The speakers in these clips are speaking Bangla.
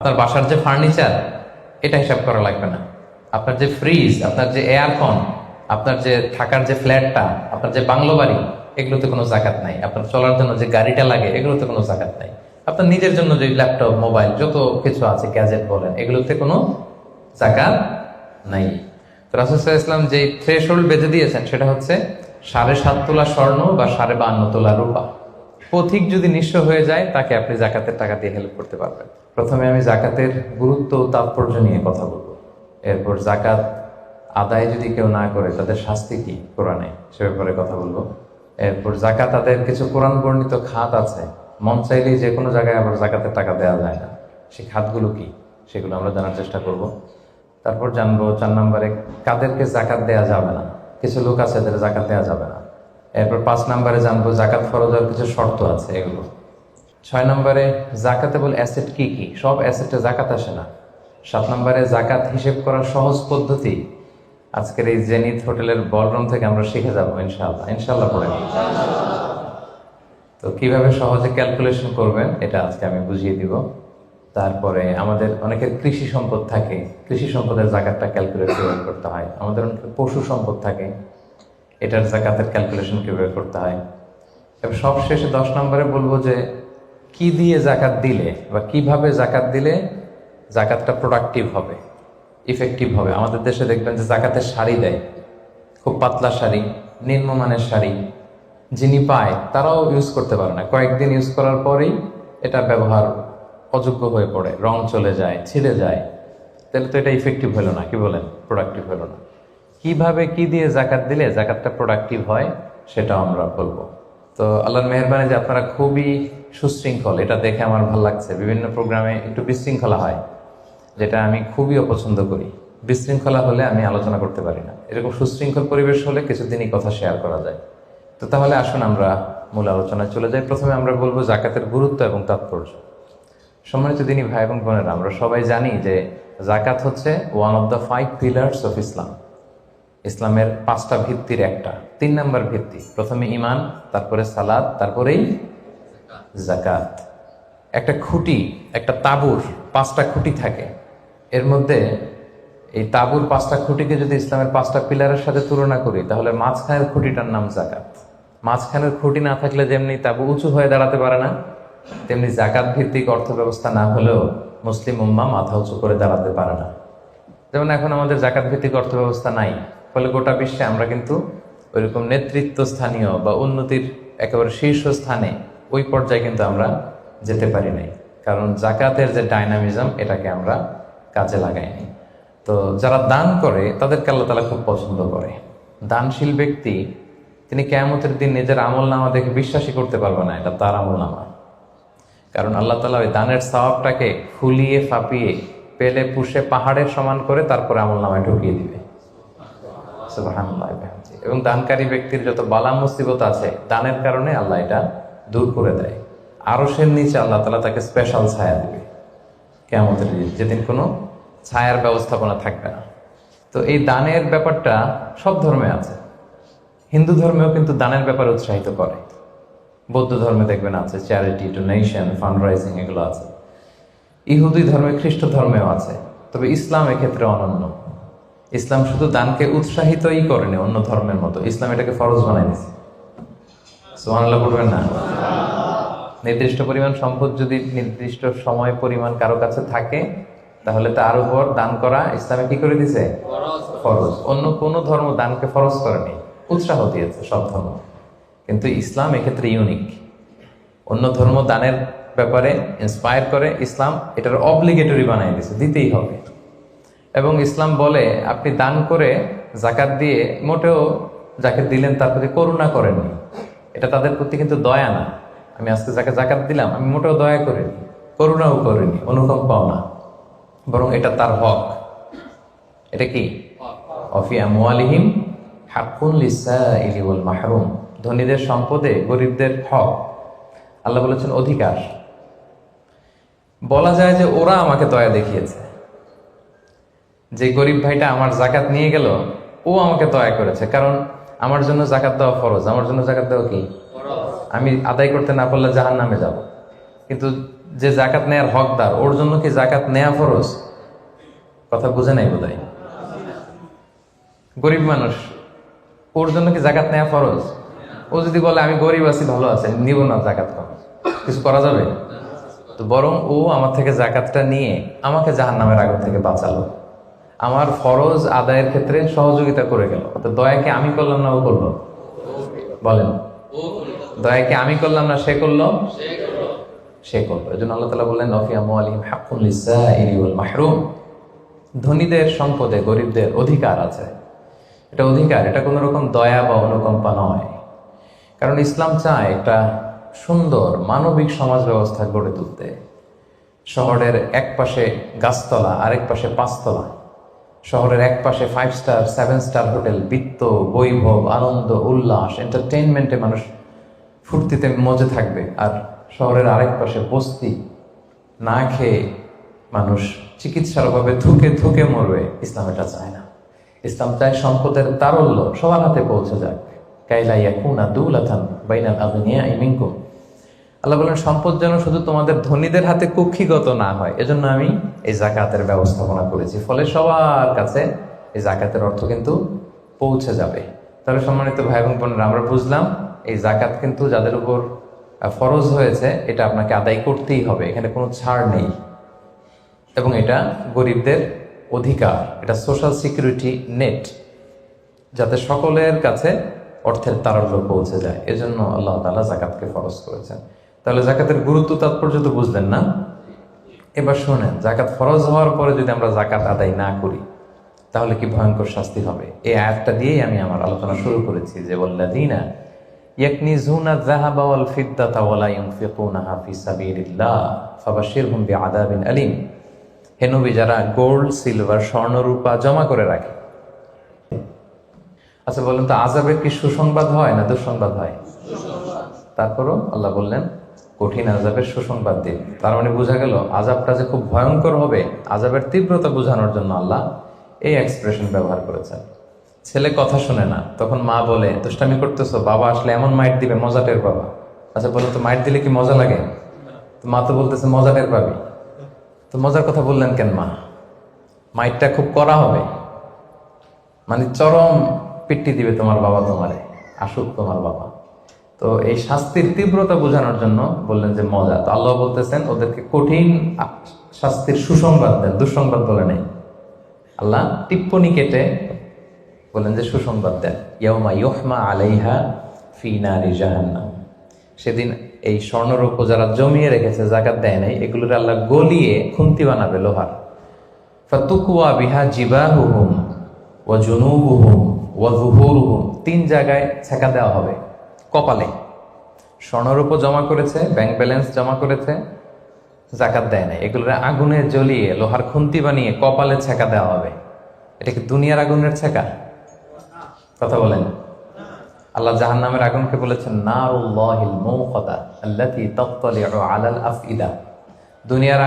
আপনার বাসার যে ফার্নিচার, এটা হিসাব করা লাগবে না। আপনার যে ফ্রিজ, আপনার যে এয়ারকন, আপনার যে থাকার যে ফ্ল্যাটটা, আপনার যে বাংলো বাড়ি, এগুলোতে কোনো জাকাত নাই। আপনার চলার জন্য যে গাড়িটা লাগে, এগুলোতে কোনো জাকাত নাই। আপনার নিজের জন্য যে ল্যাপটপ, মোবাইল, যত কিছু আছে, গ্যাজেট বলেন, এগুলোতে কোনো জাকাত নাই। তো রাসূল সাল্লাল্লাহু আলাইহি ওয়াসাল্লাম যে থ্রেশহোল্ড বেঁধে দিয়েছেন, সেটা হচ্ছে 7.5 তোলা স্বর্ণ বা 52.5 তোলা রূপা। পথিক যদি নিঃস্ব হয়ে যায়, তাকে আপনি জাকাতের টাকা দিয়ে হেল্প করতে পারবেন। প্রথমে আমি জাকাতের গুরুত্ব ও তাৎপর্য নিয়ে কথা বলবো। এরপর জাকাত আদায় যদি কেউ না করে, তাদের শাস্তি কি কোরআনে, সে ব্যাপারে কথা বলবো। এরপর জাকাত তাদের কিছু কোরআন বর্ণিত খাত আছে, মন চাইলেই যে কোনো জায়গায় আবার জাকাতের টাকা দেওয়া যায় না, সেই খাতগুলো কি, সেগুলো আমরা জানার চেষ্টা করব। তারপর জানবো 4 নম্বরে কাদেরকে জাকাত দেওয়া যাবে না, কিছু লোক আছে যাদের জাকাত দেওয়া যাবে না। এরপর 5 নম্বরে জানবো জাকাত ফরজ হওয়ার কিছু শর্ত আছে, এগুলো। 6 নম্বরে জাকাতেবল অ্যাসেট কি কি, সব অ্যাসেটে জাকাত আসে না। 7 নম্বরে জাকাত হিসেব করার সহজ পদ্ধতি আজকের এই জেনিথ হোটেলের বলরুম থেকে আমরা শিখে যাবো ইনশাআল্লাহ পড়ে। তো কিভাবে সহজে ক্যালকুলেশন করবেন, এটা আজকে আমি বুঝিয়ে দিব। তারপরে আমাদের অনেকের কৃষি সম্পদ থাকে, কৃষি সম্পদের জাকাতটা ক্যালকুলেট কিভাবে করতে হয়। আমাদের অনেকের পশু সম্পদ থাকে, এটার জাকাতের ক্যালকুলেশন কিভাবে করতে হয়। এবার সবশেষে 10 নম্বরে বলবো যে কি দিয়ে জাকাত দিলে বা কিভাবে জাকাত দিলে জাকাতটা প্রোডাক্টিভ হবে, ইফেক্টিভ হবে। আমাদের দেশে দেখবেন যে জাকাতের শাড়ি দেয়, খুব পাতলা শাড়ি, নিম্নমানের শাড়ি, যিনি পায় তারাও ইউজ করতে পারে না, কয়েকদিন ইউজ করার পরেই এটা ব্যবহার অযোগ্য হয়ে পড়ে, রং চলে যায়, ছিঁড়ে যায়। তাহলে তো এটা ইফেক্টিভ হলো না, কি বলেন, প্রোডাক্টিভ হলো না। কিভাবে কি দিয়ে জাকাত দিলে জাকাতটা প্রোডাক্টিভ হয়, সেটাও আমরা বলবো। তো আল্লাহর মেহেরবানি যে আপনারা খুবই সুশৃঙ্খল, এটা দেখে আমার ভালো লাগছে। বিভিন্ন প্রোগ্রামে একটু বিশৃঙ্খলা হয়, যেটা আমি খুবই অপছন্দ করি। বিশৃঙ্খলা হলে আমি আলোচনা করতে পারি না। এরকম সুশৃঙ্খল পরিবেশ হলে কিছুদিনই কথা শেয়ার করা যায়। তো তাহলে আসুন আমরা মূল আলোচনায় চলে যাই। প্রথমে আমরা বলবো জাকাতের গুরুত্ব এবং তাৎপর্য। সম্মানিত দিনী ভাই এবং বোনেরা, আমরা সবাই জানি যে জাকাত হচ্ছে one of the 5 pillars of Islam. ইসলামের 5টা ভিত্তির একটা, 3 নম্বর ভিত্তি। প্রথমে ঈমান, তারপরে সালাত, তারপরেই জাকাত। একটা খুঁটি, একটা তাঁবুর 5টা খুঁটি থাকে। এর মধ্যে এই তাঁবুর 5টা খুঁটিকে যদি ইসলামের 5টা পিলারের সাথে তুলনা করি, তাহলে মাঝখানের খুঁটিটার নাম জাকাত। মাঝখানের খুঁটি না থাকলে যেমনি তাঁবু উঁচু হয়ে দাঁড়াতে পারে না, তেমনি জাকাত ভিত্তিক অর্থ ব্যবস্থা না হলেও মুসলিম উম্মাহ মাথা উঁচু করে দাঁড়াতে পারে না। যেমন এখন আমাদের জাকাত ভিত্তিক অর্থ ব্যবস্থা নাই, ফলে গোটা বিশ্বে আমরা কিন্তু ওইরকম নেতৃত্ব স্থানীয় বা উন্নতির একেবারে শীর্ষস্থানে ওই পর্যায়ে কিন্তু আমরা যেতে পারি নাই, কারণ জাকাতের যে ডাইনামিজম, এটাকে আমরা কাজে লাগাইনি। তো যারা দান করে তাদেরকে আল্লাহ তাআলা খুব পছন্দ করে। দানশীল ব্যক্তি, তিনি কিয়ামতের দিন নিজের আমল নামা দেখে বিশ্বাসই করতে পারবে না এটা তার আমল নামা, কারণ আল্লাহ তাআলা ওই দানের সওয়াবটাকে ফুলিয়ে ফাঁপিয়ে পেলে পুষে পাহাড়ের সমান করে তারপরে আমল নামায় ঢুকিয়ে দিবে। সুবহানাল্লাহ। এবং দানকারী ব্যক্তির যত বালা মুসিবত আছে, দানের কারণে আল্লাহ এটা দূর করে দেয়। আরশের নিচে আল্লাহ তাআলা তাকে স্পেশাল ছায়া দিবে কিয়ামতের দিন, যেদিন কোনো ছায়ার ব্যবস্থাপনা থাকবে না। তো এই দানের ব্যাপারটা সব ধর্মে আছে। হিন্দু ধর্মেও কিন্তু দানের ব্যাপারে উৎসাহিত করে। বৌদ্ধ ধর্মে দেখবেন আছে চ্যারিটি, ডোনেশন, ফান্ড রাইজিং, এগুলো আছে। ইহুদি ধর্মে, খ্রিস্ট ধর্মেও আছে। তবে ইসলাম এক্ষেত্রে অনন্য। ইসলাম শুধু দানকে উৎসাহিতই করেনি অন্য ধর্মের মতো, ইসলাম এটাকে ফরজ বানাই দিয়েছে। সুবহানাল্লাহ বলবেন না? নির্দিষ্ট পরিমাণ সম্পদ যদি নির্দিষ্ট সময় পরিমাণ কারো কাছে থাকে, তাহলে তার উপর দান করা ইসলামে কি করে দিয়েছে? ফরজ। অন্য কোন ধর্ম দানকে ফরজ করেনি, উৎসাহ দিয়েছে সব ধর্ম। কিন্তু ইসলাম এক্ষেত্রে ইউনিক। অন্য ধর্ম দানের ব্যাপারে ইন্সপায়ার করে, ইসলাম এটার অব্লিগেটরি বানিয়ে দিয়েছে, দিতেই হবে। এবং ইসলাম বলে আপনি দান করে জাকাত দিয়ে মোটেও যাকে দিলেন তার প্রতি করুণা করেননি। এটা তাদের প্রতি কিন্তু দয়া না। আমি আজকে যাকে জাকাত দিলাম, আমি মোটেও দয়া করিনি, করুণাও করিনি, অনুকম্পাও না, বরং এটা তার হক। এটা কি? অফি আমওয়ালিহিম হাক্কুন লিসাইলি ওয়াল মাহরুম। ধনীদের সম্পদে গরিবদের হক। আল্লাহ বলেছেন অধিকার। বলা যায় যে ওরা আমাকে দয়া দেখিয়েছে। যে গরিব ভাইটা আমার জাকাত নিয়ে গেল, ও আমাকে দয়া করেছে, কারণ আমার জন্য জাকাত দেওয়া ফরজ। আমার জন্য জাকাত দেওয়া কি? আমি আদায় করতে না পারলে জাহান্নামে যাব। কিন্তু যে জাকাত নেয়ার হকদার, ওর জন্য কি জাকাত নেয়া ফরজ? কথা বুঝে নাই বোধহয়। গরিব মানুষ, ওর জন্য কি জাকাত নেয়া ফরজ? ও যদি বলে আমি গরিব আছি, ভালো আছে, নিব না জাকাত, কিছু করা যাবে? তো বরং ও আমার থেকে জাকাতটা নিয়ে আমাকে জাহান্নামের আগুন থেকে বাঁচালো, আমার ফরজ আদায়ের ক্ষেত্রে সহযোগিতা করে গেল। তো দয়াকে আমি করলাম না ও করলো? বলেন, দয়াকে আমি করলাম না সে করলো? সে করলো। এই জন্য আল্লাহ তাআলা বললেন ওয়াফি আমওয়ালিহিম হাক্কুন লিস-সাইলি ওয়াল মাহরুম। ধনীদের সম্পদে গরিবদের অধিকার আছে। এটা অধিকার, এটা কোনো রকম দয়া বা অনুকম্পা নয়। কারণ ইসলাম চায় একটা সুন্দর মানবিক সমাজ ব্যবস্থা গড়ে তুলতে। শহরের এক পাশে গাছতলা, আরেক পাশে পাঁচতলা। শহরের এক পাশে 5 স্টার 7 স্টার হোটেল, বৃত্ত, বৈভব, আনন্দ, উল্লাস, এন্টারটেইনমেন্টে মানুষ ফুর্তিতে মজে থাকবে। আর শহরের আরেক পাশে বস্তি, না খেয়ে মানুষ চিকিৎসার অভাবে থুকে থুকে মরবে। ইসলাম এটা চায় না। ইসলাম চায় সম্পদের তারল্য সবার হাতে পৌঁছে যাক। কাইলা ইয়াকুনা দুলাতান বাইনাল আগনিয়াই মিনকুম। আল্লাহ বলেন সম্পদ যেন শুধু তোমাদের ধনীদের হাতে কুক্ষিগত না হয়, এজন্য আমি এই জাকাতের ব্যবস্থাপনা করেছি। ফলে সবার কাছে এই জাকাতের অর্থ কিন্তু পৌঁছে যাবে। তাহলে সম্মানিত ভাই এবং বোনেরা, আমরা বুঝলাম এই জাকাত কিন্তু যাদের উপর ফরজ হয়েছে এটা আপনাকে আদায় করতেই হবে, এখানে কোনো ছাড় নেই। এবং এটা গরিবদের অধিকার, এটা সোশ্যাল সিকিউরিটি নেট, যাতে সকলের কাছে অর্থের তারল্য পৌঁছে যায়। এজন্য আল্লাহ তাআলা জাকাতকে ফরজ করেছেন। তাহলে জাকাতের গুরুত্ব তাৎপর্য তো বুঝলেন না? এবার শোনেন, জাকাত ফরজ হওয়ার পরে যদি আমরা জাকাত আদায় না করি তাহলে কি ভয়ঙ্কর শাস্তি হবে। এই আয়াতটা দিয়েই আমি আমার আলোচনা শুরু করেছি যে ওয়াল্লাযীনা ইয়াকনিজুনা যাহাবা ওয়াল ফিদ্দাতা ওয়া লা ইউনফিকুনাহা ফি সাবিলিল্লাহ ফাবাশশিরহুম বিআযাবিন আলীম। হে নবী, যারা গোল্ড, সিলভার, স্বর্ণ, রূপা জমা করে রাখে, আচ্ছা বলেন তো আযাবের কি সুসংবাদ হয় না দুঃসংবাদ হয়? তারপরও আল্লাহ বললেন কঠিন আযাবের সুসংবাদ দিন। তার মানে বোঝা গেল আযাবটা যে খুব ভয়ঙ্কর হবে, আযাবের তীব্রতা বোঝানোর জন্য আল্লাহ এই এক্সপ্রেশন ব্যবহার করেছেন। ছেলে কথা শুনে না, তখন মা বলে দুষ্টামি করতেছো, বাবা আসলে এমন মাইট দিবে মজা টের পাবা। আচ্ছা বলো তো মাইট দিলে কি মজা লাগে? তো মা তো বলতেছে মজা টের পাবি। তো মজার কথা বললেন কেন মা? মাইটটা খুব কড়া হবে, মানে চরম পিট্টি দিবে তোমার বাবা, তোমারে আসুক তোমার বাবা। তো এই শাস্তির তীব্রতা বোঝানোর জন্য বললেন যে মজা। তো আল্লাহ বলতেছেন ওদেরকে কঠিন শাস্তির সুসংবাদ দেন, দুঃসংবাদ বলে নেই। আল্লাহ টিপ্পনি কেটে বললেন যে সুসংবাদ দেন। ইয়াউমা ইউহমা আলাইহা ফি নারি জাহান্নাম। সেদিন এই স্বর্ণরৌপ্য যারা জমিয়ে রেখেছে, জাকাত দেয় নাই, এগুলোর আল্লাহ গলিয়ে খুন্তি বানাবে লোহার। ফাতুকুয়া বিহা জিবাহুহুম ওয়া জুনুবুহুম ওয়া যুহুরুহুম। 3 জায়গায় ছেঁকা দেওয়া হবে। কপালে স্বর্ণরৌপ্য জমা করেছে, ব্যাংক ব্যালেন্স জমা করেছে, জাকাত দেয় নাই, এগুলোর আগুনে জ্বলিয়ে লোহার খুন্তি বানিয়ে কপালে ছেঁকা দেওয়া হবে। এটা কি দুনিয়ার আগুনের ছেঁকা? কথা বলেন। আল্লাহ জাহান্নামের আগুনকে বলেছেন নারুল্লাহিল মুকাদা আল্লাতী তাত্তালিউ আলাল আফইদা। দুনিয়ার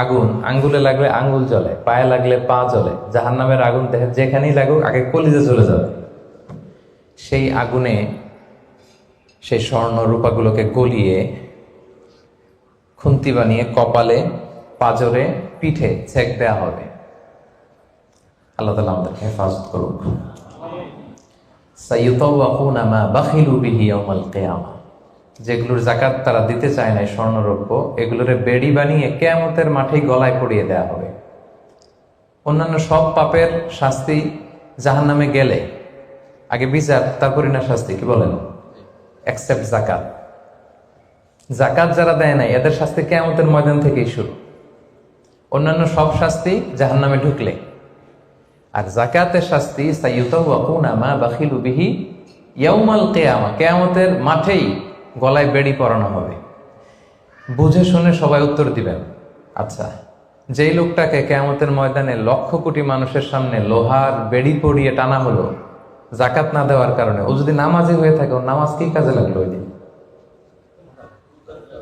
আগুন আঙ্গুলে লাগলে আঙ্গুল জ্বলে, পায়ে লাগলে পা জ্বলে। জাহান্নামের আগুন দেখে যেখানেই লাগুক আগে কলিজে চলে যাবে। সেই আগুনে সেই স্বর্ণ রূপাগুলোকে গলিয়ে খুন্তি বানিয়ে কপালে, পাজরে, পিঠে ছেক দেয়া হবে। আল্লাহ তাআলা আমাদেরকে হেফাজত করুন। সাইয়ুতাওয়াকুনা মা বাখিলু বিহি ইয়াওমাল কিয়ামা। যেগুলোর জাকাত তারা দিতে চায় না, স্বর্ণরৌপ্য, এগুলোরে বেড়ি বানিয়ে কিয়ামতের মাঠেই গলায় পরিয়ে দেয়া হবে। অন্যান্য সব পাপের শাস্তি জাহান্নামে গেলে আগে বিচার, তারপরে না শাস্তি, কি বলেন? এক্সেপ্ট জাকাত। জাকাত যারা দেয় নাই এদের শাস্তি কিয়ামতের ময়দান থেকেই শুরু। অন্যান্য সব শাস্তি জাহান্নামে ঢুকলে। আর জাকাতের শাস্তি সাইয়ুতাওয়াকুনা মা বাখিলু বিহি ইয়াউমাল কিয়ামা, কিয়ামতের মাঠেই গলায় বেড়ি পরানো হবে। বুঝে শুনে সবাই উত্তর দিবেন। আচ্ছা, যেই লোকটাকে কিয়ামতের ময়দানে লক্ষ কোটি মানুষের সামনে লোহার বেড়ি পরিয়ে টানা হলো জাকাত না দেওয়ার কারণে, ও যদি নামাজি হয়ে থাকে, ওর নামাজ কি কাজে লাগলো ওই দিন?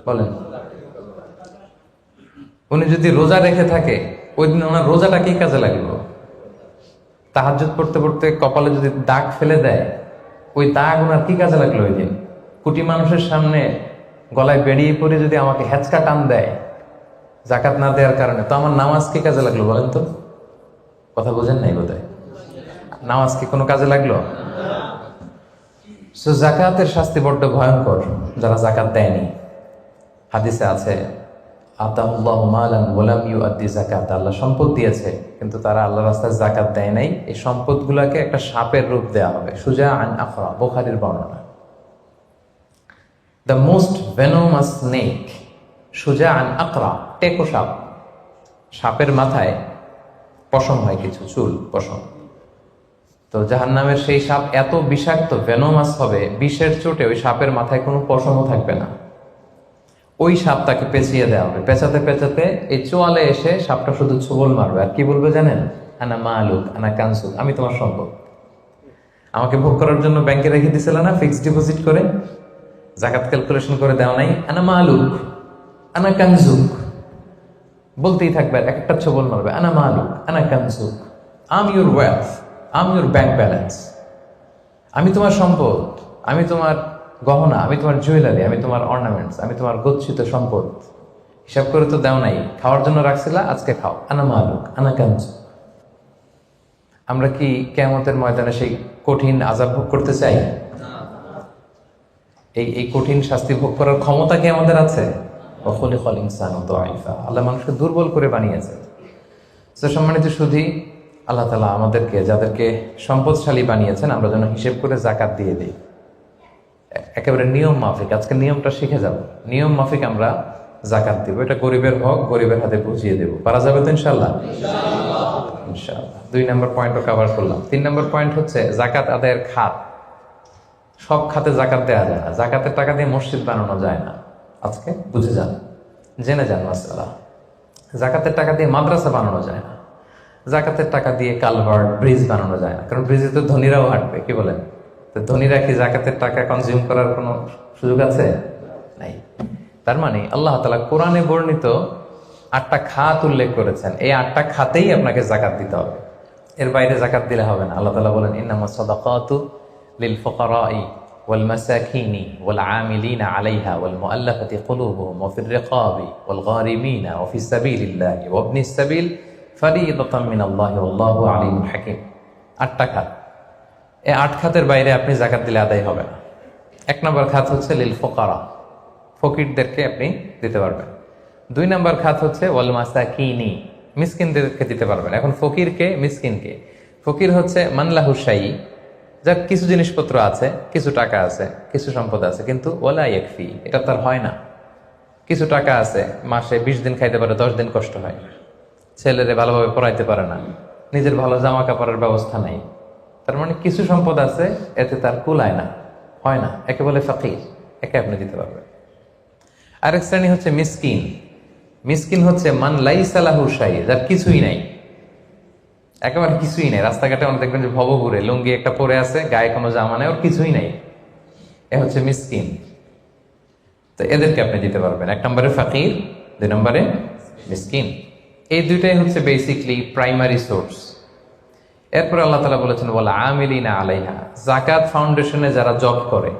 বলেন। উনি যদি রোজা রেখে থাকে, ওই দিন ওনার রোজাটা কি কাজে লাগলো? তাহাজ্জুদ পড়তে পড়তে কপালে যদি দাগ ফেলে দেয়, ওই দাগ ওনার কি কাজে লাগলো ওই দিন? কোটি মানুষের সামনে গলায় বেরিয়ে পড়ে যদি আমাকে হেঁচকা টান দেয়, জাকাত না দেওয়ার কারণে তো আমার নামাজ কি কাজে লাগলো বলেন তো? কথা বোঝেন নাই বোধহয়। নামাজ কি কোনো কাজে লাগলো? সো জাকাতের শাস্তি বড্ড ভয়ঙ্কর যারা জাকাত দেয়নি। হাদিসে আছে আতাহুল্লাহু মালান ওয়া লাম ইউআদ্দি যাকাত, আল্লাহ সম্পদ দিয়েছে কিন্তু তারা আল্লাহর রাস্তায় যাকাত দেয় নাই। এই সম্পদগুলোকে একটা সাপের রূপ দেয়া হবে। সুজা আন আফরা, বুখারীর বর্ণনা। দ্য মোস্ট ভেনোমাস স্নেক, সুজা আন আকরা, টেকো সাপ। সাপের মাথায় পশম হয়, কিছু চুল পশম। তো জাহান্নামের সেই সাপ এত বিষাক্ত ভেনোমাস হবে, বিষের চোটে ওই সাপের মাথায় কোনো পশমও থাকবে না। ওই সাপ তাকে পেঁচিয়ে দেওয়া হবে। পেঁচাতে পেঁচাতে এই চোয়ালে এসে সাপটা শুধু ছোবল মারবে আর কি বলবে জানেন? আনা মালুক আনা কানসুক, আমি তোমার সম্পদ। আমাকে ভোগ করার জন্য ব্যাংকে রেখে দিছিল না ফিক্সড ডিপোজিট করে, জাকাত ক্যালকুলেশন করে দেওয়া নাই। আনা মালুক আনা কানসুক বলতেই থাকবে, এক একটা ছোবল মারবে। আনা মালুক আনা কানসুক, I'm your wealth, I'm your bank balance. আমি তোমার সম্পদ, আমি তোমার গহনা, আমি তোমার জুয়েলারি, আমি তোমার অর্নামেন্টস, আমি তোমার গচ্ছিত সম্পদ। হিসাব করে তো দেও নাই, খাওয়ার জন্য রাখছিলা, আজকে খাও। আনা মালুক আনা কানসুক। আমরা কি কিয়ামতের ময়দানে সেই কঠিন আযাব ভোগ করতে চাই? এই কঠিন শাস্তি ভোগ করার ক্ষমতা কি আমাদের আছে? আল্লাহ মানুষকে দুর্বল করে বানিয়েছে। সম্মানিত সুধী, আল্লাহ তাআলা আমাদেরকে, যাদেরকে সম্পদশালী বানিয়েছেন, আমরা যেন হিসেব করে জাকাত দিয়ে দিই একেবারে নিয়ম মাফিক। আজকে নিয়মটা শিখে যাব, নিয়ম মাফিক আমরা জাকাত দিব। এটা গরিবের হক, গরিবের হাতে বুঝিয়ে দেব। পারা যাবে তো ইনশাআল্লাহ? ইনশাআল্লাহ। 2 নম্বর পয়েন্টও কভার করলাম। 3 নম্বর পয়েন্ট হচ্ছে জাকাত আদায়ের খাত। সব খাতে জাকাত দেওয়া যায় না। জাকাতের টাকা দিয়ে মসজিদ বানানো যায় না। আজকে বুঝে যান, জেনে যান মাসালা। জাকাতের টাকা দিয়ে মাদ্রাসা বানানো যায় না। জাকাতের টাকা দিয়ে কালভার্ট, ব্রিজ বানানো যায় না, কারণ ব্রিজে তো ধনীরাও হাঁটবে। কি বলেন? তো ধনীরা কি জাকাতের টাকা কনজিউম করার কোনো সুযোগ আছে? নাই। তার মানে আল্লাহ তাআলা কোরআনে বর্ণিত 8টা খাত উল্লেখ করেছেন। এই 8টা খাতেই আপনাকে জাকাত দিতে হবে, এর বাইরে জাকাত দিলে হবে না। আল্লাহ তাআলা বলেন ইন্নামাস সাদাকাতু লিল ফুকারাই ওয়াল মাসাকিনি ওয়াল আমিলিনা আলাইহা ওয়াল মুআল্লাফাতি কুলুবুহুম ওয়া ফির রিকাবি ওয়াল গারিমিনা ওয়া ফিস সাবিলিল্লাহি ওয়া ইবনিস সাবিল ফারিদাতাম মিনাল্লাহি ওয়াল্লাহু আলিমুল হাকিম। 8টা খাত। এই 8 খাতের বাইরে আপনি জাকাত দিলে আদায় হবে না। 1 নম্বর খাত হচ্ছে লিল ফুকারা, ফকিরদেরকে আপনি দিতে পারবেন। 2 নম্বর খাত হচ্ছে ওয়াল মাসাকিনি, মিসকিনদেরকে দিতে পারবেন। এখন ফকিরকে, মিসকিনকে? ফকির হচ্ছে মানলাহু শাই, যার কিছু জিনিসপত্র আছে, কিছু টাকা আছে, কিছু সম্পদ আছে, কিন্তু ওয়ালা ইয়াকফি, এটা তার হয় না। কিছু টাকা আছে, মাসে 20 দিন খাইতে পারে, 10 দিন কষ্ট হয়। ছেলেরে ভালোভাবে পড়াইতে পারে না, নিজের ভালো জামা কাপড়ের ব্যবস্থা নাই। তার মানে কিছু সম্পদ আছে, এতে তার কুলায় না, হয় না। একে বলে ফকির, একে আপনি দিতে পারবেন। আরেক শ্রেণী হচ্ছে মিসকিন। মিসকিন হচ্ছে মান লাইসা লাহু শাই, যার কিছুই নাই, একেবারে কিছুই নাই। রাস্তাঘাটে অনেক দেখবেন যে ভবঘুরে লুঙ্গি একটা পরে আছে, গায়ে কোনো জামা নেই, ওর কিছুই নাই, এ হচ্ছে মিসকিন। তো এদেরকে আপনি দিতে পারবেন। 1 নম্বরে ফকির, 2 নম্বরে মিসকিন। এই দুইটাই হচ্ছে বেসিকলি প্রাইমারি সোর্স। এরপর আল্লাহ তাআলা বলেছেন ওয়াল আমিলিনা আলাইহা, যাকাত ফাউন্ডেশনে যারা জব করে,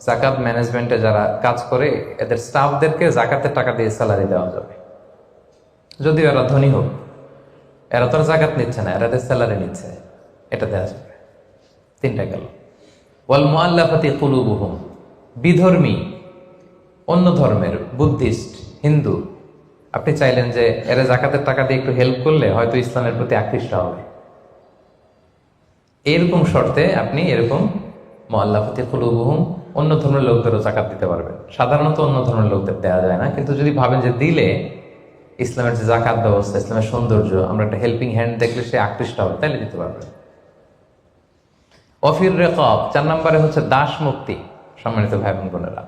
যাকাত ম্যানেজমেন্টে যারা কাজ করে, এদের স্টাফদেরকে যাকাতের টাকা দিয়ে স্যালারি দেওয়া যাবে। যদিও এরা ধনী হোক, এরা তো জাকাত নিচ্ছে না, এরা স্যালারি নিচ্ছে, এটা দেওয়া যাবে। 3টা গেল। ওয়াল মুআল্লাফাতি কুলুবুহুম, বিধর্মী, অন্য ধর্মের, বুদ্ধিস্ট, হিন্দু, আপনি চাইলেন যে এরা জাকাতের টাকা দিয়ে একটু হেল্প করলে হয়তো ইসলামের প্রতি আকৃষ্ট হবে, এরকম শর্তে আপনি এরকম মুআল্লাফাতি কুলুবুহুম, অন্য ধর্মের লোকদেরও জাকাত দিতে পারবেন। সাধারণত অন্য ধর্মের লোকদের দেওয়া যায় না, কিন্তু যদি ভাবেন যে দিলে ইসলামের যে জাকাত ব্যবস্থা, ইসলামের সৌন্দর্য, আমরা একটা হেল্পিং হ্যান্ড দেখলে সে আকৃষ্ট হবে, তাইলে দিতে পারবেন। ওয়াফির রিকাব, 4 নম্বরে হচ্ছে দাস মুক্তি। সম্মানিত ভাই বোন বোনেরা,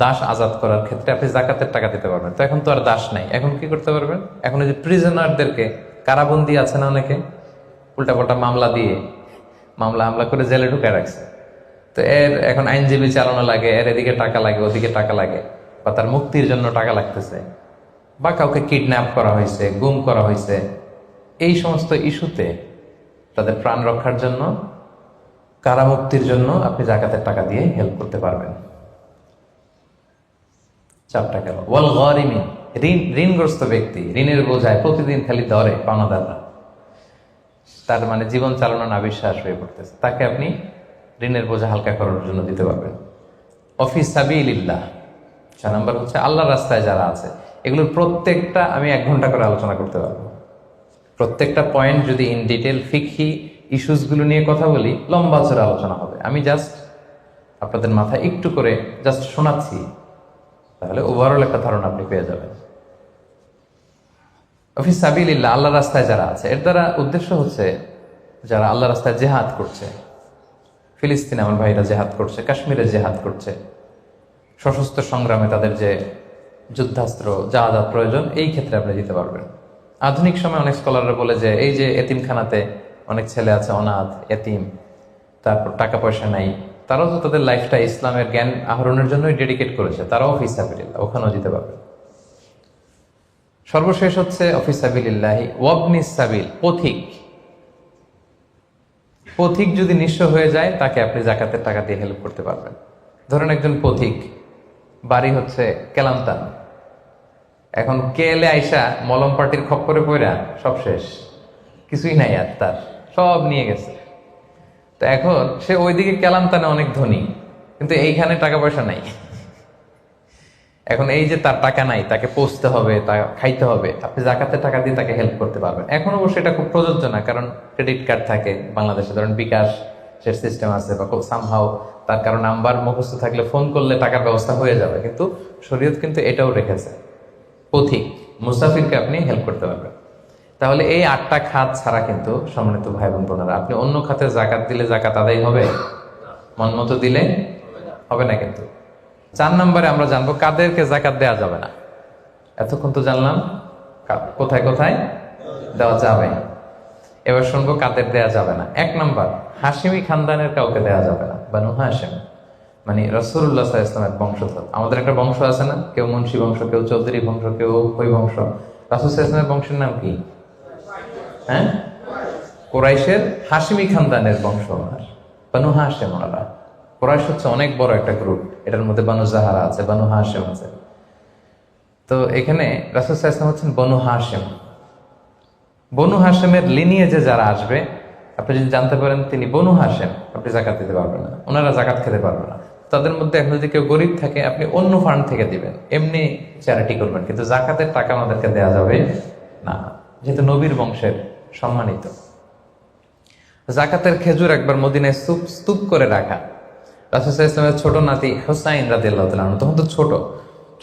দাস আজাদ করার ক্ষেত্রে আপনি জাকাতের টাকা দিতে পারবেন। তো এখন তো আর দাস নাই, এখন কি করতে পারবেন? এখন ওই যে প্রিজনারদেরকে, কারাবন্দী আছে না অনেকে, উল্টাপাল্টা মামলা দিয়ে মামলা হামলা করে জেলে ঢুকায় রাখছে, তো এর এখন আইনজীবী চালানো লাগে, এর এদিকে টাকা লাগে, ওদিকে টাকা লাগে, বা তার মুক্তির জন্য টাকা লাগতেছে, বা কাউকে কিডন্যাপ করা হয়েছে, গুম করা হয়েছে, এই সমস্ত ইস্যুতে তাদের প্রাণ রক্ষার জন্য, কারামুক্তির জন্য আপনি জাকাতের টাকা দিয়ে হেল্প করতে পারবেন। 4টা গেল। ওয়াল গারিমিন, ঋণগ্রস্ত ব্যক্তি, ঋণের বোঝায় প্রতিদিন খালি ধরে পাওনাদাররা, তার মানে জীবন চালানো না বিশ্বাস হয়ে পড়তেছে, তাকে আপনি ঋণের বোঝা হালকা করার জন্য দিতে পারবেন। অফিস সাবিলিল্লাহ। 6 নম্বর হচ্ছে আল্লাহর রাস্তায় যারা আছে। এগুলোর প্রত্যেকটা আমি 1 ঘন্টা করে আলোচনা করতে পারবো। প্রত্যেকটা পয়েন্ট যদি ইন ডিটেল ফিকহি ইস্যুসগুলো নিয়ে কথা বলি, লম্বা চড়ে আলোচনা হবে। আমি জাস্ট আপনাদের মাথায় একটু করে জাস্ট শোনাচ্ছি, তাহলে ওভারঅল একটা ধারণা আপনি পেয়ে যাবেন। অফিস সাবিলিল্লাহ, আল্লাহর রাস্তায় যারা আছে, এর দ্বারা উদ্দেশ্য হচ্ছে যারা আল্লাহ রাস্তায় জেহাদ করছে। ফিলিস্তিনে আমার ভাইরা জেহাদ করছে, কাশ্মীরে জেহাদ করছে, সশস্ত্র সংগ্রামে তাদের যে যুদ্ধাস্ত্র যা যা প্রয়োজন, এই ক্ষেত্রে আপনি দিতে পারবেন। আধুনিক সময় অনেক স্কলাররা বলে যে এই যে এতিমখানাতে অনেক ছেলে আছে অনাথ এতিম, তারপর টাকা পয়সা নাই, তারাও তো তাদের লাইফটা ইসলামের জ্ঞান আহরণের জন্যই ডেডিকেট করেছে, তারাও ফি সাবিলিল্লাহ, ওখানেও দিতে পারবে। সর্বশেষ হচ্ছে অফি সাবিলিল্লাহি ওয়াবনিস সাবিল, পথিক। পথিক যদি নিঃস্ব হয়ে যায়, তাকে আপনি জাকাতের টাকা দিয়ে হেল্প করতে পারবেন। ধরেন একজন পথিক, বাড়ি হচ্ছে কেলান্তান, এখন কেলে আইসা মলম পার্টির খপ্পরে পড়া সব শেষ, কিছুই নাই আর, তার সব নিয়ে গেছে। তো এখন সে ওইদিকে কেলান্তানে অনেক ধনী, কিন্তু এইখানে টাকা পয়সা নাই। এখন এই যে তার টাকা নাই, তাকে পোষতে হবে, তা খাইতে হবে, আপনি জাকাতের টাকা দিয়ে তাকে হেল্প করতে পারবেন। এখন অবশ্য এটা খুব প্রযোজ্য না, কারণ ক্রেডিট কার্ড থাকে বাংলাদেশে, ধরেন বিকাশ সিস্টেম আছে বা সামহাও তার কারো নাম্বার মুখস্থ থাকলে ফোন করলে টাকার ব্যবস্থা হয়ে যাবে। কিন্তু শরীয়ত কিন্তু এটাও রেখেছে, পথিক মুসাফিরকে আপনি হেল্প করতে পারবেন। তাহলে এই 8টা খাত ছাড়া কিন্তু সম্মানিত ভাই বোন বোনেরা, আপনি অন্য খাতে জাকাত দিলে জাকাত আদায় হবে? মন মতো দিলে হবে না। কিন্তু 4 নম্বরে আমরা জানবো কাদেরকে জাকাত দেওয়া যাবে না। এতক্ষণ তো জানলাম কোথায় কোথায় দেওয়া যাবে, এবার শুনবো কাদের দেওয়া যাবে না। 1 নম্বর, হাশিমি খানদানের কাউকে দেওয়া যাবে না। বানু হাশিম মানে রাসূলুল্লাহ সাল্লাল্লাহু আলাইহি ওয়াসাল্লামের বংশধর। আমাদের একটা বংশ আছে না, কেউ মুন্সি বংশ, কেউ চৌধুরী বংশ, কেউ ওই বংশ। রাসূল সাল্লাল্লাহু আলাইহি ওয়াসাল্লামের বংশের নাম কি? হ্যাঁ, কুরাইশের হাশিমি খানদানের বংশ ওনার, বানু হাশিম। ওনারা কুরাইশ হচ্ছে অনেক বড় একটা গ্রুপ, এটার মধ্যে বানু জাহারা আছে, বানু হাশিম আছে। তো এখানে রাসূল সাল্লাল্লাহু আলাইহি ওয়াসাল্লাম হচ্ছেন বনু হাশিম। বনু হাশিমের লিনিয়েজে যারা আসবে, আপনি যদি জানতে পারেন তিনি বনু হাশিম, আপনি জাকাত দিতে পারবেন না, ওনারা জাকাত খেতে পারবে না। তাদের মধ্যে এখন যদি কেউ গরিব থাকে, আপনি অন্য ফান্ড থেকে দিবেন, এমনি চ্যারিটি করবেন, কিন্তু জাকাতের টাকা আমাদেরকে দেওয়া যাবে না, যেহেতু নবীর বংশের সম্মানিত। জাকাতের খেজুর একবার মদিনায় স্তূপ করে রাখা। রাসূল সাল্লাল্লাহু আলাইহি ওয়াসাল্লামের ছোট নাতি হুসাইন রাদিয়াল্লাহু তাআলা আনহু তখন তো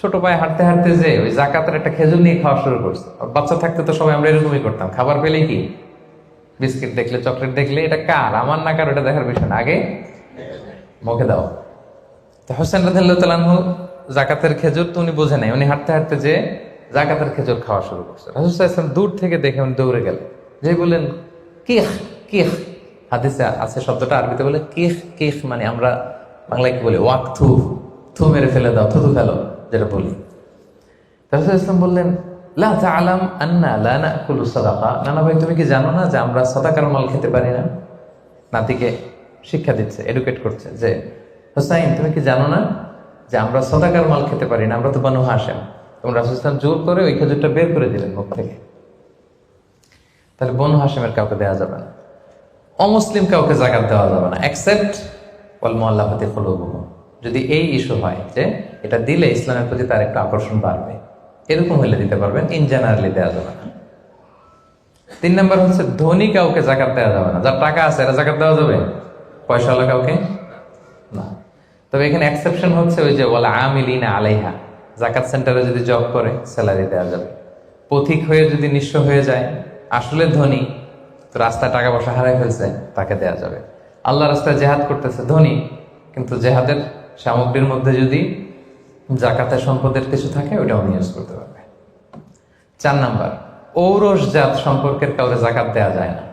ছোট পায়ে হাঁটতে হাঁটতে যে ওই জাকাতের একটা খেজুর নিয়ে খাওয়া শুরু করছে। বাচ্চা থাকতে তো সবাই আমরা এরকমই করতাম, খাবার পেলেই কি বিস্কিট দেখলে চকলেট দেখলে এটা কার, আমার না কার, এটা দেখার বিষয় না, আগে মুখে দাও। তো হোসেন রাদিয়াল্লাহু তাআলা আনহু জাকাতের খেজুর তো উনি বোঝে নাই, উনি হাঁটতে হাঁটতে যে জাকাতের খেজুর খাওয়া শুরু করছে। রাসূল সাল্লাল্লাহু আলাইহি ওয়াসাল্লাম দূর থেকে দেখে উনি দৌড়ে গেলেন, যে বললেন কিহ কিহ। হাদিসে আছে শব্দটা, আরবিতে বলে কিহ কিহ, মানে আমরা বাংলায় কি বলি ওয়াক থু, থু মেরে ফেলে দাও, থুতু ফেলো যেটা বলি। রাসূল সাল্লাল্লাহু আলাইহি ওয়াসাল্লাম বললেন লা তা'লাম আন্না লা নাকুলু সাদাকা। নানা ভাই, তুমি কি জানো না যে আমরা সাদাকার মাল খেতে পারি না? নাতিকে শিক্ষা দিচ্ছে, এডুকেট করছে যে হুসাইন, তুমি কি জানো না যে আমরা সাদাকার মাল খেতে পারি না, আমরা তো বানু হাশিম। তখন রাসূল সাল্লাল্লাহু আলাইহি ওয়াসাল্লাম জোর করে ওই খেজুরটা বের করে দিলেন মুখ থেকে। তাহলে বনু হাশিমের কাউকে দেওয়া যাবে না, অমুসলিম কাউকে জাকাত দেওয়া যাবে না, এক্সেপ্ট ওয়াল মুআল্লাফাতি কুলুবুহুম। যদি এই ইস্যু হয় যে এটা দিলে ইসলামের প্রতি তার একটা আকর্ষণ বাড়বে, এরকম হলে দিতে পারবেন, ইন জেনারেলি দেওয়া যাবে না। 3 নম্বর হচ্ছে ধনী কাউকে জাকাত দেওয়া যাবে না। যার টাকা আছে এরা জাকাত দেওয়া যাবে, পয়সাওয়ালা কাউকে না। তবে এখানে এক্সেপশন হচ্ছে ওই যে ওয়ালা আমিলিনা আলাইহা, জাকাত সেন্টারে যদি জব করে স্যালারি দেওয়া যাবে। পথিক হয়ে যদি নিঃস্ব হয়ে যায়, আসলে ধনী তো রাস্তায় টাকা পয়সা হারাই ফেলছে, তাকে দেওয়া যাবে। আল্লাহ রাস্তায় জেহাদ করতেছে, ধনী, কিন্তু জেহাদের সামগ্রীর মধ্যে যদি জাকাতের সম্পদের কিছু থাকে, ওটা উনি ইউজ করতে পারবে। 4 নাম্বার, ঔরসজাত সম্পর্কের কাউকে জাকাত দেওয়া যায় না।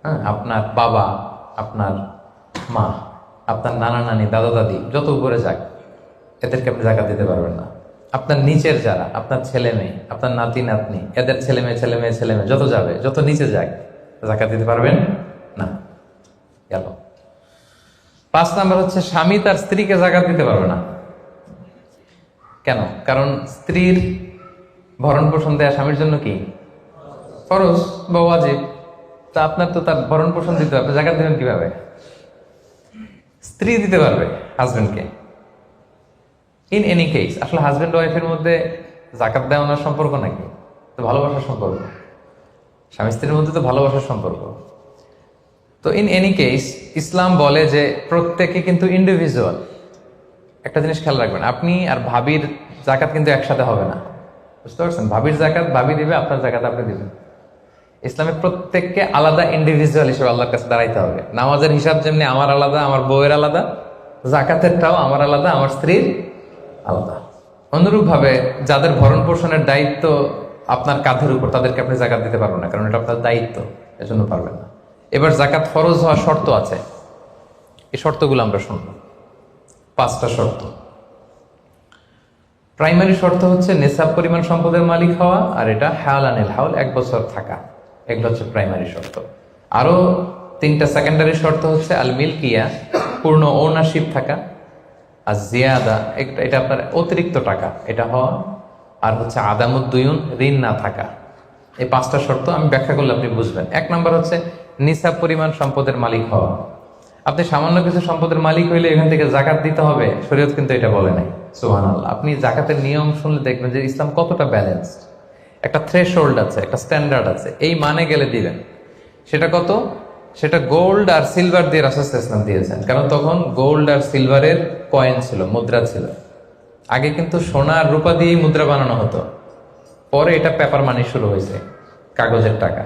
হ্যাঁ, আপনার বাবা, আপনার মা, আপনার নানা নানি, দাদা দাদি, যত উপরে যাক, এদেরকে আপনি জাকাত দিতে পারবেন না। আপনার নিচের যারা, আপনার ছেলে মেয়ে, আপনার নাতি নাতনি, এদের ছেলে মেয়ে ছেলে মেয়ে ছেলে মেয়ে যত যাবে, যত নিচে যাক, জাকাত দিতে পারবেন না। গেল। 5 নাম্বার হচ্ছে স্বামী তার স্ত্রীকে জাকাত দিতে পারবে না। কেন? কারণ স্ত্রীর ভরণ পোষণ দেয়া স্বামীর জন্য কি ফরজ বা ওয়াজিব। তা আপনার তো তার ভরণ পোষণ দিতে হবে, জাকাত দেবেন কিভাবে? স্ত্রী দিতে পারবে হাজবেন্ডকে। ইন এনি কেস আসলে হাজবেন্ড ওয়াইফের মধ্যে জাকাত দেওয়ানোর সম্পর্ক নাকি? তো ভালোবাসার সম্পর্ক, স্বামী স্ত্রীর মধ্যে তো ভালোবাসার সম্পর্ক। তো ইন এনি কেস ইসলাম বলে যে প্রত্যেকে কিন্তু ইন্ডিভিজুয়াল। একটা জিনিস খেয়াল রাখবেন, আপনি আর ভাবির জাকাত কিন্তু একসাথে হবে না, বুঝতে পারছেন? ভাবির জাকাত ভাবি দিবে, আপনার জাকাত আপনি দিবেন। ইসলামে প্রত্যেককে আলাদা ইন্ডিভিজুয়াল হিসেবে আল্লাহর কাছে দাঁড়াইতে হবে। নামাজের হিসাব যেমনি আমার আলাদা, আমার বউয়ের আলাদা, জাকাতেরটাও আমার আলাদা, আমার স্ত্রীর আলাদা। অনুরূপ ভাবে যাদের ভরণ পোষণের দায়িত্ব আপনার কাঁধের উপর, তাদেরকে আপনি জাকাত দিতে পারবেন না, কারণ এটা আপনার দায়িত্ব, এজন্য পারবেন না। এবার জাকাত ফরজ হওয়ার শর্ত আছে, এই শর্তগুলো আমরা শুনবো। 5টা শর্ত। প্রাইমারি শর্ত হচ্ছে নেসাব পরিমাণ সম্পদের মালিক হওয়া, আর এটা হাওলানিল হাউল, 1 বছর থাকা। এগুলো হচ্ছে প্রাইমারি শর্ত। আরো 3টা সেকেন্ডারি শর্ত হচ্ছে আল মিলকিয়া, পূর্ণ ওনারশিপ থাকা, আর জিয়াদা, এটা আপনার অতিরিক্ত টাকা এটা হওয়া, আর হচ্ছে আদামুদ্দুয়ুন, ঋণ না থাকা। এই 5টা শর্ত আমি ব্যাখ্যা করলে আপনি বুঝবেন। 1 নম্বর হচ্ছে নিসাব পরিমাণ সম্পদের মালিক হওয়া। আপনি সামান্য কিছু সম্পদের মালিক হইলে এখান থেকে জাকাত দিতে হবে, শরীয়ত কিন্তু এটা বলে নাই। সুবহানাল্লাহ। আপনি জাকাতের নিয়ম শুনলে দেখবেন যে ইসলাম কতটা ব্যালেন্সড। একটা থ্রেশহোল্ড আছে, একটা স্ট্যান্ডার্ড আছে, এই মানে গেলে দিবেন। সেটা কত? সেটা গোল্ড আর সিলভার দিয়ে রাসূল সাল্লাল্লাহু আলাইহি ওয়াসাল্লাম দিয়েছেন, কারণ তখন গোল্ড আর সিলভারের কয়েন ছিল, মুদ্রা ছিল। আগে কিন্তু সোনা আর রূপা দিয়েই মুদ্রা বানানো হতো, পরে এটা পেপার মানি শুরু হয়েছে, কাগজের টাকা।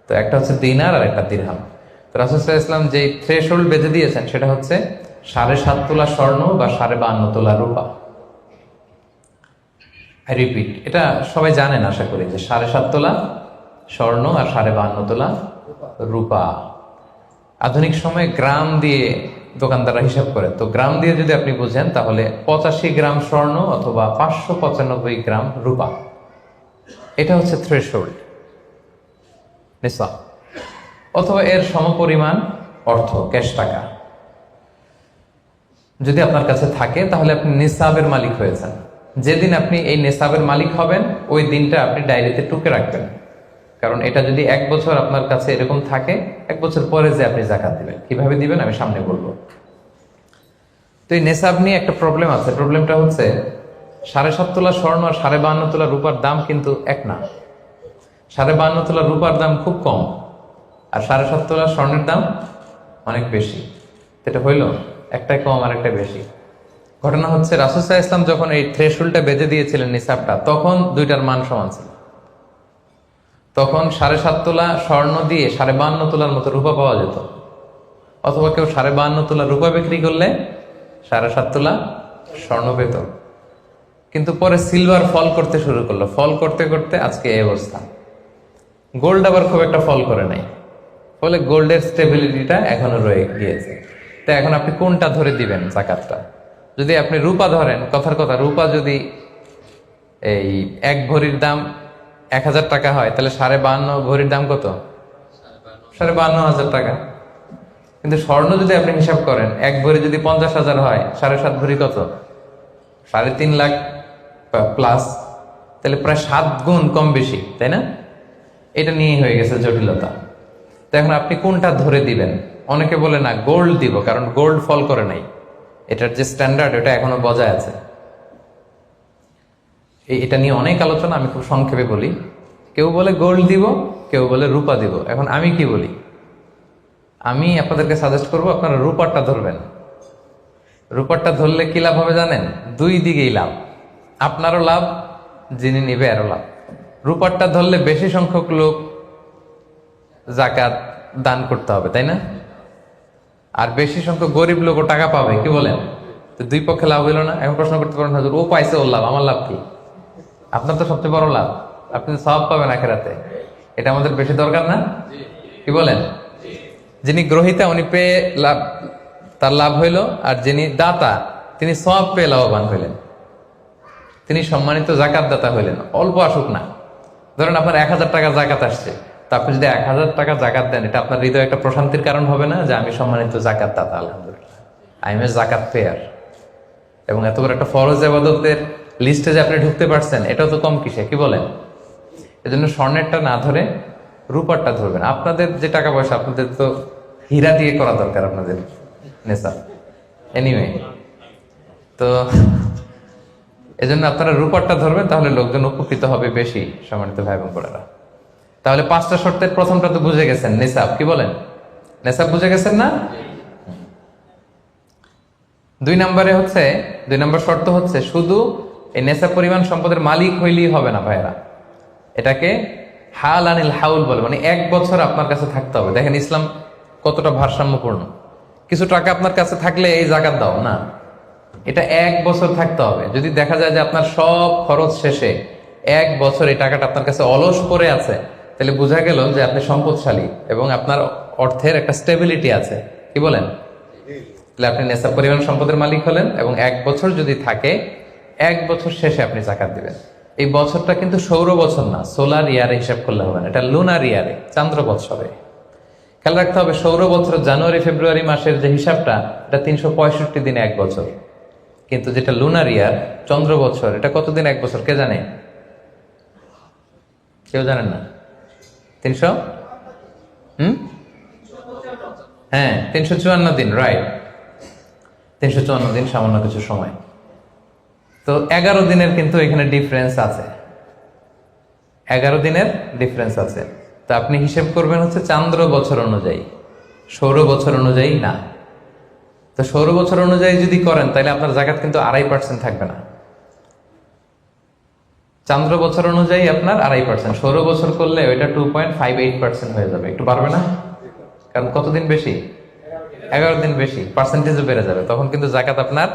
তো একটা হচ্ছে দিনার আর একটা দিরহাম। তো রাসূল সাল্লাল্লাহু আলাইহি ওয়াসাল্লাম যে থ্রেশহোল্ড বেঁধে দিয়েছেন সেটা হচ্ছে 7.5 তোলা স্বর্ণ বা 52.5 তোলা রূপা। আই রিপিট, এটা সবাই জানেন আশা করি, যে 7.5 তোলা স্বর্ণ আর 52.5 তোলা রূপা। আধুনিক সময়ে গ্রাম দিয়ে দোকানদাররা হিসাব করে, তো গ্রাম দিয়ে যদি আপনি বুঝেন তাহলে 85 গ্রাম স্বর্ণ অথবা 595 গ্রাম রূপা, এটা হচ্ছে থ্রেশহোল্ড নিসাব, অথবা এর সমপরিমাণ অর্থ, ক্যাশ টাকা যদি আপনার কাছে থাকে, তাহলে আপনি নিসাবের মালিক হয়েছেন। যেদিন আপনি এই নিসাবের মালিক হবেন ওই দিনটা আপনি ডায়েরিতে টুকে রাখবেন, কারণ এটা যদি 1 বছর আপনার কাছে এরকম থাকে, 1 বছর পরে যে আপনি জাকাত দিবেন, কিভাবে দিবেন আমি সামনে বলবো। তো এই নেসাব নিয়ে একটা প্রবলেম আছে। প্রবলেমটা হচ্ছে 7.5 তোলা স্বর্ণ আর 52.5 তোলা রূপার দাম কিন্তু এক না। 52.5 তোলা রূপার দাম খুব কম, আর 7.5 তোলা স্বর্ণের দাম অনেক বেশি। এটা হইল একটাই কম আর একটা বেশি। ঘটনা হচ্ছে রাসূল সাল্লাল্লাহু আলাইহি ওয়াসাল্লাম যখন এই থ্রেশহোল্ডটা বেঁধে দিয়েছিলেন নিসাবটা, তখন দুইটার মান সমান ছিল। তখন 7.5 তোলা স্বর্ণ দিয়ে 52.5 তোলার মতো রূপা পাওয়া যেত, অথবা কেউ 52.5 তোলা রূপা বিক্রি করলে 7.5 তোলা স্বর্ণ পেত। কিন্তু পরে সিলভার ফল করতে শুরু করলো, ফল করতে করতে আজকে এই অবস্থা। গোল্ড আবার খুব একটা ফল করে নাই, ফলে গোল্ডের স্টেবিলিটিটা এখনো রয়ে গিয়েছে। তো এখন আপনি কোনটা ধরে দিবেন জাকাতটা? যদি আপনি রূপা ধরেন, কথার কথা, রূপা যদি এই 1 ভরির দাম 1000 টাকা হয়, তাহলে 52.5 ভরির দাম কত? 52,500 টাকা। কিন্তু স্বর্ণ যদি আপনি হিসাব করেন, 1 ভরি যদি 50,000 হয়, 7.5 ভরি কত? 3.5 লাখ প্লাস, তাহলে প্রায় 7 গুণ কম বেশি, তাই না? এটা নিয়ে হয়ে গেছে জটিলতা। তো এখন আপনি কোনটা ধরে দিবেন? অনেকে বলে না গোল্ড দিব, কারণ গোল্ড ফল করে নাই, এটার যে স্ট্যান্ডার্ড এটা এখনো বজায় আছে। এটা নিয়ে অনেক আলোচনা, আমি খুব সংক্ষেপে বলি। কেউ বলে গোল্ড দিব, কেউ বলে রূপা দিব। এখন আমি কি বলি? আমি আপনাদেরকে সাজেস্ট করবো আপনারা রূপারটা ধরবেন। রূপারটা ধরলে কি লাভ হবে জানেন? 2 দিকেই লাভ, আপনারও লাভ, যিনি নিবে আরো লাভ। রূপারটা ধরলে বেশি সংখ্যক লোক জাকাত দান করতে হবে, তাই না? আর বেশি সংখ্যক গরিব লোকও টাকা পাবে, কি বলেন? তো 2 পক্ষে লাভ হইল না? এখন প্রশ্ন করতে পারেন, হুজুর ও পাইছে ওর লাভ, আমার লাভ কি? আপনার তো সবচেয়ে বড় লাভ, আপনি সওয়াব পাবেন আখিরাতে। এটা আমাদের বেশি দরকার না? কি বলেন? যিনি গ্রহীতা উনি পেয়ে লাভ, তার লাভ হইল, আর যিনি দাতা তিনি সওয়াব পেয়ে লাভবান হইলেন, তিনি সম্মানিত জাকাত দাতা হইলেন। অল্প আসুক না, ধরেন আপনার 1000 টাকা জাকাত আসছে, তা আপনি যদি 1000 টাকা জাকাত দেন, এটা আপনার হৃদয়ে একটা প্রশান্তির কারণ হবে না যে আমি সম্মানিত জাকাত দাতা, আলহামদুলিল্লাহ, আই এম এ জাকাত পেয়ার। এবং এত বড় একটা ফরজ ইবাদতের লিস্টে যে আপনি ঢুকতে পারছেন এটাও তো কম কিসে, কি বলেন? এজন্য স্বর্ণেরটা না ধরে রূপারটা ধরবেন। আপনাদের যে টাকা পয়সা, আপনাদের তো হীরা দিয়ে করা দরকার আপনাদের নেশাব। এনিওয়ে, তো এজন্য আপনারা রূপারটা ধরবেন, তাহলে লোকজন উপকৃত হবে বেশি, সম্মানিত ভাই বোন বোনেরা। তাহলে 5টা শর্তের প্রথমটা তো বুঝে গেছেন, নেশাব, কি বলেন? নেশাব বুঝে গেছেন না? 2 নম্বর শর্ত হচ্ছে শুধু এই নেশাব পরিমাণ সম্পদের মালিক হইলেই হবে না ভাইয়েরা, এটাকে হাল আনিল হাউল বলে, মানে 1 বছর আপনার কাছে থাকতে হবে। দেখেন ইসলাম কতটা ভারসাম্যপূর্ণ। কিছু টাকা আপনার কাছে থাকলে এই জাকাত দাও না, এটা 1 বছর থাকতে হবে। যদি দেখা যায় যে আপনার সব খরচ শেষে 1 বছর এই টাকাটা আপনার কাছে অলস পড়ে আছে, তাহলে বোঝা গেল যে আপনি সম্পদশালী এবং আপনার অর্থের একটা স্টেবিলিটি আছে, কি বলেন? তাহলে আপনি নেশাব পরিমাণ সম্পদের মালিক হলেন, এবং 1 বছর যদি থাকে, 1 বছর শেষে আপনি জাকাত দিবেন। এই বছরটা কিন্তু সৌর বছর না, সোলার ইয়ারে হিসাব করলে হবে না, এটা লুনার ইয়ারে, চান্দ্র বছরে। খেয়াল রাখতে হবে, সৌর বছর জানুয়ারি ফেব্রুয়ারি মাসের যে হিসাবটা, এটা 365 দিনে 1 বছর। কিন্তু যেটা লুনার ইয়ার, চন্দ্র বছর, এটা কতদিন 1 বছর কে জানে? কেউ জানেন না? 300 হ্যাঁ 354 দিন, রাইট। 354 দিন, সামান্য কিছু সময়। তো 11 দিনের কিন্তু এখানে ডিফারেন্স আছে, 11 দিনের ডিফারেন্স আছে। তো আপনি হিসেব করবেন হচ্ছে চান্দ্র বছর অনুযায়ী, সৌর বছর অনুযায়ী না। তো সৌর বছর অনুযায়ী যদি করেন, তাহলে আপনার জাকাত কিন্তু 2.5% থাকবে না। চান্দ্র বছর অনুযায়ী আপনার 2.5%, সৌর বছর করলে ওইটা 2.58% হয়ে যাবে। একটু বাড়বে না? কারণ কতদিন বেশি? 11 দিন বেশি, পার্সেন্টেজও বেড়ে যাবে। তখন কিন্তু জাকাত আপনার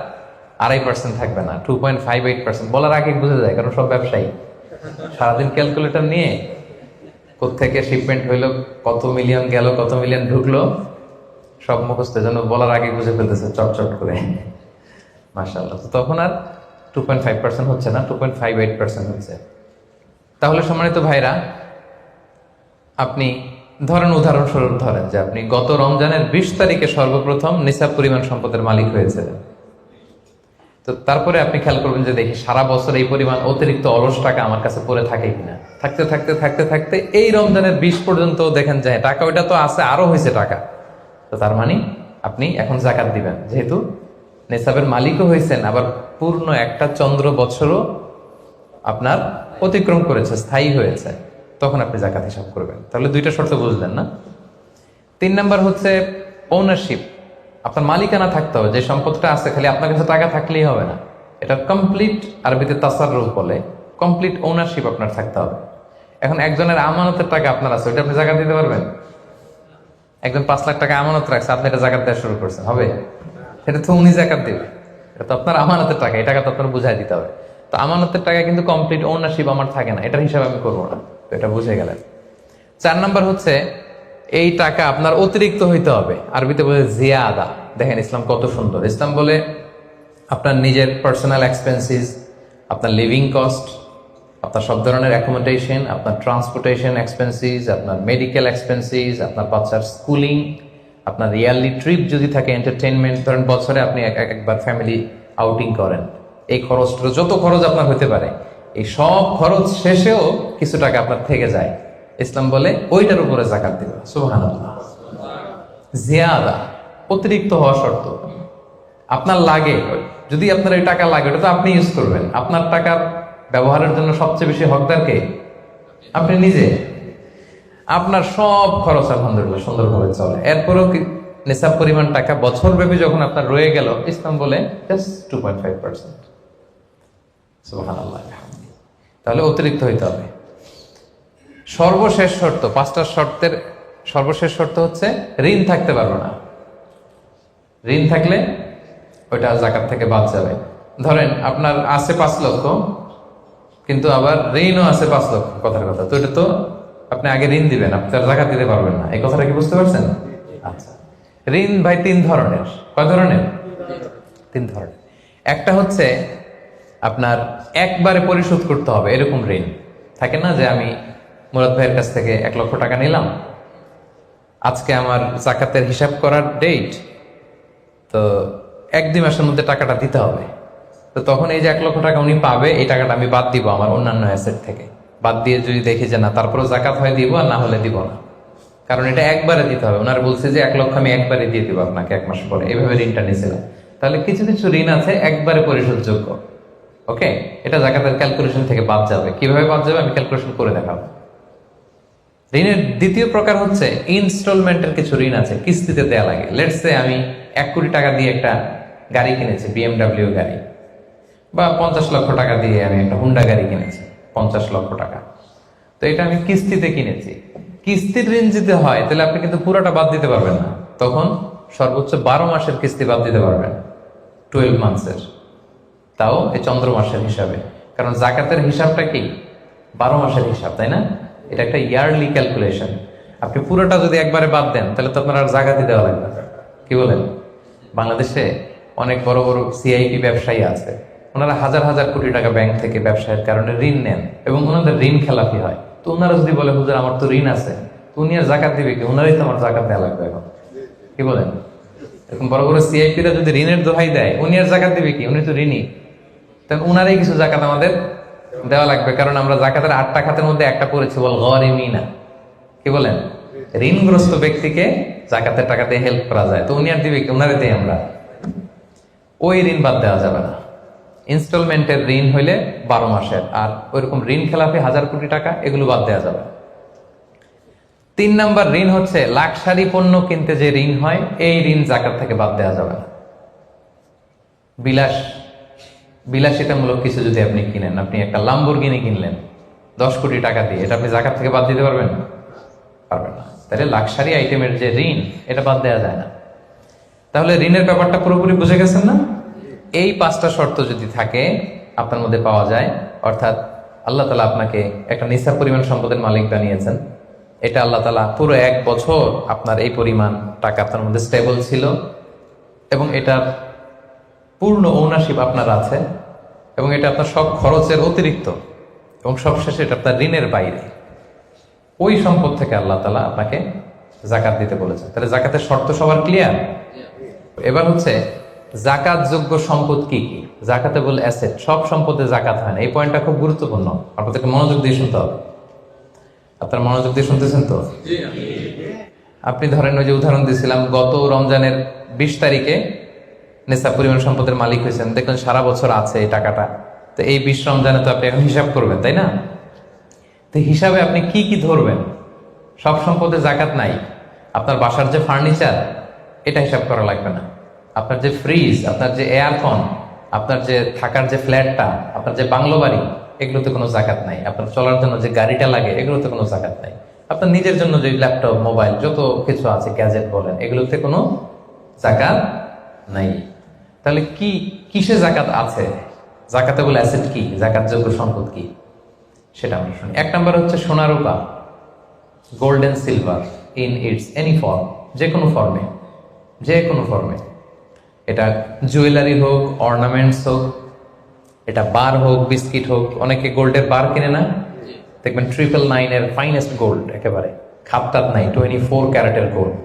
2.5% থাকবে না, 2.58%। বলার আগে বুঝে যায়, কারণ সব ব্যবসায়ী সারাদিন ক্যালকুলেটর নিয়ে কোত্থেকে শিপমেন্ট হইলো, কত মিলিয়ন গেল, কত মিলিয়ন ঢুকলো, সব মুখস্থ, যেন বলার আগে বুঝে ফেলতেছে চটচট করে, মাশাআল্লাহ। তো তখন আর 2.5% হচ্ছে না, 2.58% হচ্ছে। তাহলে সম্মানিত ভাইরা, আপনি ধরেন, উদাহরণস্বরূপ ধরেন যে আপনি গত রমজানের 20 তারিখে সর্বপ্রথম নিসাব পরিমাণ সম্পদের মালিক হয়েছিলেন। তো তারপরে আপনি খেয়াল করবেন যে দেখি সারা বছর এই পরিমাণ অতিরিক্ত অলস টাকা আমার কাছে পড়ে থাকে কিনা। থাকতে থাকতে থাকতে থাকতে এই রমজানের 20 পর্যন্ত দেখেন যায় টাকা ওইটা তো আছে, আরো হয়েছে টাকা। তো তার মানে আপনি এখন জাকাত দিবেন, যেহেতু নিসাবের মালিকও হয়েছেন, আবার পূর্ণ একটা চন্দ্র বছরও আপনার অতিক্রম করেছে, স্থায়ী হয়েছে, তখন আপনি জাকাত হিসাব করবেন। তাহলে 2টা শর্ত বুঝলেন না? 3 নাম্বার হচ্ছে ওনারশিপ। আপনার মালিকানা থাকতে হবে, যে সম্পদটা আছে খালি আপনার কাছে টাকা থাকলেই হবে না, এটা কমপ্লিট, আরবিতে তাসাররুফ বলে, কমপ্লিট ওনারশিপ আপনার থাকতে হবে। এখন একজনের আমানতের টাকা আপনার আছে, ওইটা আপনি জাকাত দিতে পারবেন? একজন 5 লাখ টাকা আমানত রাখছে, আপনি এটা জাকাত দেওয়া শুরু করছেন, হবে? এটা তো উনি জাকাত দেবে, এটা তো আপনার আমানতের টাকা, এই টাকা তো আপনার বুঝাই দিতে হবে। তো আমানতের টাকা কিন্তু কমপ্লিট ওনারশিপ আমার থাকে না, এটার হিসাব আমি করবো না। তো এটা বুঝে গেলেন। 4 নাম্বার হচ্ছে এই টাকা আপনার অতিরিক্ত হইতে হবে, আরবিতে বলে জিয়াদা। দেখেন ইসলাম কত সুন্দর। ইসলাম বলে আপনার নিজের পার্সোনাল এক্সপেন্সিস, আপনার লিভিং কস্ট, আপনার সব ধরনের অ্যাকোমোডেশন, আপনার ট্রান্সপোর্টেশন এক্সপেন্সিস, আপনার মেডিকেল এক্সপেন্সিস, আপনার বাচ্চার স্কুলিং, আপনার ইয়ারলি ট্রিপ যদি থাকে, এন্টারটেনমেন্ট, ধরেন বছরে আপনি একবার ফ্যামিলি আউটিং করেন, এই খরচটা, যত খরচ আপনার হতে পারে, এই সব খরচ শেষেও কিছু টাকা আপনার থেকে যায়, ইসলাম বলে ওইটার উপরে জাকাত দিবে। সুবহানাল্লাহ। জিয়াদা, অতিরিক্ত হওয়া শর্ত। আপনার লাগে, যদি আপনার এই টাকা লাগে, ওটা তো আপনি ইউজ করবেন। আপনার টাকার ব্যবহারের জন্য সবচেয়ে বেশি হকদার কে? আপনি নিজে। আপনার সব খরচ আলহামদুলিল্লাহ সুন্দরভাবে চলে, এরপরেও নিসাব পরিমাণ টাকা বছর ব্যাপী যখন আপনার রয়ে গেল, ইসলাম বলে জাস্ট 2.5%। সুবহানাল্লাহ। তাহলে অতিরিক্ত হইতে হবে। সর্বশেষ শর্ত, 5টা শর্তের সর্বশেষ শর্ত হচ্ছে ঋণ থাকতে পারবে না। ঋণ থাকলে ওইটা জাকাত থেকে বাদ যাবে। ধরেন আপনার আছে 5 লক্ষ, কিন্তু আবার ঋণও আছে 5 লক্ষ, কথার কথা। তো এটা তো আপনি আগে ঋণ দিবেন, আপনি তার জাকাত দিতে পারবেন না, এই কথাটা কি বুঝতে পারছেন? আচ্ছা, ঋণ ভাই 3 ধরনের। কয় ধরনের? 3 ধরনের। একটা হচ্ছে আপনার একবারে পরিশোধ করতে হবে, এরকম ঋণ থাকে না, যে আমি মুরাদ ভাইয়ের কাছ থেকে 1 লক্ষ টাকা নিলাম, আজকে আমার জাকাতের হিসাব করার ডেট, তো 1-2 মাসের মধ্যে টাকাটা দিতে হবে। তো তো তখন এই যে 1,00,000 টাকা উনি পাবে, এই টাকাটা আমি বাদ দিব আমার অন্যান্য অ্যাসেট থেকে। বাদ দিয়ে যদি দেখি যে না, তারপরে জাকাত হয় দিব, আর না হলে দিব না। কারণ এটা একবারে দিতে হবে। ওনারা বলছে যে 1,00,000 আমি একবারে দিয়ে দিব আপনাকে 1 মাস পরে, এইভাবে ঋণটা নিয়েছিলাম। তাহলে কিছু কিছু ঋণ আছে একবারে পরিশোধযোগ্য। ওকে, এটা জাকাতের ক্যালকুলেশন থেকে বাদ যাবে। কিভাবে বাদ যাবে আমি ক্যালকুলেশন করে দেখাবো। ঋণের দ্বিতীয় প্রকার হচ্ছে ইনস্টলমেন্টের কিছু ঋণ আছে, কিস্তিতে দেয়া লাগে। লেটস সে আমি 1 কোটি টাকা দিয়ে একটা গাড়ি কিনেছি, BMW গাড়ি, বা 50 লক্ষ টাকা দিয়ে আমি একটা হুন্ডা গাড়ি কিনেছি, 50 লক্ষ টাকা। তো এটা আমি কিস্তিতে কিনেছি। কিস্তির ঋণ যদি হয় তাহলে আপনি কিন্তু পুরোটা বাদ দিতে পারবেন না। তখন সর্বোচ্চ 12 মাসের কিস্তি বাদ দিতে পারবেন, 12 মান্থসের, তাও এই চন্দ্র মাসের হিসাবে। কারণ জাকাতের হিসাবটা কি 12 মাসের হিসাব, তাই না? এটা একটা ইয়ারলি ক্যালকুলেশন। আপনি পুরোটা যদি একবারে বাদ দেন তাহলে তো আপনার আর জাকাতই দেওয়া লাগবে না। কি বলেন? বাংলাদেশে অনেক বড় বড় সিআইপি ব্যবসায়ী আছে, ওনারা হাজার হাজার কোটি টাকা ব্যাংক থেকে ব্যবসায়ের কারণে ঋণ নেন এবং ওনাদের ঋণ খেলাপি হয়। তো ওনারা যদি বলে হুজুর আমার তো ঋণ আছে, তো উনি আর জাকাত দিবে কি? ওনারাই তো আমার জাকাত দেওয়া লাগবে এখন। কি বলেন? এরকম বড় বড় সিআইপিরা যদি ঋণের দোহাই দেয়, উনি আর জাকাত দিবে কি? উনি তো ঋণী। তখন উনারই কিছু জাকাত আমাদের দেওয়া লাগবে। কারণ আমরা জাকাতের 8টা খাতের মধ্যে একটা পড়েছি, বল গরিমিনা। কি বলেন? ঋণগ্রস্ত ব্যক্তিকে জাকাতের টাকা দিয়ে হেল্প করা যায়। তো উনি আর দিবে কি? উনারে দেয় আমরা। ওই ঋণ বাদ দেওয়া যাবে না। ইনস্টলমেন্টের ঋণ হইলে 12 মাসের, আর ওইরকম ঋণ খেলাপি 1000 কোটি টাকা, এগুলো বাদ দেওয়া যাবে। 3 নাম্বার ঋণ হচ্ছে লাক্সারি পণ্য কিনতে যে ঋণ হয়, এই ঋণ জাকাত থেকে বাদ দেওয়া যাবে না। বিলাসিতামূলক কিছু যদি আপনি কিনেন, আপনি একটা লাম্বরগিনি কিনলেন 10 কোটি টাকা দিয়ে, এটা আপনি জাকাত থেকে বাদ দিতে পারবেন? পারবেন না। তাহলে লাক্সারি আইটেমের যে ঋণ, এটা বাদ দেওয়া যায় না। তাহলে ঋণের ব্যাপারটা পুরোপুরি বুঝে গেছেন না? এই 5টা শর্ত যদি থাকে আপনার মধ্যে পাওয়া যায়, অর্থাৎ আল্লাহ তাআলা আপনাকে একটা নিসাব পরিমাণ সম্পদের মালিক বানিয়েছেন, এটা আল্লাহ তাআলা পুরো 1 বছর আপনার এই পরিমাণ টাকা আপনার মধ্যে স্টেবল ছিল, এবং এটার পূর্ণ ওনারশিপ আপনার আছে, এবং এটা আপনার সব খরচের অতিরিক্ত, এবং সবশেষে এটা আপনার ঋণের বাইরে। ওই সম্পদ থেকে আল্লাহ তাআলা আপনাকে জাকাত দিতে বলেছেন। তাহলে জাকাতের শর্ত সবার ক্লিয়ার? এবার হচ্ছে জাকাত যোগ্য সম্পদ কি কি। জাকাতে বলে অ্যাসেট, সব সম্পদে জাকাত হয় না। এই পয়েন্টটা খুব গুরুত্বপূর্ণ, আপনাদেরকে মনোযোগ দিয়ে শুনতে হবে। আপনারা মনোযোগ দিয়ে শুনতেছেন তো? আপনি ধরেন ওই যে উদাহরণ দিয়েছিলাম, গত রমজানের 20 তারিখে নেশা পরিমাণ সম্পদের মালিক হয়েছেন, দেখলেন সারা বছর আছে এই টাকাটা। তো এই 20 রমজানে তো আপনি এখন হিসাব করবেন, তাই না? তো হিসাবে আপনি কি কি ধরবেন? সব সম্পদে জাকাত নাই। আপনার বাসার যে ফার্নিচার, এটা হিসাব করা লাগবে না। আপনার যে ফ্রিজ, আপনার যে এয়ারকন, আপনার যে থাকার যে ফ্ল্যাটটা, আপনার যে বাংলো বাড়ি, এগুলোতে কোনো জাকাত নাই। আপনার চলার জন্য যে গাড়িটা লাগে, এগুলোতে কোনো জাকাত নাই। আপনার নিজের জন্য যে ল্যাপটপ, মোবাইল, যত কিছু আছে, গ্যাজেট বলেন, এগুলোতে কোনো জাকাত নাই। তাহলে কি কিসে জাকাত আছে? জাকাতে বলে অ্যাসেট কি, জাকাতযোগ্য সম্পদ কি, সেটা আমরা শুনি। 1 নাম্বার হচ্ছে সোনা রূপা, gold and silver in its any form, যে কোনো ফর্মে, যে কোনো ফর্মে। এটা জুয়েলারি হোক, অর্নামেন্টস হোক, এটা বার হোক, বিস্কিট হোক। অনেকে গোল্ডের বার কিনে না, দেখবেন 999 এর ফাইনেস্ট গোল্ড, একেবারে খাপটাত নাই, 24 ক্যারেটের গোল্ড,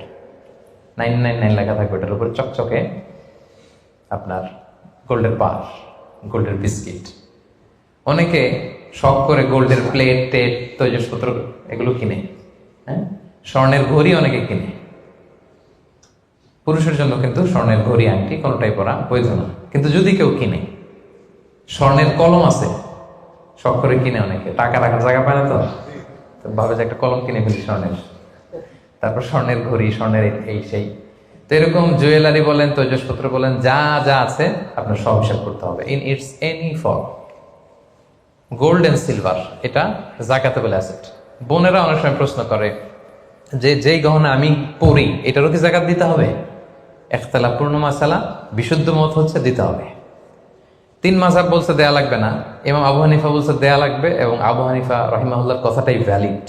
999 লেখা থাকবে এটার উপরে চকচকে, আপনার গোল্ডের বার, গোল্ডের বিস্কিট। অনেকে শখ করে গোল্ডের প্লেট, টেট, তৈজসপত্র এগুলো কিনে। হ্যাঁ, স্বর্ণের ঘড়ি অনেকে কিনে। পুরুষের জন্য কিন্তু স্বর্ণের ঘড়ি, আংটি কোনোটাই পরা বৈধ না। কিন্তু যদি কেউ কিনে, স্বর্ণের কলম আছে, শখ করে কিনে অনেকে, টাকা রাখার জায়গা পায় না, তো ভাবে যে একটা কলম কিনে ফেলি স্বর্ণের, তারপর স্বর্ণের ঘড়ি, স্বর্ণের এই সেই। তো এরকম জুয়েলারি বলেন, তৈজসপত্র বলেন, যা যা আছে আপনার সব হিসাব করতে হবে in its any form. Gold and silver, এটা জাকাতেবল অ্যাসেট। বোনেরা অনেক সময় প্রশ্ন করে যে যেই গহনা আমি পরি, এটারও কি জাকাত দিতে হবে? ইখতিলাফ পূর্ণ মাসালা, বিশুদ্ধ মত হচ্ছে দিতে হবে। 3 মাযহাব বলছে দেয়া লাগবে না, ইমাম আবু হানিফা বলছে দেয়া লাগবে, এবং আবু হানিফা রাহিমাহুল্লাহর কথাটাই ভ্যালিড,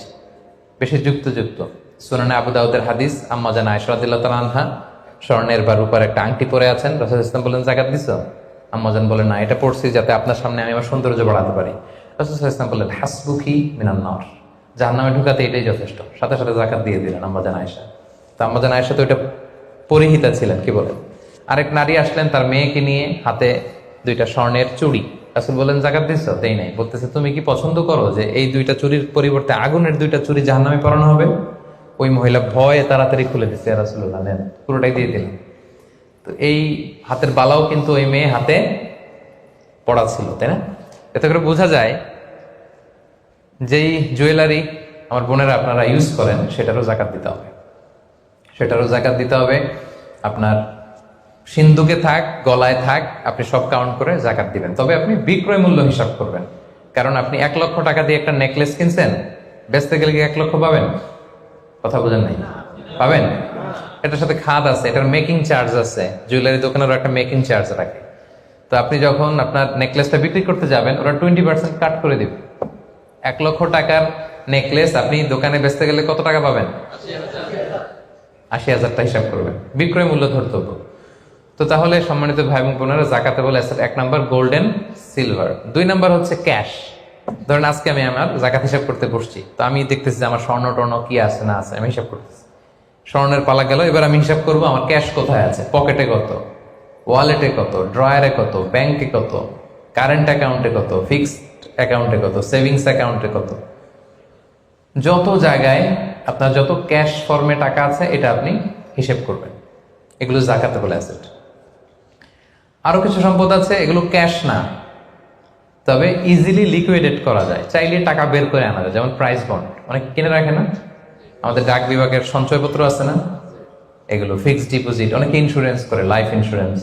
বেশি যুক্তযুক্ত। সুনানে আবু দাউদের হাদিস, আম্মা জান আয়েশা রাদিয়াল্লাহু তাআলা আনহা স্বর্ণের বা রূপার একটা আংটি পরে আছেন। রাসূল ইসলাম বলেন জাকাত দিছো? আম্মা জান বলেন না, এটা পড়ছি যাতে আপনার সামনে আমি আমার সৌন্দর্য বাড়াতে পারি। রাসূল ইসলাম বললেন হাসবুকি মিনান নার, জাহান্নামে ঢুকাতে এটাই যথেষ্ট। সাথে সাথে জাকাত দিয়ে দিলেন আম্মা জান আয়েশা। তো আম্মা জান আয়েশা তো এটা পরিহিতা ছিলেন, কি বলেন। আরেক নারী আসলেন তার মেয়েকে নিয়ে, হাতে 2টা স্বর্ণের চুড়ি। রাসূল বলেন জাকাত দিচ্ছ? দেই নাই। বলতেছে তুমি কি পছন্দ করো যে এই 2টা চুরির পরিবর্তে আগুনের 2টা চুরি জাহান্নামে পরানো হবে? ওই মহিলা ভয়ে তাড়াতাড়ি খুলে দিচ্ছে, ইয়া রাসূলুল্লাহ নেন, পুরোটাই দিয়ে দিলেন। তো এই হাতের বালাও কিন্তু ওই মেয়ে হাতে পড়া ছিল, তাই না? এতে করে বোঝা যায় যেই জুয়েলারি আমার বোনেরা আপনারা ইউজ করেন সেটারও জাকাত দিতে হবে, সেটারও জাকাত দিতে হবে। আপনার সিন্ধুকে থাক, গলায় থাক, আপনি সব কাউন্ট করে জাকাত দিবেন। তবে আপনি বিক্রয় মূল্য হিসাব করবেন, কারণ আপনি 1 লক্ষ টাকা দিয়ে একটা নেকলেস কিনছেন, বেচতে গেলে কি 1 লক্ষ পাবেন? কথা বোঝেন নাই? পাবেন? এটার সাথে খাদ আছে, এটার মেকিং চার্জ আছে, জুয়েলারি দোকানেরও একটা মেকিং চার্জ রাখে। তো আপনি যখন আপনার নেকলেসটা বিক্রি করতে যাবেন, ওরা 20% কাট করে দিবে। 1 লক্ষ টাকার নেকলেস আপনি দোকানে বেচতে গেলে কত টাকা পাবেন? 80,000টা হিসাব করবেন, বিক্রয় মূল্য ধরতে হবে। তো তাহলে সম্মানিত ভাই এবং বোনেরা, জাকাতে বলে asset 1 number golden silver, 2 number হচ্ছে ক্যাশ। ধরেন আজকে আমি আমার জাকাত হিসাব করতে বসছি, তো আমি দেখতেছি যে আমার স্বর্ণ টর্ণ কি আছে না আছে, আমি হিসাব করতেছি। স্বর্ণের পালা গেল, এবার আমি হিসাব করবো আমার ক্যাশ কোথায় আছে, পকেটে কত, ওয়ালেটে কত, ড্রয়ারে কত, ব্যাংকে কত, কারেন্ট অ্যাকাউন্টে কত, ফিক্সড অ্যাকাউন্টে কত, সেভিংস অ্যাকাউন্টে কত, যত জায়গায় আপনার যত ক্যাশ ফর্মে টাকা আছে এটা আপনি হিসেব করবেন। এগুলো জাকাতে বলে অ্যাসেট। আরো কিছু সম্পদ আছে, এগুলো ক্যাশ না, তবে ইজিলি লিকুইডেট করা যায়, চাইলে টাকা বের করে আনা যায়। যেমন প্রাইস বন্ড অনেক কিনে রাখে না, আমাদের ডাক বিভাগের সঞ্চয়পত্র আছে না, এগুলো ফিক্সড ডিপোজিট, অনেকে ইন্স্যুরেন্স করে, লাইফ ইন্স্যুরেন্স।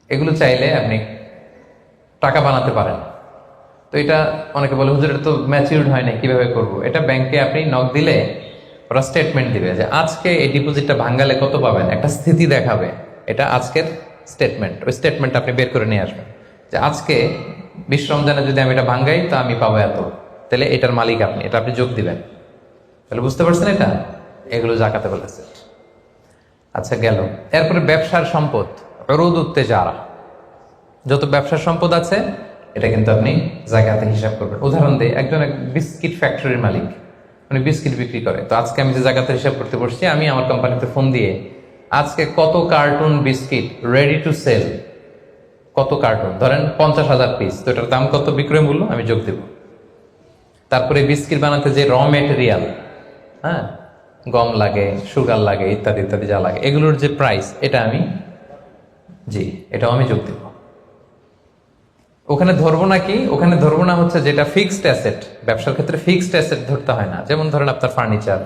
এগুলো চাইলে আপনি টাকা বানাতে পারেন। তো এটা অনেকে বলে হুজুর এটা তো ম্যাচিউরড হয় না, কিভাবে করব? এটা ব্যাংকে আপনি নক দিলে ওরা স্টেটমেন্ট দিবে যে আজকে এই ডিপোজিটটা ভাঙালে কত পাবেন, একটা স্থিতি দেখাবে। এটা আজকের স্টেটমেন্ট, ওই স্টেটমেন্ট আপনি বের করে নিয়ে আসবেন যে আজকে 20 রমজানে যদি আমি এটা ভাঙ্গাই তো আমি পাবো এত, তাহলে এটার মালিক আপনি, এটা আপনি যোগ দিবেন। তাহলে বুঝতে পারছেন এটা? এগুলো জাকাতে বলেছে। আচ্ছা গেল। এরপরে ব্যবসার সম্পদ, উরুদ উত্তেজারা, যত ব্যবসার সম্পদ আছে এটা কিন্তু আপনি জাকাতে হিসাব করবেন। উদাহরণ দিই, একজন বিস্কিট ফ্যাক্টরির মালিক, উনি বিস্কিট বিক্রি করে। তো আজকে আমি যে জাকাতে হিসাব করতে বসছি, আমি আমার কোম্পানিতে ফোন দিয়ে আজকে কত carton biscuit ready to sell, কত কার্টুন, ধরেন 50,000 পিস, তো এটার দাম কত, বিক্রয় মূল্য আমি যোগ দেব। তারপরে বিস্কিট বানাতে যে র মেটেরিয়াল, হ্যাঁ, গম লাগে, সুগার লাগে, ইত্যাদি ইত্যাদি যা লাগে, এগুলোর যে প্রাইস, এটা আমি এটাও আমি যোগ দেব। ওখানে ধরবো না কি, ওখানে ধরবো না হচ্ছে যেটা ফিক্সড অ্যাসেট। ব্যবসার ক্ষেত্রে ফিক্সড অ্যাসেট ধরতে হয় না। যেমন ধরেন আপনার ফার্নিচার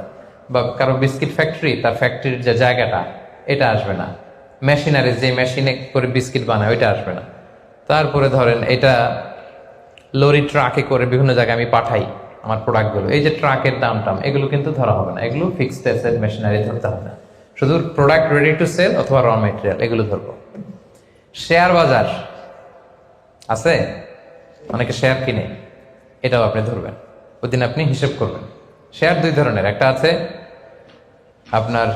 বা কারো বিস্কিট ফ্যাক্টরি, তার ফ্যাক্টরির যে জায়গাটা, এটা আসবে না। মেশিনারি, যে মেশিনে করে বিস্কিট বানায়, ওইটা আসবে না। তারপরে ধরেন এটা লরি ট্রাকে করে বিভিন্ন জায়গায় আমি পাঠাই আমার প্রোডাক্টগুলো, এই যে ট্রাকের দাম টাম, এগুলো কিন্তু ধরা হবে না। এগুলো ফিক্সড অ্যাসেট, মেশিনারি ধরতে হবে না। শুধু প্রোডাক্ট রেডি টু সেল অথবা র মেটেরিয়াল, এগুলো ধরবো। শেয়ার বাজার আছে, অনেকে শেয়ার কিনে, এটাও আপনি ধরবেন, ওদিন আপনি হিসেব করবেন। শেয়ার 2 ধরনের, একটা আছে আপনার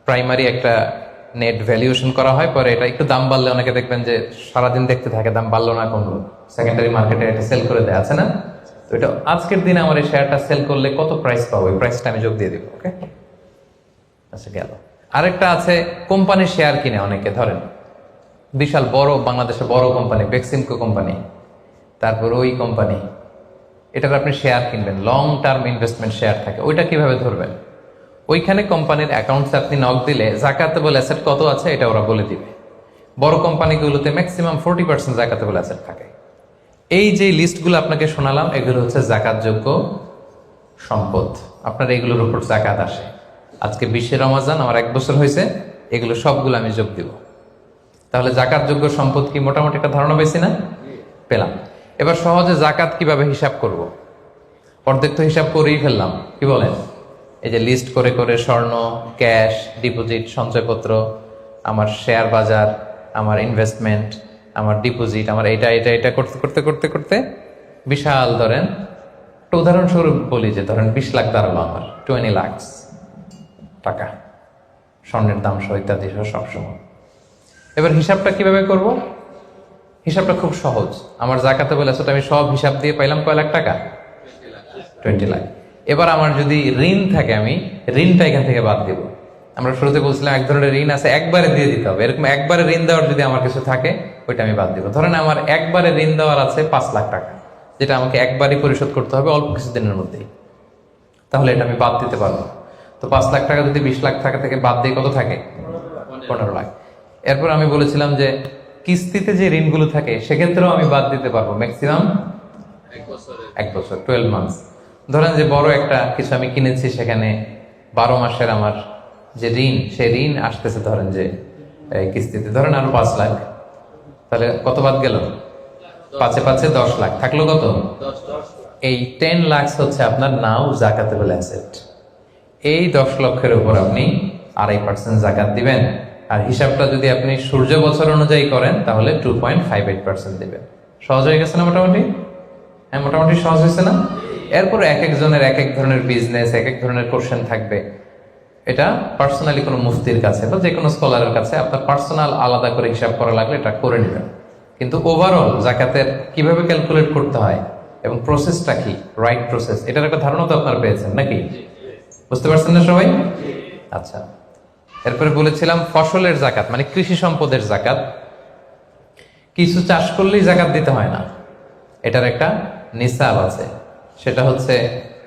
প্রাইমারি, একটা নেট ভ্যালুয়েশন করা হয়, পরে এটা একটু দাম বাড়লে অনেকে দেখবেন যে সারাদিন দেখতে থাকে দাম বাড়লো না কমলো, সেকেন্ডারি মার্কেটে এটা সেল করে দেয়, আছে না? তো এটা আজকের দিনে আমার এই শেয়ারটা সেল করলে কত প্রাইস পাবো, ওই প্রাইসটা আমি যোগ দিয়ে দিব। ওকে, আচ্ছা গেল। আরেকটা আছে কোম্পানির শেয়ার কিনে অনেকে, ধরেন বিশাল বড় বাংলাদেশের বড় কোম্পানি, বেক্সিমকো কোম্পানি, তারপর ওই কোম্পানি, এটার আপনি শেয়ার কিনবেন, লং টার্ম ইনভেস্টমেন্ট শেয়ার থাকে, ওইটা কিভাবে ধরবেন? ওইখানে কোম্পানির অ্যাকাউন্টস আপনি নক দিলে জাকাতেবল অ্যাসেট কত আছে এটা ওরা বলে দিবে। বড় কোম্পানিগুলোতে ম্যাক্সিমাম 40% জাকাতেবল অ্যাসেট থাকে। এই যে লিস্টগুলো আপনাকে শোনালাম, এগুলো হচ্ছে জাকাতযোগ্য সম্পদ, আপনার এগুলোর উপর জাকাত আসে। আজকে 20 রমজান, আমার 1 বছর হয়েছে, এগুলো সবগুলো আমি যোগ দিব। তাহলে জাকাতযোগ্য সম্পদ কি, মোটামুটি একটা ধারণা পেয়েছি না? পেলাম। এবার সহজে জাকাত কিভাবে হিসাব করব? অর্ধেক তো হিসাব করেই ফেললাম, কি বলেন? এই যে লিস্ট করে করে স্বর্ণ, ক্যাশ, ডিপোজিট, সঞ্চয়পত্র, আমার শেয়ার বাজার, আমার ইনভেস্টমেন্ট, আমার ডিপোজিট, আমার এটা এটা এটা করতে করতে করতে করতে বিশাল, ধরেন একটা উদাহরণস্বরূপ বলি যে ধরেন 20 লাখ দাঁড়ালো আমার, 20 লাখ টাকা, স্বর্ণের দাম সহ ইত্যাদি সহ সবসময়। এবার হিসাবটা কিভাবে করব? হিসাবটা খুব সহজ। আমার জাকাতেবল অ্যাসেট আমি সব হিসাব দিয়ে পাইলাম কয় লাখ টাকা? 20 লাখ। এবার আমার যদি ঋণ থাকে, আমি ঋণটা এখান থেকে বাদ দেব। আমরা শুরুতে বলছিলাম এক ধরনের ঋণ আছে একবারে দিয়ে দিতে হবে, এরকম একবারে ঋণ দেওয়ার যদি আমার কিছু থাকে ওইটা আমি বাদ দিব। ধরেন আমার একবারে ঋণ দেওয়ার আছে 5 লাখ টাকা, যেটা আমাকে একবারই পরিশোধ করতে হবে অল্প কিছুদিনের মধ্যেই, তাহলে এটা আমি বাদ দিতে পারবো। তো 5 লাখ টাকা যদি 20 লাখ টাকা থেকে বাদ দিয়ে কত থাকে? 15 লাখ। এরপর আমি বলেছিলাম যে কিস্তিতে যে ঋণগুলো থাকে সেক্ষেত্রেও আমি বাদ দিতে পারবো ম্যাক্সিমাম 1 বছর, 12 মান্থস। ধরেন যে বড় একটা কিছু আমি কিনেছি, সেখানে 12 মাসের আমার যে ঋণ, সেই ঋণ আসতেছে ধরেন যে কিস্তিতে, ধরেন আরো 5 লাখ, তাহলে কত বাদ গেল? 5 এ 5 10 লাখ, থাকলো কত? এই 10 লাখ হচ্ছে আপনার নাও জাকাতেবল অ্যাসেট। এই 10 লক্ষের উপর আপনি 2.5% জাকাত দিবেন। আর হিসাবটা যদি আপনি সূর্য বছর অনুযায়ী করেন তাহলে 2.58% দিবেন। সহজ হয়ে গেছে না মোটামুটি? হ্যাঁ, মোটামুটি সহজ হয়েছে না? এরপর এক একজনের এক এক ধরনের বিজনেস, এক এক ধরনের কোশ্চেন থাকবে। এটা পার্সোনালি কোনো মুফতির কাছে বা যে কোনো স্কলারের কাছে আপনার পার্সোনাল আলাদা করে হিসাব করা লাগলে এটা করে নেবেন। কিন্তু ওভারঅল জাকাতের কিভাবে ক্যালকুলেট করতে হয় এবং প্রসেসটা কি, রাইট প্রসেস, এটার একটা ধারণা তো আপনারা পেয়েছেন নাকি? বুঝতে পারছেন না সবাই? আচ্ছা, এরপরে বলেছিলাম ফসলের জাকাত মানে কৃষি সম্পদের জাকাত। কিছু চাষ করলেই জাকাত দিতে হয় না, এটার একটা নিসাব আছে, সেটা হচ্ছে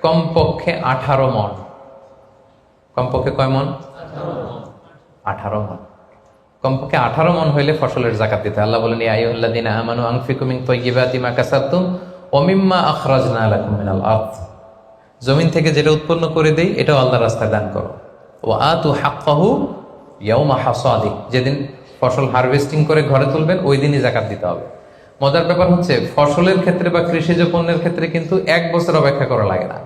কমপক্ষে 18 মণ। কমপক্ষে কয় মণ? 18 মণ। কমপক্ষে 18 মণ হইলে ফসলের জাকাত দিতে। আল্লাহ বলেন, ইয়া আইয়ুহাল্লাযীনা আমানু আনফিকু মিন তাইয়্যিবাতি মা কাসাবতুম ওয়া মিম্মা আখরাজনা লাকুম মিনাল আরদ। জমিন থেকে যেটা উৎপন্ন করে দেই এটাও আল্লাহর রাস্তায় দান করো। ওয়া আতু হাক্কাহু ইয়াওমা হাসাদি, যেদিন ফসল হারভেস্টিং করে ঘরে তুলবেন ওই দিনই জাকাত দিতে হবে। মজার ব্যাপার হচ্ছে ফসলের ক্ষেত্রে বা কৃষিজ পণ্যের ক্ষেত্রে কিন্তু 1 বছর অপেক্ষা করা লাগে না।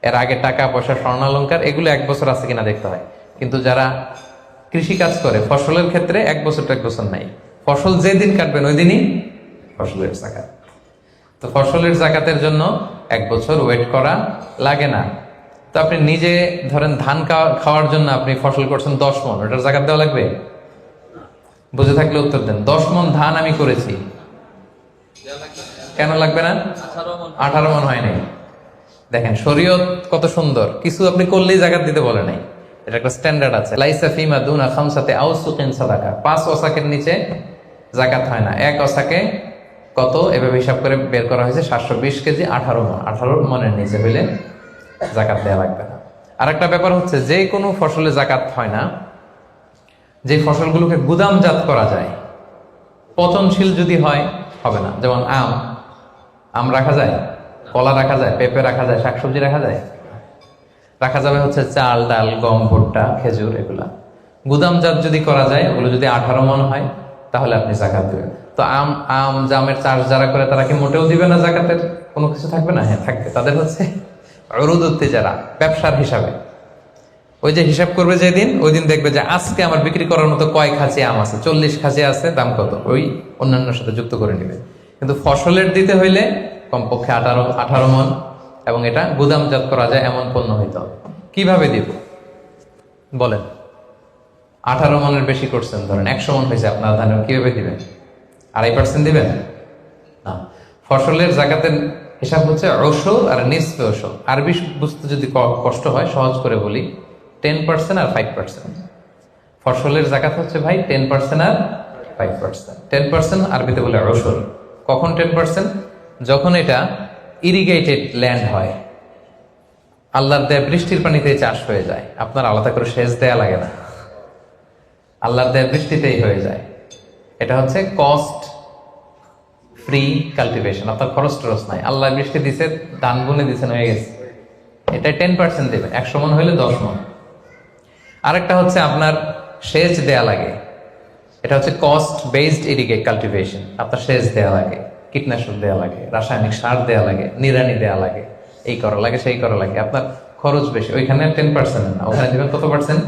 এর আগে টাকা পয়সা, স্বর্ণালংকার এগুলো 1 বছর আছে কিনা দেখতে হয়। কিন্তু যারা কৃষি কাজ করে ফসলের ক্ষেত্রে 1 বছর 1 বছর নাই, ফসল যেদিন কাটবেন ওই দিনই ফসলের জাকাত। তো ফসলের জাকাতের জন্য 1 বছর ওয়েট করা লাগে না। তো আপনি নিজে ধরেন ধান খাওয়ার জন্য আপনি ফসল করছেন 10 মণ, ওটার জাকাত দেওয়া লাগবে? বুঝে থাকলে উত্তর দেন। 10 মণ ধান আমি করেছি, কেন লাগবে না? 18 মণ হয় নাই। দেখেন শরীয়ত কত সুন্দর, কিছু আপনি করলেই জাকাত দিতে বলে নাই। এটা একটা স্ট্যান্ডার্ড আছে, লাইসা ফিমা দুনা খামসাতে আউসুকিন সাদাকা। 5 ওসাকের নিচে জাকাত হয় না। 1 ওসাকে কত এভাবে হিসাব করে বের করা হয়েছে 720 কেজি, 18 মণ। 18 মণের নিচে হইলে জাকাত দেওয়া লাগবে না। আর একটা ব্যাপার হচ্ছে যে কোনো ফসলে জাকাত হয় না যে ফসলগুলোকে গুদামজাত করা যায়। পচনশীল যদি হয় হবে না। যেমন আম রাখা যায়, কলা রাখা যায়, পেঁপে রাখা যায়, শাকসবজি রাখা যায়, রাখা যাবে হচ্ছে চাল, ডাল, গম, ভুট্টা, খেজুর, এগুলা গুদামজাত যদি করা যায়, ওগুলো যদি 18 মণ হয় তাহলে আপনি জাকাত দেবেন। তো জামের চাষ যারা করে তারা কি মোটেও দিবে না জাকাতের কোনো কিছু থাকবে না? হ্যাঁ থাকবে। তাদের হচ্ছে উরুদুত যারা ব্যবসার হিসাবে ওই যে হিসাব করবে যেদিন, ওই দিন দেখবে যে আজকে আমার বিক্রি করার মতো কয় খাঁচি আম আছে, 40 খাঁচি আছে, দাম কত, ওই অন্যান্যর সাথে যুক্ত করে নেবে। কিন্তু ফসলের দিতে হইলে কমপক্ষে 18 মণ, এবং এটা গুদামজাত করা যায় এমন পণ্য হইতে হবে। কিভাবে দিব বলেন? 18 মণের বেশি করছেন, ধরেন 100 মণ হয়েছে আপনার ধান, কিভাবে দিবেন? 2.5% দিবেন না। ফসলের জাকাতের হিসাব হচ্ছে ওশর আর নিসফে ওশর। আরবি বুঝতে যদি কষ্ট হয় সহজ করে বলি, 10% আর 5%। ফসলের জাকাত হচ্ছে ভাই 10% আর 5%। 10% আরবিতে বলে ওশর। কখন 10%? যখন এটা ইরিগেটেড ল্যান্ড হয়, আল্লাহর দেয়া বৃষ্টির পানিতে চাষ হয়ে যায়, আপনার আলাদা করে সেচ দেয়া লাগে না, আল্লাহর দেয়া বৃষ্টিতেই হয়ে যায়। এটা হচ্ছে কস্ট ফ্রি কাল্টিভেশন, আপনার খরচ টরচ নাই, আল্লাহ বৃষ্টি দিছে, ধান বুনে দিছেন, হয়ে গেছে। এটা 10% দেবে। 100 মণ হইলে 10 মণ। আরেকটা হচ্ছে আপনার সেচ দেয়া লাগে, এটা হচ্ছে কস্ট বেসড ইরিগেট কাল্টিভেশন। আপনার সেচ দেয়া লাগে, কীটনাশক দেয়া লাগে, রাসায়নিক সার দেয়া লাগে, নিড়ানি দেয়া লাগে, এই করা লাগে সেই করা লাগে, আপনার খরচ বেশি। ওইখানে 10% না, ওখানে দেবেন কত পার্সেন্ট?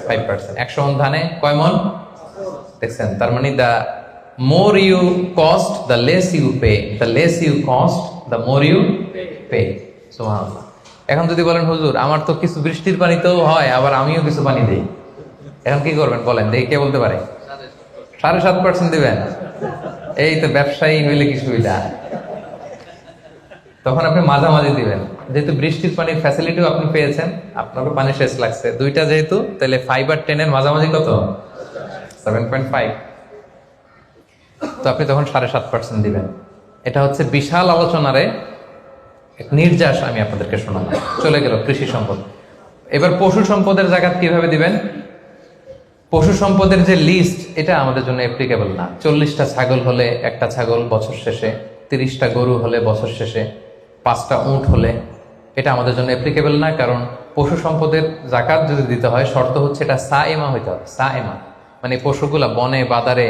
5%। 100 মণ ধানে কয় মণ দেখছেন? তার মানে দা more you cost the less you pay, the less you cost the more you pay। সুবহানাল্লাহ। এখন যদি বলেন হুজুর আমার তো কিছু বৃষ্টির পানিতেও হয়, আবার আমিও কিছু পানি দেই, এখন কি করবেন বলেন? দেখি কে বলতে পারে? 7.5% দিবেন। এই তো ব্যবসায়ী হইলে কি সুবিধা। তখন আপনি মাঝামাঝি দিবেন। যেহেতু বৃষ্টির পানির ফ্যাসিলিটিও আপনি পেয়েছেন, আপনারও পানি শেষ লাগছে, দুইটা যেহেতু, তাহলে 5 আর 10 এর মাঝামাঝি কত? 7.5। তো আপনি তখন 7.5% দিবেন। এটা হচ্ছে বিশাল আলোচনারে এক নির্যাস আমি আপনাদেরকে শোনালাম। চলে গেল কৃষি সম্পদ। এবার পশু সম্পদের জাকাত কিভাবে দিবেন? পশু সম্পদের যে লিস্ট, এটা আমাদের জন্য অ্যাপ্লিকেবল না। 40টা ছাগল হলে একটা ছাগল বছর শেষে, 30টা গরু হলে বছর শেষে, 5টা উট হলে, এটা আমাদের জন্য অ্যাপ্লিকেবল না। কারণ পশু সম্পদের জাকাত যদি দিতে হয়, শর্ত হচ্ছে এটা সায়েমা হইতে হবে। সায়েমা মানে পশুগুলা বনে বাদারে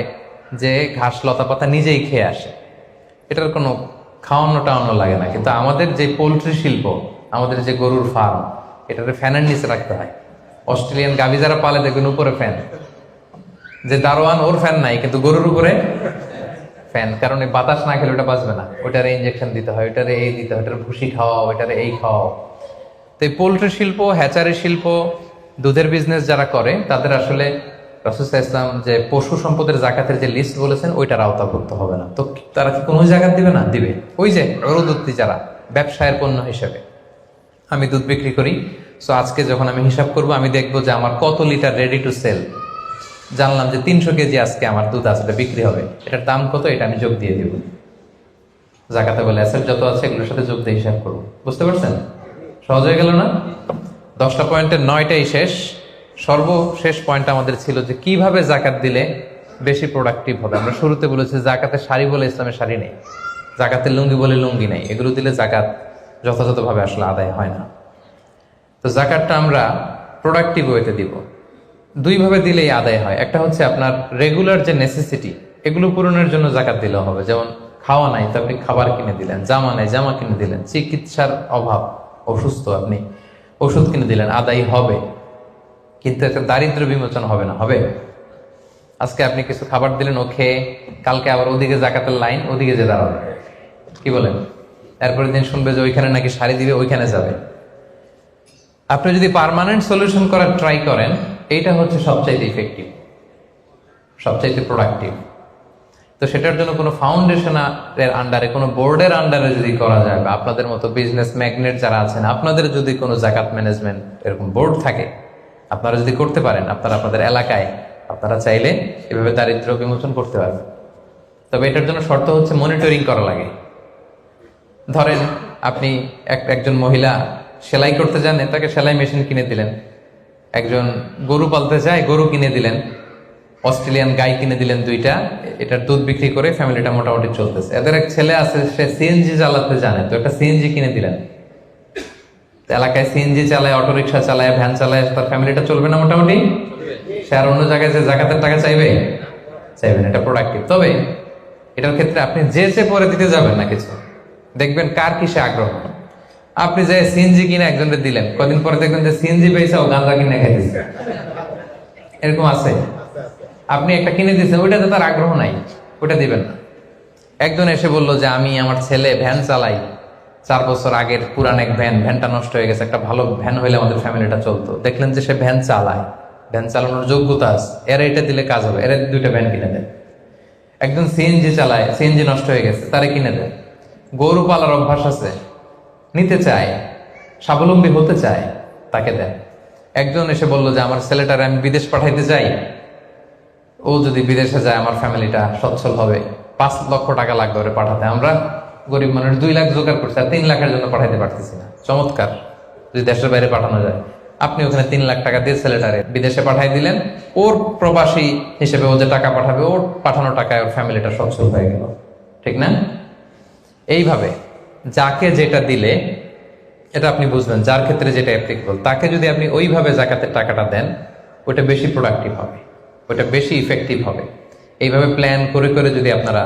যে ঘাস লতা পাতা নিজেই খেয়ে আসে, এটার কোনো খাওয়ানো টাওয়ানো লাগে না। কিন্তু আমাদের যে পোলট্রি শিল্প, আমাদের যে গরুর ফার্ম, এটাকে ফ্যানের নিচে রাখতে হয়। অস্ট্রেলিয়ান গাভী যারা পালে দেখবেন উপরে ফ্যান, যে দারোয়ান ওর ফ্যান নাই, কিন্তু গরুর উপরে ফ্যান। কারণ এই বাতাস না খেলে ওটা বাঁচবে না, ওইটারে ইঞ্জেকশন দিতে হয়, ওইটারে এই দিতে হয়, ওইটার ভুসি খাওয়াও, ওইটারে এই খাওয়াও। তো এই পোলট্রি শিল্প, হ্যাচারি শিল্প, দুধের বিজনেস যারা করে, তাদের আসলে রাসূল সাল্লাল্লাহু আলাইহি ওয়াসাল্লাম যে পশু সম্পদের জাকাতের যে লিস্ট বলেছেন, ওইটার আওতাভুক্ত হবে না। তো তারা কি কোনো জাকাত দিবে না? দিবে। ওই যে উরুদুত্তি যারা ব্যবসায়ের পণ্য হিসেবে, আমি দুধ বিক্রি করি, সো আজকে যখন আমি হিসাব করব, আমি দেখবো যে আমার কত লিটার রেডি টু সেল, জানলাম যে 300 কেজি আজকে আমার দুধ আছে, এটা বিক্রি হবে, এটার দাম কত, এটা আমি যোগ দিয়ে দিব। জাকাতে বলে অ্যাসেট যত আছে এগুলোর সাথে যোগ দিয়ে হিসাব করবো। বুঝতে পারছেন? সহজ হয়ে গেল না? 10টা পয়েন্টের 9টাই শেষ। সর্বশেষ পয়েন্ট আমাদের ছিল যে কিভাবে জাকাত দিলে বেশি প্রোডাক্টিভ হবে। আমরা শুরুতে বলেছি জাকাতের শাড়ি বলে ইসলামের শাড়ি নেই, জাকাতের লুঙ্গি বলে লুঙ্গি নেই, এগুলো দিলে জাকাত যথাযথভাবে আসলে আদায় হয় না। তো জাকাতটা আমরা প্রোডাক্টিভ ওয়েতে দিব। দুইভাবে দিলেই আদায় হয়। একটা হচ্ছে আপনার রেগুলার যে নেসেসিটি, এগুলো পূরণের জন্য জাকাত দিলেও হবে। যেমন খাওয়া নাই, তো আপনি খাবার কিনে দিলেন, জামা নাই, জামা কিনে দিলেন, চিকিৎসার অভাব, অসুস্থ, আপনি ওষুধ কিনে দিলেন, আদায় হবে। কিন্তু একটা দারিদ্র বিমোচন হবে না? হবে। আজকে আপনি কিছু খাবার দিলেন, ও খেয়ে কালকে আবার ওদিকে জাকাতের লাইন, ওদিকে যে দাঁড়াবে, কি বলেন? এরপরের দিন শুনবে যে ওইখানে নাকি শাড়ি দিবে, ওইখানে যাবে। আপনি যদি পার্মানেন্ট সলিউশন করার ট্রাই করেন, এইটা হচ্ছে সবচাইতে ইফেক্টিভ, সবচাইতে প্রোডাক্টিভ। তো সেটার জন্য কোনো ফাউন্ডেশনের আন্ডারে, কোনো বোর্ডের আন্ডারে যদি করা যায়, বা আপনাদের মতো বিজনেস ম্যাগনেট যারা আছেন, আপনাদের যদি কোনো জাকাত ম্যানেজমেন্ট এরকম বোর্ড থাকে, আপনারা যদি করতে পারেন, আপনারা আপনাদের এলাকায়, আপনারা চাইলে এভাবে দারিদ্র বিমোচন করতে পারবেন। তবে এটার জন্য শর্ত হচ্ছে মনিটরিং করা লাগে। ধরেন আপনি একজন মহিলা সেলাই করতে জানেন, তাকে সেলাই মেশিন কিনে দিলেন। একজন গরু পালতে চায়, গরু কিনে দিলেন। অস্ট্রেলিয়ান গাই কিনে দিলেন 2টা, এটার দুধ বিক্রি করে ফ্যামিলিটা মোটামুটি চলতেছে। এদের এক ছেলে আছে, সে সিএনজি চালাতে জানে, তো একটা সিএনজি কিনে দিলেন। এলাকায় সিএনজি চালায়, অটোরিকশা চালায়, ভ্যান চালায়, তার ফ্যামিলিটা চলবে না মোটামুটি? সে আর অন্য জায়গায় যে জাকাতের টাকা চাইবে? চাইবে না। এটা প্রোডাক্টিভ। তবে এটার ক্ষেত্রে আপনি যে পরে দিতে যাবেন না কিছু, দেখবেন কার কিসে আগ্রহ। আপনি যে সিএনজি কিনে একজনকে দিলেন, কদিন পরে দেখবেন যে সিএনজি পেয়েছে, ও গাঁজা কিনে খাইতেছে। এরকম আছে। আপনি একটা কিনে দিচ্ছেন, ওইটাতে তার আগ্রহ নাই, ওটা দিবেন না। একজন এসে বললো যে আমি আমার ছেলে ভ্যান চালাই, 4 বছর আগের পুরান এক ভ্যানটা নষ্ট হয়ে গেছে, একটা ভালো ভ্যান হইলে আমাদের ফ্যামিলিটা চলতো। দেখলেন যে সে ভ্যান চালায়, ভ্যান চালানোর যোগ্যতা আছে, এরা এটা দিলে কাজ হবে, এরা 2টা ভ্যান কিনে দেয়। একজন সিএনজি চালায়, সিএনজি নষ্ট হয়ে গেছে, তারে কিনে দেয়। গরু পালার অভ্যাস আছে, নিতে চায়, স্বাবলম্বী হতে চায়, তাকে দেয়। একজন এসে বললো যে আমার ছেলেটারে আমি বিদেশ পাঠাইতে চাই, ও যদি বিদেশে যায় আমার ফ্যামিলিটা সচ্ছল হবে, 5 লক্ষ টাকা লাগবে ওরে পাঠাতে। আমরা গরিব মানুষ 2 লাখ জোগাড় করছি, আর 3 লাখের জন্য পাঠাইতে পারতেছি না। চমৎকার, যদি দেশের বাইরে পাঠানো যায়। আপনি ওখানে 3 লাখ টাকা দিয়ে ছেলেটারে বিদেশে পাঠাই দিলেন, ওর প্রবাসী হিসেবে ও যে টাকা পাঠাবে, ওর পাঠানো টাকায় ওর ফ্যামিলিটা সচ্ছল হয়ে গেল। ঠিক না? এইভাবে যাকে যেটা দিলে, এটা আপনি বুঝবেন, যার ক্ষেত্রে যেটা অ্যাপ্লিকেবল, তাকে যদি আপনি ওইভাবে জাকাতের টাকাটা দেন, ওটা বেশি প্রোডাক্টিভ হবে, ওটা বেশি ইফেক্টিভ হবে। এইভাবে প্ল্যান করে করে যদি আপনারা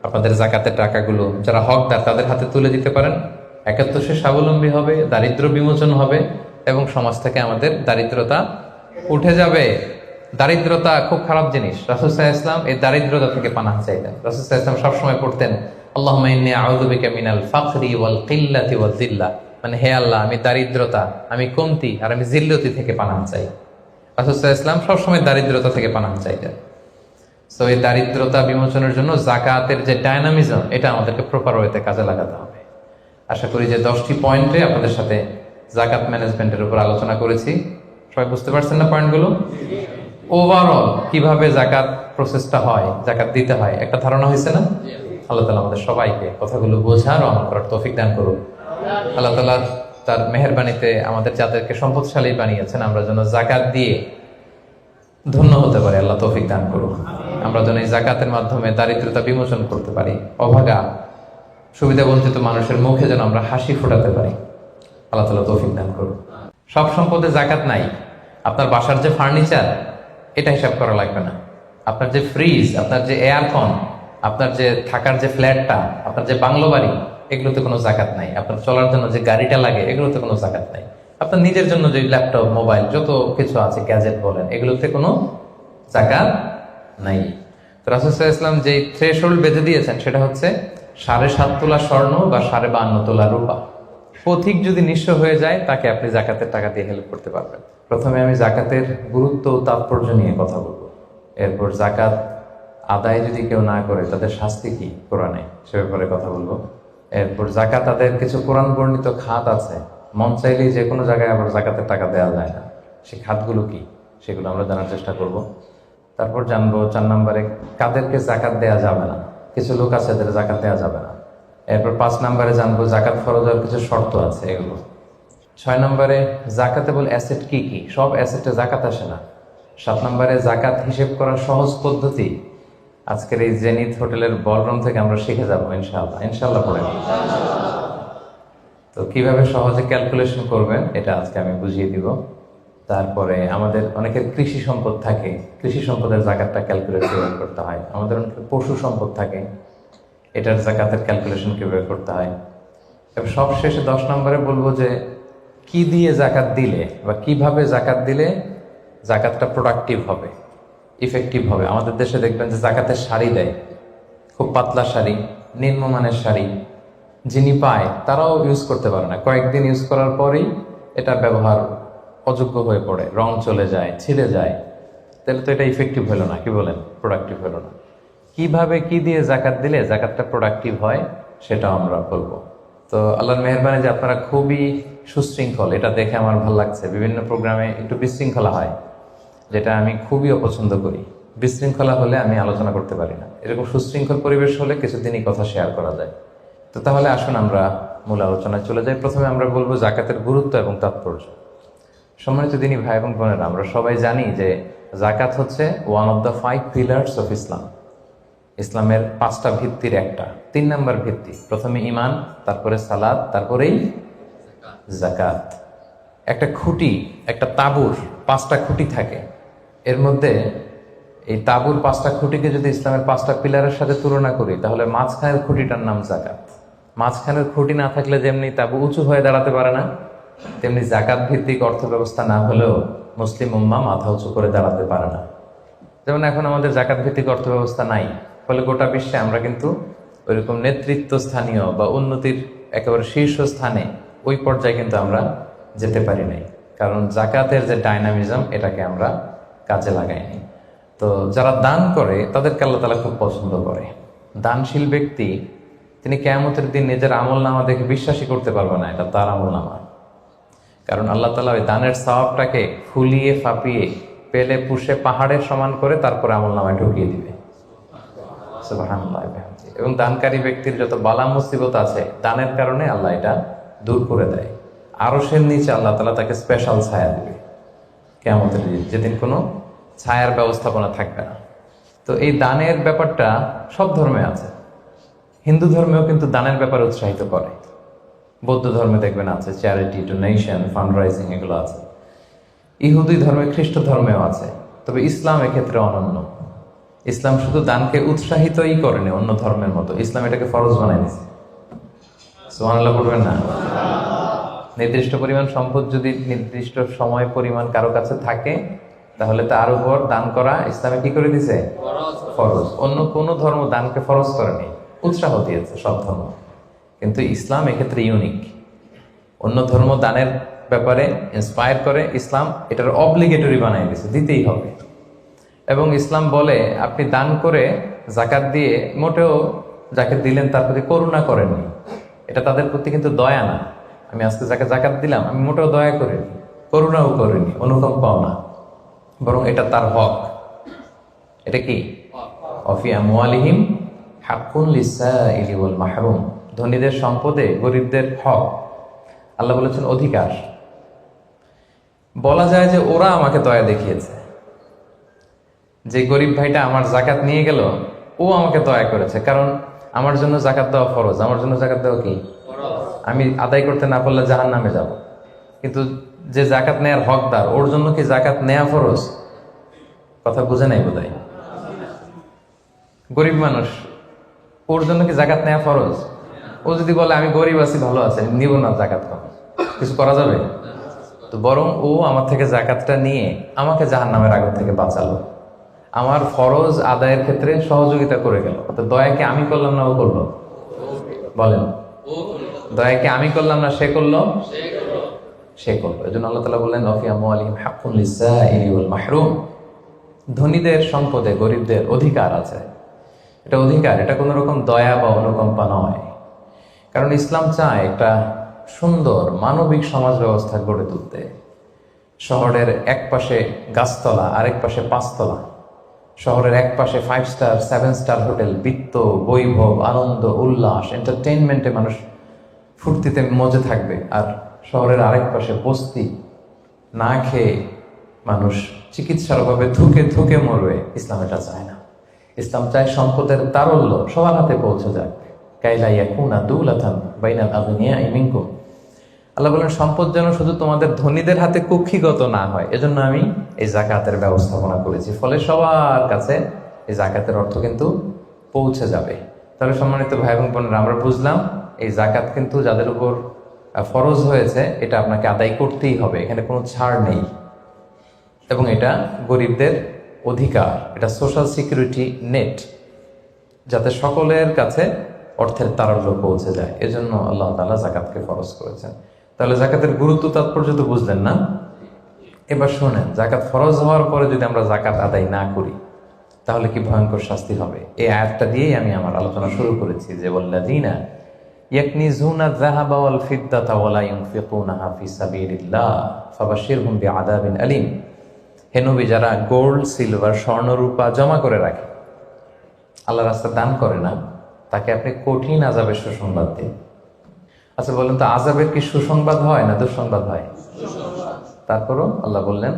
আপনাদের জাকাতের টাকাগুলো যারা হকদার তাদের হাতে তুলে দিতে পারেন, একাত্ত সে স্বাবলম্বী হবে, দারিদ্র বিমোচন হবে, এবং সমাজ থেকে আমাদের দারিদ্রতা উঠে যাবে। দারিদ্রতা খুব খারাপ জিনিস। রাসূল সাল্লাল্লাহু আলাইহি ওয়াসাল্লাম এই দারিদ্রতা থেকে পানাহ চাইতেন। রাসূল সাল্লাল্লাহু আলাইহি ওয়াসাল্লাম সবসময় পড়তেন, আল্লাহুম্মা ইন্নী আউযু বিকা মিনাল ফাকরি ওয়াল কিল্লাতি ওয়াজ যিল্লা, মানে হে আল্লাহ, আমি দারিদ্রতা, আমি কমতি আর আমি জিল্লতি থেকে পানাহ চাই। রাসূল সাল্লাল্লাহু আলাইহি ওয়াসাল্লাম সবসময় দারিদ্রতা থেকে পানাহ চাইতেন। সো এই দারিদ্রতা বিমোচনের জন্য জাকাতের যে ডায়নামিজম, এটা আমাদেরকে প্রপার ওয়েতে কাজে লাগাতে হবে। আশা করি যে 10টি পয়েন্টে আপনাদের সাথে জাকাত ম্যানেজমেন্টের উপর আলোচনা করেছি। সবাই বুঝতে পারছেন না পয়েন্টগুলো? ওভারঅল কিভাবে জাকাত প্রসেসটা হয়, জাকাত দিতে হয়, একটা ধারণা হয়েছে না? আল্লাহ তাআলা আমাদের সবাইকে কথাগুলো বোঝার ও আমল করার তৌফিক দান করুন। আল্লাহ তাআলা তার মেহেরবানিতে আমাদের যাদেরকে সম্পদশালী বানিয়েছেন, আমরা যেন জাকাত দিয়ে ধন্য হতে পারি, আল্লাহ তৌফিক দান করুন। আমরা যেন এই জাকাতের মাধ্যমে দারিদ্রতা বিমোচন করতে পারি, অভাগা সুবিধা বঞ্চিত মানুষের মুখে যেন আমরা হাসি ফোটাতে পারি, আল্লাহ তাআলা তৌফিক দান করুন। সব সম্পদে জাকাত নাই। আপনার বাসার যে ফার্নিচার, এটা হিসাব করা লাগবে না। আপনার যে ফ্রিজ, আপনার যে এয়ারকন, আপনার যে থাকার যে ফ্ল্যাটটা, আপনার যে বাংলো বাড়ি, এগুলোতে কোনো জাকাত নাই। আপনার চলার জন্য যে গাড়িটা লাগে, এগুলোতে কোনো জাকাত নাই। আপনার নিজের জন্য যে ল্যাপটপ, মোবাইল, যত কিছু আছে, গ্যাজেট বলেন, এগুলোতে কোনো জাকাত নাই। তো রাসূল সাল্লাল্লাহু আলাইহি ওয়াসাল্লাম যে থ্রেশহোল্ড বেঁধে দিয়েছেন সেটা হচ্ছে 7.5 তোলা স্বর্ণ বা 52.5 তোলা রূপা। পথিক যদি নিঃস্ব হয়ে যায়, তাকে আপনি জাকাতের টাকা দিয়ে হেল্প করতে পারবেন। প্রথমে আমি জাকাতের গুরুত্ব ও তাৎপর্য নিয়ে কথা বলবো। এরপর জাকাত আদায় যদি কেউ না করে তাদের শাস্তি কি কোরআনে, সে ব্যাপারে কথা বলবো। এরপর জাকাত তাদের কিছু কোরআন বর্ণিত খাত আছে, মন চাইলেই যে কোনো জায়গায় আবার জাকাতের টাকা দেওয়া যায় না, সেই খাতগুলো কি, সেগুলো আমরা জানার চেষ্টা করব। তারপর জানবো 4 নম্বরে কাদেরকে জাকাত দেওয়া যাবে না, কিছু লোক আছে যাদের জাকাত দেওয়া যাবে না। এরপর 5 নম্বরে জানবো জাকাত ফরজ হওয়ার কিছু শর্ত আছে, এগুলো। 6 নম্বরে জাকাতেবল অ্যাসেট কি কি, সব অ্যাসেটে জাকাত আসে না। 7 নম্বরে জাকাত হিসেব করার সহজ পদ্ধতি আজকের এই জেনিথ হোটেলের বলরুম থেকে আমরা শিখে যাবো ইনশাআল্লাহ। ইনশাআল্লাহ পড়ে তো কিভাবে সহজে ক্যালকুলেশন করবেন এটা আজকে আমি বুঝিয়ে দিব। তারপরে আমাদের অনেকের কৃষি সম্পদ থাকে, কৃষি সম্পদের জাকাতটা ক্যালকুলেট কিভাবে করতে হয়। আমাদের অনেকের পশু সম্পদ থাকে, এটার জাকাতের ক্যালকুলেশন কিভাবে করতে হয়। এবার সব শেষে 10 নম্বরে বলবো যে কি দিয়ে জাকাত দিলে বা কিভাবে জাকাত দিলে জাকাতটা প্রোডাক্টিভ হবে, ইফেক্টিভ হবে। আমাদের দেশে দেখবেন যে জাকাতের শাড়ি দেয়, খুব পাতলা শাড়ি, নিম্নমানের শাড়ি, যিনি পায় তারাও ইউজ করতে পারে না। কয়েকদিন ইউজ করার পরেই এটা ব্যবহার অযোগ্য হয়ে পড়ে, রং চলে যায়, ছিঁড়ে যায়। তাহলে তো এটা ইফেক্টিভ হলো না, কি বলেন, প্রোডাক্টিভ হলো না। কিভাবে কি দিয়ে জাকাত দিলে জাকাতটা প্রোডাক্টিভ হয় সেটাও আমরা বলবো। তো আল্লাহর মেহেরবানি যে আপনারা খুবই সুশৃঙ্খল, এটা দেখে আমার ভালো লাগছে। বিভিন্ন প্রোগ্রামে একটু বিশৃঙ্খলা হয়, যেটা আমি খুবই অপছন্দ করি। বিশৃঙ্খলা হলে আমি আলোচনা করতে পারি না। এরকম সুশৃঙ্খল পরিবেশ হলে কিছুদিনই কথা শেয়ার করা যায়। তো তাহলে আসুন আমরা মূল আলোচনায় চলে যাই। প্রথমে আমরা বলবো জাকাতের গুরুত্ব এবং তাৎপর্য। সম্মানিত দিনী ভাই এবং বোনেরা, আমরা সবাই জানি যে জাকাত হচ্ছে one of the 5 pillars of Islam. ইসলামের 5টা ভিত্তির একটা, 3 নম্বর ভিত্তি। প্রথমে ঈমান, তারপরে সালাত, তারপরেই জাকাত। একটা খুঁটি, একটা তাঁবুর 5টা খুঁটি থাকে। এর মধ্যে এই তাঁবুর 5টা খুঁটিকে যদি ইসলামের 5টা পিলারের সাথে তুলনা করি, তাহলে মাঝখানের খুঁটিটার নাম জাকাত। মাঝখানের খুঁটি না থাকলে যেমনি তাঁবু উঁচু হয়ে দাঁড়াতে পারে না, তেমনি জাকাত ভিত্তিক অর্থ ব্যবস্থা না হলেও মুসলিম উম্মাহ মাথা উঁচু করে দাঁড়াতে পারে না। যেমন এখন আমাদের জাকাত ভিত্তিক অর্থ ব্যবস্থা নাই, ফলে গোটা বিশ্বে আমরা কিন্তু ওইরকম নেতৃত্ব স্থানীয় বা উন্নতির একেবারে শীর্ষ স্থানে ওই পর্যায়ে কিন্তু আমরা যেতে পারি নাই, কারণ জাকাতের যে ডাইনামিজম এটাকে আমরা কাজে লাগাইনি। তো যারা দান করে তাদেরকে আল্লাহ তাআলা খুব পছন্দ করে। দানশীল ব্যক্তি তিনি কিয়ামতের দিন নিজের আমলনামা দেখে বিশ্বাসই করতে পারবে না এটা তার আমলনামা, কারণ আল্লাহ তাআলা ওই দানের সওয়াবটাকে ফুলিয়ে ফাঁপিয়ে পেলে পুষে পাহাড়ের সমান করে তারপরে আমলনামায় ঢুকিয়ে দিবে। সুবহানাল্লাহ। এবং দানকারী ব্যক্তির যত বালা মুসিবত আছে দানের কারণে আল্লাহ এটা দূর করে দেয়। আরশের নিচে আল্লাহ তাআলা তাকে স্পেশাল ছায়া দিবে কিয়ামতের দিন, যেদিন কোনো ছায়ার ব্যবস্থাপনা থাকবে না। তো এই দানের ব্যাপারটা সব ধর্মে আছে। হিন্দু ধর্মেও কিন্তু দানের ব্যাপারে উৎসাহিত করে। বৌদ্ধ ধর্মে দেখবেন আছে চ্যারিটি, ডোনেশন, ফান্ড রাইজিং, এগুলো আছে। ইহুদি ধর্মে, খ্রিস্ট ধর্মেও আছে। তবে ইসলাম এক্ষেত্রে অনন্য। ইসলাম শুধু দানকে উৎসাহিতই করেনি অন্য ধর্মের মতো, ইসলাম এটাকে ফরজ বানাই দিয়েছে। সুবহানাল্লাহ বলবেন না? নির্দিষ্ট পরিমাণ সম্পদ যদি নির্দিষ্ট সময় পরিমাণ কারো কাছে থাকে, তাহলে তার উপর দান করা ইসলামে কি করে দিয়েছে? ফরজ। অন্য কোনো ধর্ম দানকে ফরজ করেনি, উৎসাহ দিয়েছে সব ধর্ম। কিন্তু ইসলাম এক্ষেত্রে ইউনিক। অন্য ধর্ম দানের ব্যাপারে ইন্সপায়ার করে, ইসলাম এটার অবলিগেটরি বানাই দিয়েছে, দিতেই হবে। এবং ইসলাম বলে আপনি দান করে জাকাত দিয়ে মোটেও যাকে দিলেন তার প্রতি করুণা করেননি, এটা তাদের প্রতি কিন্তু দয়া না। আমি আজকে যাকে জাকাত দিলাম আমি মোটেও দয়া করিনি, করুণাও করিনি, অনুকম্পাও না, বরং এটা তার হক। এটা কি? অফি আমওয়ালিহিম হাক্কুন লিসাইলি ওয়াল মাহরুম। ধনীদের সম্পদে গরিবদের হক। আল্লাহ বলেছেন অধিকার। বলা যায় যে ওরা আমাকে দয়া দেখিয়েছে। যে গরিব ভাইটা আমার জাকাত নিয়ে গেল ও আমাকে দয়া করেছে, কারণ আমার জন্য জাকাত দেওয়া ফরজ। আমার জন্য জাকাত দেওয়া কি? আমি আদায় করতে না পারলে জাহান্নামে যাব। কিন্তু যে জাকাত নেয়ার হকদার ওর জন্য কি জাকাত নেয়া ফরজ? কথা বুঝে নাই বোধহয়। গরিব মানুষ, ওর জন্য কি জাকাত নেয়া ফরজ? ও যদি বলে আমি গরিব আছি, ভালো আছে, নিব না জাকাত, কিছু করা যাবে? তো বরং ও আমার থেকে জাকাতটা নিয়ে আমাকে জাহান্নামের আগুন থেকে বাঁচালো, আমার ফরজ আদায়ের ক্ষেত্রে সহযোগিতা করে গেল। তো দয়া কি আমি করলাম না ও করলো? বলেন, দয়া কি আমি করলাম না সে করলো? সে করলো। এই জন্য আল্লাহ তাআলা বললেন ওয়াফি আমওয়ালিহিম হাক্কুন লিসাইলি ওয়াল মাহরুম। ধনীদের সম্পদে গরিবদের অধিকার আছে। এটা অধিকার, এটা কোনো রকম দয়া বা অনুকম্পা নয়। কারণ ইসলাম চায় একটা সুন্দর মানবিক সমাজ ব্যবস্থা গড়ে তুলতে। শহরের এক পাশে গাছতলা, আরেক পাশে পাঁচতলা। শহরের এক পাশে 5 স্টার 7 স্টার হোটেল, বৃত্ত, বৈভব, আনন্দ, উল্লাস, এন্টারটেইনমেন্টে মানুষ ফুর্তিতে মজে থাকবে। আর শহরের আরেক পাশে বস্তি, না খেয়ে মানুষ চিকিৎসার অভাবে থুকে থুকে মরবে। ইসলাম এটা চায় না। ইসলাম চায় সম্পদের তারল্য সবার হাতে পৌঁছে যাক। কাইলা ইয়াকুনা দুলাতান বাইনাল আগনিয়াই মিনকুম। আল্লাহ বলেন সম্পদ যেন শুধু তোমাদের ধনীদের হাতে কুক্ষিগত না হয়, এজন্য আমি এই জাকাতের ব্যবস্থাপনা করেছি। ফলে সবার কাছে এই জাকাতের অর্থ কিন্তু পৌঁছে যাবে। তাহলে সম্মানিত ভাই এবং বোনেরা, আমরা বুঝলাম এই জাকাত কিন্তু যাদের উপর ফরজ হয়েছে এটা আপনাকে আদায় করতেই হবে, এখানে কোনো ছাড় নেই। এবং এটা গরিবদের অধিকার, এটা সোশ্যাল সিকিউরিটি নেট, যাতে সকলের কাছে অর্থের তারল্য পৌঁছে যায়। এজন্য আল্লাহ তাআলা জাকাতকে ফরজ করেছেন। তাহলে জাকাতের গুরুত্ব তাৎপর্য তো বুঝলেন না? এবার শোনেন, জাকাত ফরজ হওয়ার পরে যদি আমরা জাকাত আদায় না করি তাহলে কি ভয়ঙ্কর শাস্তি হবে। এই আয়াতটা দিয়েই আমি আমার আলোচনা শুরু করেছি যে ওয়াল্লাযীনা ইয়াকনিজুনা যাহাবা ওয়াল ফিদ্দাতা ওয়া লা ইউনফিকুনাহা ফি সাবিলিল্লাহ ফাবাশশিরহুম বিআযাবিন আলীম। হে নবী, যারা গোল্ড, সিলভার, স্বর্ণ, রূপা জমা করে রাখে, আল্লাহর রাস্তায় দান করে না, তাকে আপনি কঠিন আযাবের সুসংবাদ দিন। আচ্ছা বলেন তো, আযাবের কি সুসংবাদ হয় না দুঃসংবাদ হয়? তারপরও আল্লাহ বললেন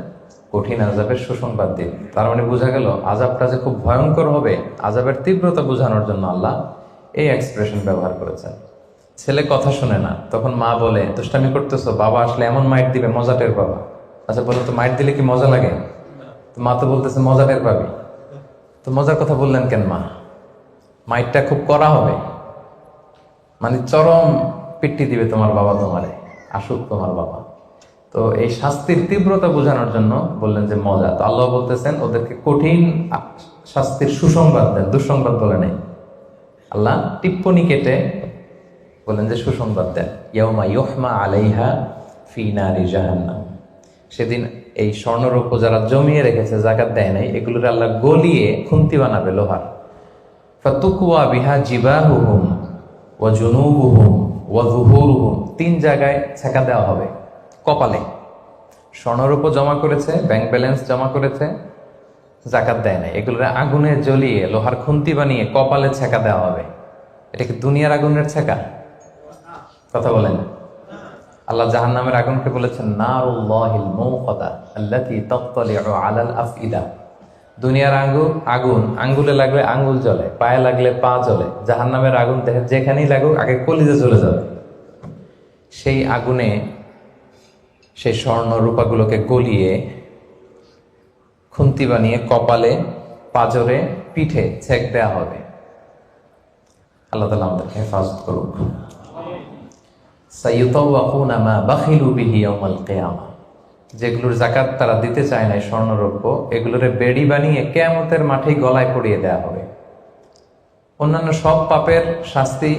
কঠিন আযাবের সুসংবাদ দিন। তার মানে বোঝা গেল আযাবটা যে খুব ভয়ঙ্কর হবে, আযাবের তীব্রতা বোঝানোর জন্য আল্লাহ এই এক্সপ্রেশন ব্যবহার করেছেন। ছেলে কথা শুনে না, তখন মা বলে দুষ্টামি করতেছো, বাবা আসলে এমন মাইট দিবে মজা টের পাবা। আচ্ছা বলো তো, মাইট দিলে কি মজা লাগে? তো মা তো বলতেছে মজা টের পাবি। তো মজার কথা বললেন কেন মা? মাইটটা খুব কড়া হবে, মানে চরম পিট্টি দিবে তোমার বাবা, তোমারে আসুক তোমার বাবা। তো এই শাস্তির তীব্রতা বোঝানোর জন্য বললেন যে মজা। তো আল্লাহ বলতেছেন ওদেরকে কঠিন শাস্তির সুসংবাদ দেন, দুঃসংবাদ বলে নেই। আল্লাহ টিপ্পনি কেটে বলেন যে সুসংবাদ দেন। ইয়াউমা ইউহমা আলাইহা ফি নারি জাহান্নাম। সেদিন এই স্বর্ণরৌপ্য যারা জমিয়ে রেখেছে, জাকাত দেয় নাই, এগুলোর আল্লাহ গলিয়ে খুন্তি বানাবে লোহার। ফাতুকওয়া বিহা জিবাহুহুম ওয়া জুনুবুহুম ওয়া যুহুরুহুম। 3 জায়গায় ছেঁকা দেওয়া হবে। কপালে স্বর্ণরৌপ্য জমা করেছে, ব্যাংক ব্যালেন্স জমা করেছে, জাকাত দেয় নাই, এগুলোর আগুনে জ্বলিয়ে লোহার খুন্তি বানিয়ে কপালে ছেঁকা দেওয়া হবে। এটা কি দুনিয়ার আগুনের ছেঁকা? কথা বলেন। আল্লাহ জাহান্নামের আগুনকে বলেছেন নারুল্লাহিল মুকাদা আল্লাতী তাত্তালিউ আলাল আফইদা। দুনিয়ার আগুন আঙ্গুলে লাগলে আঙ্গুল জ্বলে, পায়ে লাগলে পা জ্বলে। জাহান্নামের আগুন যেখানেই লাগুক আগে কলিজে চলে যাবে। সেই আগুনে সেই স্বর্ণ রূপাগুলোকে গলিয়ে খুন্তি বানিয়ে কপালে, পাজরে, পিঠে ছেক দেয়া হবে। আল্লাহ তাআলা আমাদেরকে হেফাজত করুক। সাইয়ুতাওয়াকুনা মা বাখিলু বিহি ইয়াওমাল কিয়ামা। যেগুলোর জাকাত তারা দিতে চায় না, স্বর্ণরৌপ্য, এগুলোর বেড়ি বানিয়ে কিয়ামতের মাঠেই গলায় পরিয়ে দেয়া হবে। অন্যান্য সব পাপের শাস্তি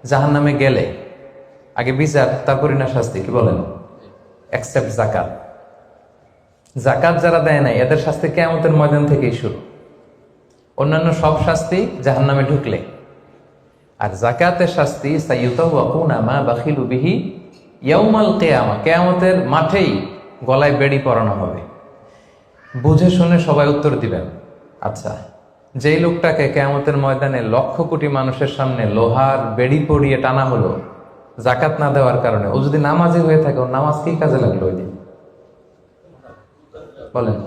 জাহান্নামে গেলে আগে বিচার, তারপরই না শাস্তি, কি বলেন? এক্সেপ্ট জাকাত। জাকাত যারা দেয় নাই এদের শাস্তি কিয়ামতের ময়দান থেকেই শুরু। অন্যান্য সব শাস্তি জাহান্নামে ঢুকলে, আর জাকাতের শাস্তি সাইয়ুতাওয়াকুনা মা বাখিলু বিহি ইয়াউমাল কিয়ামা, কিয়ামতের মাঠেই গলায় বেড়ি পরানো হবে। বুঝে শুনে সবাই উত্তর দিবেন। আচ্ছা, যেই লোকটাকে কিয়ামতের ময়দানে লক্ষ কোটি মানুষের সামনে লোহার বেড়ি পরিয়ে টানা হলো জাকাত না দেওয়ার কারণে, ও যদি নামাজি হয়ে থাকে, ওর নামাজ কি কাজে লাগলো ওই দিন? বলেন।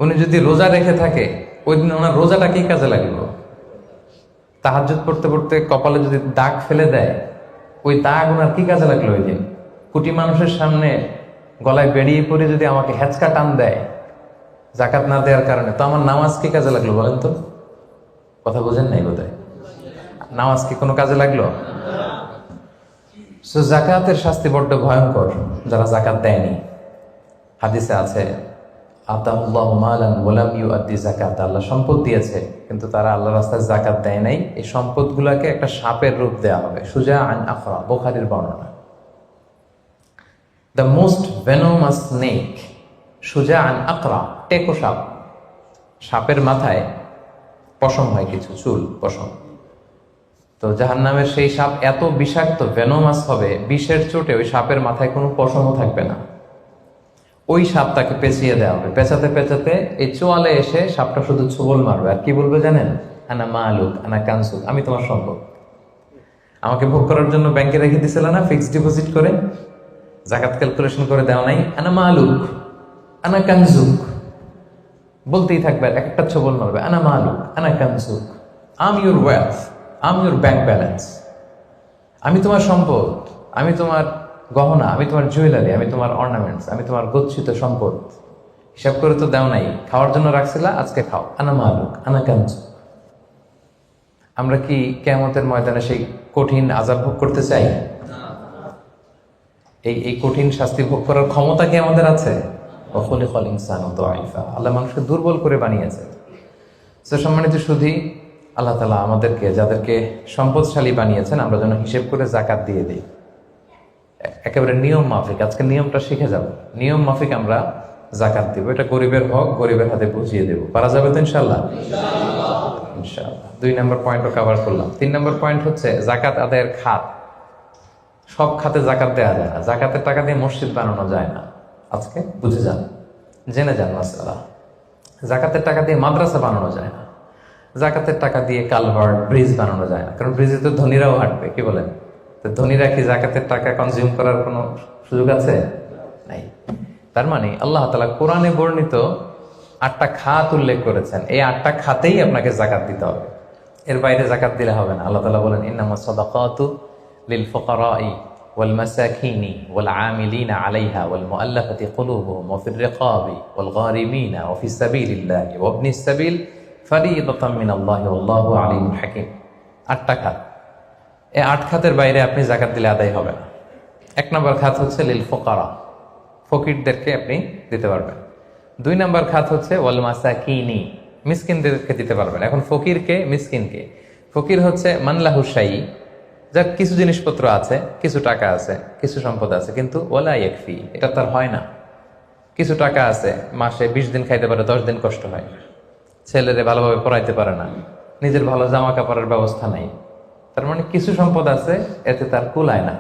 উনি যদি রোজা রেখে থাকে, ওই দিন ওনার রোজাটা কি কাজে লাগলো? তাহাজ্জুদ পড়তে পড়তে কপালে যদি দাগ ফেলে দেয়, ওই দাগ ওনার কি কাজে লাগলো ওই দিন? কোটি মানুষের সামনে গলায় বেরিয়ে পড়ে যদি আমাকে হেঁচকা টান দেয় জাকাত না দেওয়ার কারণে, তো আমার নামাজ কি কাজে লাগলো বলেন তো? কথা বোঝেন নাই বোধহয়। নামাজ কি কোনো কাজে লাগলো? জাকাতের শাস্তি বড্ড ভয়ঙ্কর যারা জাকাত দেয়নি। হাদিসে আছে আতাহুল্লাহু মালান ওয়া লাম ইউআদ্দি যাকাত, আল্লাহ সম্পদ দিয়েছে কিন্তু তারা আল্লাহর রাস্তায় যাকাত দেয় নাই। এই সম্পদগুলোকে একটা সাপের রূপ দেওয়া হবে। সুজা আন আখরা, বুখারীর বর্ণনা। দ্য মোস্ট ভেনোমাস স্নেক, সুজা আন আকরা, টেকো সাপ। সাপের মাথায় পশম হয়, কিছু চুল, পশম। তো জাহান্নামের সেই সাপ এত বিষাক্ত, ভেনোমাস হবে, বিষের চোটে ওই সাপের মাথায় কোনো পশমও থাকবে না। ওই সাপটাকে পেঁচিয়ে দেওয়া হবে। পেঁচাতে পেঁচাতে এই চোয়ালে এসে সাপটা শুধু ছোবল মারবে, আর কি বলবে জানেন? আনা মালুক, আনা কানসুক, আমি তোমার সম্পদ। আমাকে ভোগ করার জন্য ব্যাংকে রেখে দিছিল না, ফিক্সড ডিপোজিট করে, জাকাত ক্যালকুলেশন করে দেওয়া নাই। আনা মালুক, আনা কানসুক, বলতেই থাকবে, এক একটা ছোবল মারবে। আনা মালুক, আনা কানসুক, I'm your wealth, I'm your bank balance. আমি তোমার সম্পদ, আমি তোমার গহনা, আমি তোমার জুয়েলারি, আমি তোমার অর্নামেন্টস, আমি তোমার গচ্ছিত সম্পদ। হিসাব করে তো দেও নাই, খাওয়ার জন্য রাখছিলা, আজকে খাও। আনা মালুক, আনা কানসুক। আমরা কি কিয়ামতের ময়দানে সেই কঠিন আযাব ভোগ করতে চাই? এই কঠিন শাস্তি ভোগ করার ক্ষমতা কি আমাদের আছে? ওয়াখুলিকাল ইনসানু দাঈফা, আল্লাহ মানুষকে দুর্বল করে বানিয়েছে। তো সম্মানিত সুধী, আল্লাহ তাআলা আমাদেরকে, যাদেরকে সম্পদশালী বানিয়েছেন, আমরা যেন হিসেব করে জাকাত দিয়ে দিই, একেবারে নিয়ম মাফিক। আজকে নিয়মটা শিখে যাব, নিয়ম মাফিক আমরা জাকাত দিব। এটা গরিবের হক, গরিবের হাতে বুঝিয়ে দেব। পারা যাবে তো ইনশাআল্লাহ? ইনশাআল্লাহ। 2 নম্বর পয়েন্টও কভার করলাম। 3 নম্বর পয়েন্ট হচ্ছে জাকাত আদায়ের খাত। সব খাতে জাকাত দেওয়া যায় না। জাকাতের টাকা দিয়ে মসজিদ বানানো যায় না। আজকে বুঝে যান, জেনে যান মাসআলা। জাকাতের টাকা দিয়ে মাদ্রাসা বানানো যায় না। জাকাতের টাকা দিয়ে কালভার্ট, ব্রিজ বানানো যায় না, কারণ ব্রিজে তো ধনীরাও হাঁটবে। কি বলেন? তো ধনীরা কি জাকাতের টাকা কনজিউম করার কোনো সুযোগ আছে? নাই। তার মানে আল্লাহ তাআলা কোরআনে বর্ণিত 8টা খাত উল্লেখ করেছেন। এই 8টা খাতেই আপনাকে জাকাত দিতে হবে, এর বাইরে জাকাত দিলে হবে না। আল্লাহ তাআলা বলেন ইন্নামাস সাদাকাতু লিল ফুকারাই ওয়াল মাসাকিনি ওয়াল আমিলিনা আলাইহা ওয়াল মুআল্লাফাতি কুলুবুহুম ওয়া ফির রিকাবি ওয়াল গারিমিনা ওয়া ফিস সাবিলিল্লাহি ওয়া ইবনিস সাবিল ফারিদাতাম মিনাল্লাহি ওয়াল্লাহু আলিমুল হাকিম। 8টা খাত। এই 8 খাতের বাইরে আপনি জাকাত দিলে আদায় হবে না। 1 নম্বর খাত হচ্ছে লিল ফুকারা, ফকিরদেরকে আপনি দিতে পারবেন। 2 নম্বর খাত হচ্ছে ওয়াল মাসাকিনি, মিসকিনদেরকে দিতে পারবেন। এখন ফকিরকে, মিসকিনকে? ফকির হচ্ছে মানলাহু শাই, যার কিছু জিনিসপত্র আছে, কিছু টাকা আছে, কিছু সম্পদ আছে, কিন্তু ওয়ালা ইয়াকফি, এটা তার হয় না। কিছু টাকা আছে, মাসে 20 দিন খাইতে পারে, 10 দিন কষ্ট হয়, ছেলেরে ভালোভাবে পড়াইতে পারে না, নিজের ভালো জামা কাপড়ের ব্যবস্থা নাই। তার মানে কিছু সম্পদ আছে, এতে তার কুলায় না,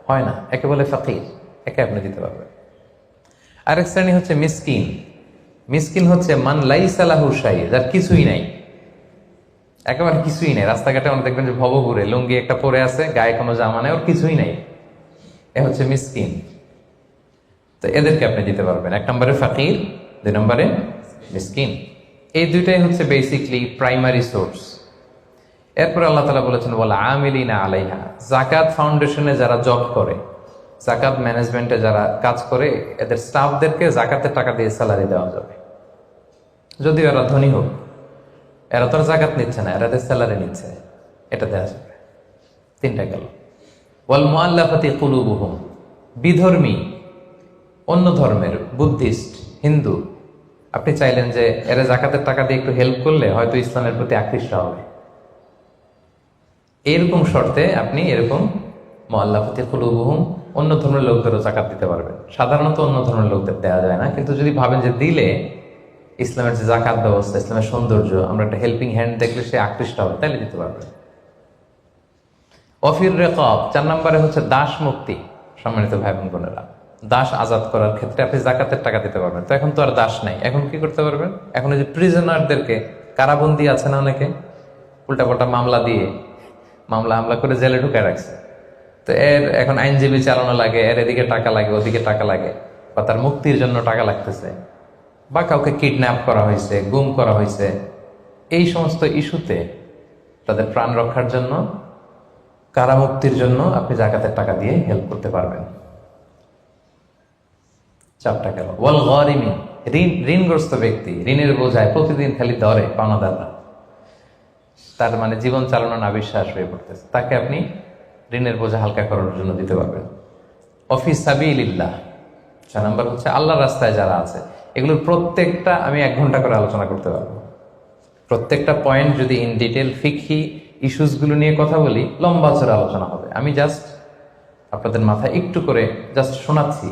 হয় না, একে বলে ফাকির, একে আপনি দিতে পারবেন। আরেক শ্রেণী হচ্ছে মিসকিন। মিসকিন হচ্ছে মান লাইসা লাহু শাই, যার কিছুই নাই, একেবারে কিছুই নাই। রাস্তাঘাটে অনেক দেখবেন যে ভবঘুরে লুঙ্গি একটা পরে আছে, গায়ে কোনো জামা নেই, ওর কিছুই নাই, এ হচ্ছে মিসকিন। তো এদেরকে আপনি দিতে পারবেন। 1 নম্বরে ফাকির, 2 নম্বরে মিসকিন। এই দুইটাই হচ্ছে বেসিকলি প্রাইমারি সোর্স। এরপর আল্লাহ তাআলা বলেছেন ওয়াল আমিলিনা আলাইহা, জাকাত ফাউন্ডেশনে যারা জব করে, জাকাত ম্যানেজমেন্টে যারা কাজ করে, এদের স্টাফদেরকে জাকাতের টাকা দিয়ে স্যালারি দেওয়া যাবে। যদিও এরা ধনী হোক, এরা তো আর জাকাত নিচ্ছে না, এরা স্যালারি নিচ্ছে, এটা দেওয়া যাবে। 3টা গেল। ওয়াল মুআল্লাফাতি কুলুবুহুম, বিধর্মী, অন্য ধর্মের, বুদ্ধিস্ট, হিন্দু, আপনি চাইলেন যে এরা জাকাতের টাকা দিয়ে একটু হেল্প করলে হয়তো ইসলামের প্রতি আকৃষ্ট হবে, এরকম শর্তে আপনি এরকম মুআল্লাফাতি কুলুবুহুম, অন্য ধর্মের লোকদেরও জাকাত দিতে পারবেন। সাধারণত অন্য ধর্মের লোকদের দেওয়া যায় না, কিন্তু যদি ভাবেন যে দিলে ইসলামের যে জাকাত ব্যবস্থা, ইসলামের সৌন্দর্য, আমরা একটা হেল্পিং হ্যান্ড দেখলে সে আকৃষ্ট হবে, তাইলে দিতে পারবে। অফির রেকব, 4 নম্বরে হচ্ছে দাস মুক্তি। সম্মানিত ভাই বোন বোনেরা, দাস আজাদ করার ক্ষেত্রে আপনি জাকাতের টাকা দিতে পারবেন। তো এখন তো আর দাস নাই, এখন কি করতে পারবেন? এখন এই যে প্রিজনারদেরকে, কারাবন্দি আছে না অনেকে, উল্টাপাল্টা মামলা দিয়ে হামলা করে জেলে ঢুকে রাখছে, তো এর এখন আইনজীবী চালানো লাগে, এর এদিকে টাকা লাগে, ওদিকে টাকা লাগে, বা তার মুক্তির জন্য টাকা লাগতেছে, বা কাউকে কিডন্যাপ করা হয়েছে, গুম করা হয়েছে, এই সমস্ত ইস্যুতে তাদের প্রাণ রক্ষার জন্য, কারামুক্তির জন্য আপনি জাকাতের টাকা দিয়ে হেল্প করতে পারবেন। 4টা গেল। ওয়াল গরিমিন, ঋণগ্রস্ত ব্যক্তি, ঋণের বোঝায় প্রতিদিন খালি ধরে পাওনাদাররা, তার মানে জীবন চালানো না বিশ্বাস হয়ে পড়তেছে, তাকে আপনি ঋণের বোঝা হালকা করার জন্য দিতে পারবেন। অফিস সাবিলিল্লাহ, 4 নম্বর হচ্ছে আল্লাহর রাস্তায় যারা আছে। এগুলোর প্রত্যেকটা আমি 1 ঘন্টা করে আলোচনা করতে পারবো। প্রত্যেকটা পয়েন্ট যদি ইন ডিটেল ফিকহি ইস্যুসগুলো নিয়ে কথা বলি, লম্বা চড়া আলোচনা হবে। আমি জাস্ট আপনাদের মাথায় একটু করে জাস্ট শোনাচ্ছি,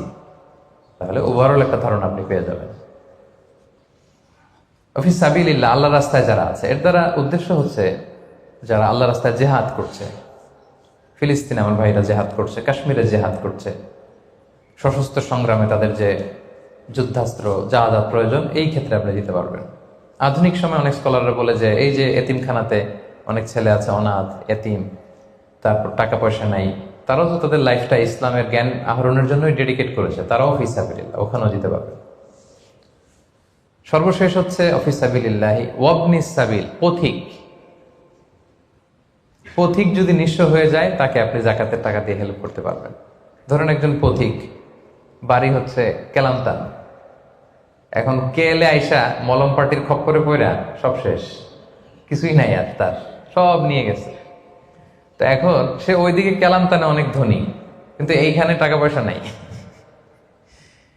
তাহলে ওভারঅল একটা ধারণা আপনি পেয়ে যাবেন। অফিস সাবিলিল্লাহ, আল্লাহর রাস্তায় যারা আছে, এর দ্বারা উদ্দেশ্য হচ্ছে যারা আল্লাহর রাস্তায় জেহাদ করছে। ফিলিস্তিনে আমার ভাইরা জেহাদ করছে, কাশ্মীরে জেহাদ করছে, সশস্ত্র সংগ্রামে তাদের যে যুদ্ধাস্ত্র যা যা প্রয়োজন, এই ক্ষেত্রে আপনি দিতে পারবেন। আধুনিক সময় অনেক স্কলাররা বলে যে এই যে এতিমখানাতে অনেক ছেলে আছে, অনাথ এতিম, তারপর টাকা পয়সা নাই, তারাও তো তাদের লাইফটা ইসলামের জ্ঞান আহরণের জন্যই ডেডিকেট করেছে, তারাও ফি সাবিলিল্লাহ, ওখানেও দিতে পারবে। সর্বশেষ হচ্ছে অফিস সাবিলিল্লাহি ওয়াবনিস সাবিল, পথিক। পথিক যদি নিঃস্ব হয়ে যায়, তাকে আপনি জাকাতের টাকা দিয়ে হেল্প করতে পারবেন। ধরেন একজন পথিক, বাড়ি হচ্ছে কেলান্তান, এখন কেলে আইসা মলম পার্টির খপ্পরে পড়া সব শেষ, কিছুই নাই আর, তার সব নিয়ে গেছে। তো এখন সে ওইদিকে কেলান্তানে অনেক ধনী, কিন্তু এইখানে টাকা পয়সা নাই।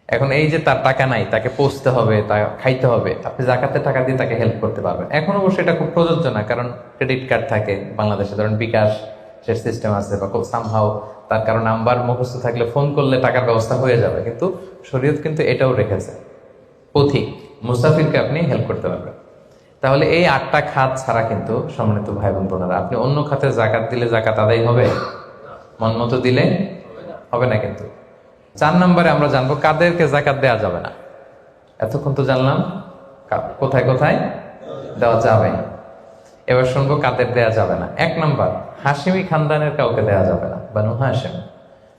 এখন এই যে তার টাকা নাই, তাকে পৌঁছতে হবে, তা খাইতে হবে, আপনি জাকাতের টাকা দিয়ে তাকে হেল্প করতে পারবেন। এখন অবশ্যই এটা খুব প্রযোজ্য না, কারণ ক্রেডিট কার্ড থাকে বাংলাদেশে, ধরেন বিকাশ সে সিস্টেম আছে, বা খুব সামহাও তার কারো নাম্বার মুখস্থ থাকলে ফোন করলে টাকার ব্যবস্থা হয়ে যাবে। কিন্তু শরীয়ত কিন্তু এটাও রেখেছে, পথিক মুসাফিরকে আপনি হেল্প করতে পারবেন। তাহলে এই 8টা খাত ছাড়া কিন্তু সম্মানিত ভাই বোন বোনেরা, আপনি অন্য খাতে জাকাত দিলে জাকাত আদায় হবে? মন মতো দিলে হবে না। কিন্তু 4 নম্বরে আমরা জানবো কাদেরকে জাকাত দেওয়া যাবে না। এতক্ষণ তো জানলাম কোথায় কোথায় দেওয়া যাবে, এবার শুনবো কাদের দেওয়া যাবে না। 1 নম্বর, হাশিমি খানদানের কাউকে দেওয়া যাবে না। বানু হাশিম